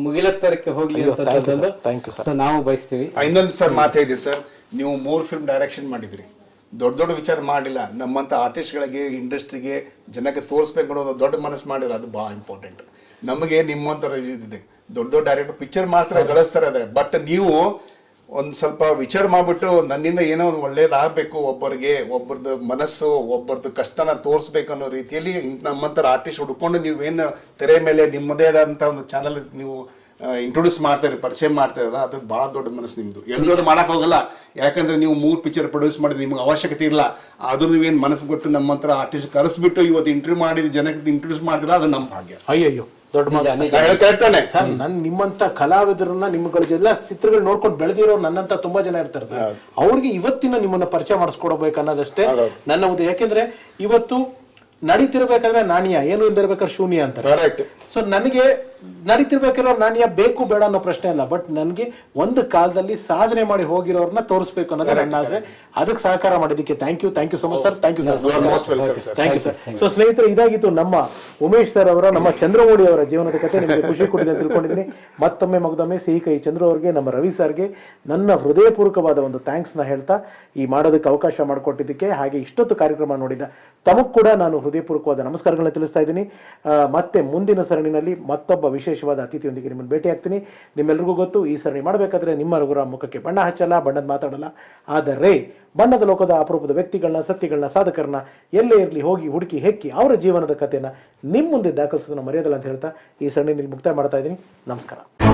ಮುಗಿಲತ್ತರಕ್ಕೆ ಹೋಗ್ಲಿ ಅಂತ ನಾವು ಬಯಸ್ತೀವಿ. ಇನ್ನೊಂದು ಸರ್ ಮಾತಾಡಿದ್ರಿ ಸರ್, ನೀವು 3 ಫಿಲ್ಮ್ ಡೈರೆಕ್ಷನ್ ಮಾಡಿದ್ರಿ. ದೊಡ್ಡ ವಿಚಾರ ಮಾಡಿಲ್ಲ. ನಮ್ಮಂತ ಆರ್ಟಿಸ್ಟ್ಗಳಿಗೆ, ಇಂಡಸ್ಟ್ರಿಗೆ, ಜನಕ್ಕೆ ತೋರಿಸ್ಬೇಕು ಅನ್ನೋದು ದೊಡ್ಡ ಮನಸ್ಸು ಮಾಡಿಲ್ಲ. ಅದು ಬಹಳ ಇಂಪಾರ್ಟೆಂಟ್. ನಮಗೆ ನಿಮ್ಮಂತ ಇದೆ ದೊಡ್ಡ ಡೈರೆಕ್ಟರ್ ಪಿಕ್ಚರ್ ಮಾತ್ರ ಗಳಿಸ್ತಾರೆ ಅದೇ. ಬಟ್ ನೀವು ಒಂದು ಸ್ವಲ್ಪ ವಿಚಾರ ಮಾಡ್ಬಿಟ್ಟು ನನ್ನಿಂದ ಏನೋ ಒಂದು ಒಳ್ಳೇದಾಗಬೇಕು, ಒಬ್ಬರದ್ದು ಮನಸ್ಸು, ಒಬ್ಬರದ್ದು ಕಷ್ಟನ ತೋರಿಸ್ಬೇಕು ಅನ್ನೋ ರೀತಿಯಲ್ಲಿ ನಮ್ಮಂತರ ಆರ್ಟಿಸ್ಟ್ ಹುಡ್ಕೊಂಡು ನೀವೇನು ತೆರೆ ಮೇಲೆ ನಿಮ್ಮದೇ ಆದಂಥ ಒಂದು ಚಾನಲ್ ನೀವು ಇಂಟ್ರೊಡ್ಯೂಸ್ ಮಾಡ್ತಾ ಇದ್ದೀರಿ, ಪರಿಚಯ ಮಾಡ್ತಾ ಇದ್ದೀರ, ಅದು ಭಾಳ ದೊಡ್ಡ ಮನಸ್ಸು ನಿಮ್ಮದು. ಎಲ್ಲರೂ ಅದು ಮಾಡೋಕೆ ಹೋಗಲ್ಲ. ಯಾಕಂದ್ರೆ ನೀವು 3 ಪಿಕ್ಚರ್ ಪ್ರೊಡ್ಯೂಸ್ ಮಾಡಿದ್ರೆ ನಿಮ್ಗೆ ಅವಶ್ಯಕತೆ ಇಲ್ಲ. ಆದ್ರೂ ನೀವೇನು ಮನಸ್ಸು ಬಿಟ್ಟು ನಮ್ಮಂತರ ಆರ್ಟಿಸ್ಟ್ ಕರೆಸ್ಬಿಟ್ಟು ಇವತ್ತು ಇಂಟರ್ವ್ಯೂ ಮಾಡಿದ ಜನಕ್ಕೆ ಇಂಟ್ರೊಡ್ಯೂಸ್ ಮಾಡಿದ್ರೆ ಅದು ನಮ್ಮ ಭಾಗ್ಯ. ಅಯ್ಯಯ್ಯೋ, ದೊಡ್ಡ ಹೇಳ್ತಾನೆ ಸರ್. ನನ್ ನಿಮ್ಮಂತ ಕಲಾವಿದರನ್ನ, ನಿಮ್ಮಗಳ ಎಲ್ಲ ಚಿತ್ರಗಳು ನೋಡ್ಕೊಂಡು ಬೆಳೆದಿರೋ ನನ್ನಂತ ತುಂಬಾ ಜನ ಇರ್ತಾರೆ ಸರ್. ಅವ್ರಿಗೆ ಇವತ್ತಿನ ನಿಮ್ಮನ್ನ ಪರಿಚಯ ಮಾಡಿಸ್ಕೊಡ್ಬೇಕು ಅನ್ನೋದಷ್ಟೇ ನನ್ನ ಉದ್ದೇಶ. ಯಾಕೆಂದ್ರೆ ಇವತ್ತು ನಡೀತಿರ್ಬೇಕಾದ್ರೆ ನಾಣ್ಯ, ಏನು ಇಲ್ದಿರ್ಬೇಕಾದ್ರೆ ಶೂನ್ಯ ಅಂತಾರೆ. ಸೊ ನನಗೆ ನಡೀತಿರ್ಬೇಕಾದ್ರೆ ನಾಣ್ಯ ಬೇಕು ಬೇಡ ಅನ್ನೋ ಪ್ರಶ್ನೆ ಅಲ್ಲ. ಬಟ್ ನನಗೆ ಒಂದು ಕಾಲದಲ್ಲಿ ಸಾಧನೆ ಮಾಡಿ ಹೋಗಿರೋರ್ನ ತೋರಿಸ್ಬೇಕು ಅನ್ನೋದು ನನ್ನ ಆಸೆ. ಅದಕ್ಕೆ ಸಹಕಾರ ಮಾಡಿದ್ದಕ್ಕೆ thank you so much sir. Thank you sir. Thank you sir. So ಸ್ನೇಹಿತರೆ, ಇದಾಗಿತ್ತು ನಮ್ಮ ಉಮೇಶ್ ಸರ್ ಅವರ, ನಮ್ಮ ಚಂದ್ರಮೌಳಿ ಅವರ ಜೀವನದ ಕಥೆ. ನಿಮಗೆ ಖುಷಿ ಕೊಟ್ಟಿದೆ ಅಂತ ತಿಳ್ಕೊಂಡಿದ್ದೀನಿ. ಮತ್ತೊಮ್ಮೆ ಸಿಹಿ ಕೈ ಚಂದ್ರು ಅವ್ರಿಗೆ, ನಮ್ಮ ರವಿ ಸರ್ಗೆ ನನ್ನ ಹೃದಯಪೂರ್ವಕವಾದ ಒಂದು ಥ್ಯಾಂಕ್ಸ್ ನ ಹೇಳ್ತಾ, ಈ ಮಾಡೋದಕ್ಕೆ ಅವಕಾಶ ಮಾಡಿಕೊಟ್ಟಿದ್ದಕ್ಕೆ, ಹಾಗೆ ಇಷ್ಟೊತ್ತು ಕಾರ್ಯಕ್ರಮ ನೋಡಿದ ತಮಗ್ ಕೂಡ ನಾನು ಹೃದಯಪೂರ್ವಕವಾದ ನಮಸ್ಕಾರಗಳನ್ನ ತಿಳಿಸ್ತಾ ಇದ್ದೀನಿ. ಮತ್ತೆ ಮುಂದಿನ ಸರಣಿನಲ್ಲಿ ಮತ್ತೊಬ್ಬ ವಿಶೇಷವಾದ ಅತಿಥಿಯೊಂದಿಗೆ ನಿಮ್ಮನ್ನು ಭೇಟಿ ಆಗ್ತೀನಿ. ನಿಮ್ಮೆಲ್ಲರಿಗೂ ಗೊತ್ತು, ಈ ಸರಣಿ ಮಾಡಬೇಕಾದ್ರೆ ನಿಮ್ಮ ರಘುರಾಮ್ ಮುಖಕ್ಕೆ ಬಣ್ಣ ಹಚ್ಚಲ್ಲ, ಬಣ್ಣದ ಮಾತಾಡಲ್ಲ. ಆದರೆ ಬಣ್ಣದ ಲೋಕದ ಅಪರೂಪದ ವ್ಯಕ್ತಿಗಳನ್ನ, ಸತ್ಯಗಳನ್ನ, ಸಾಧಕರನ್ನ ಎಲ್ಲೇ ಇರಲಿ ಹೋಗಿ ಹುಡುಕಿ ಹೆಕ್ಕಿ ಅವರ ಜೀವನದ ಕಥೆನ ನಿಮ್ಮ ಮುಂದೆ ದಾಖಲಿಸೋದನ್ನ ಮರೆಯೋದಲ್ಲ ಅಂತ ಹೇಳ್ತಾ ಈ ಸರಣಿ ಮುಕ್ತಾಯ ಮಾಡ್ತಾ ಇದ್ದೀನಿ. ನಮಸ್ಕಾರ.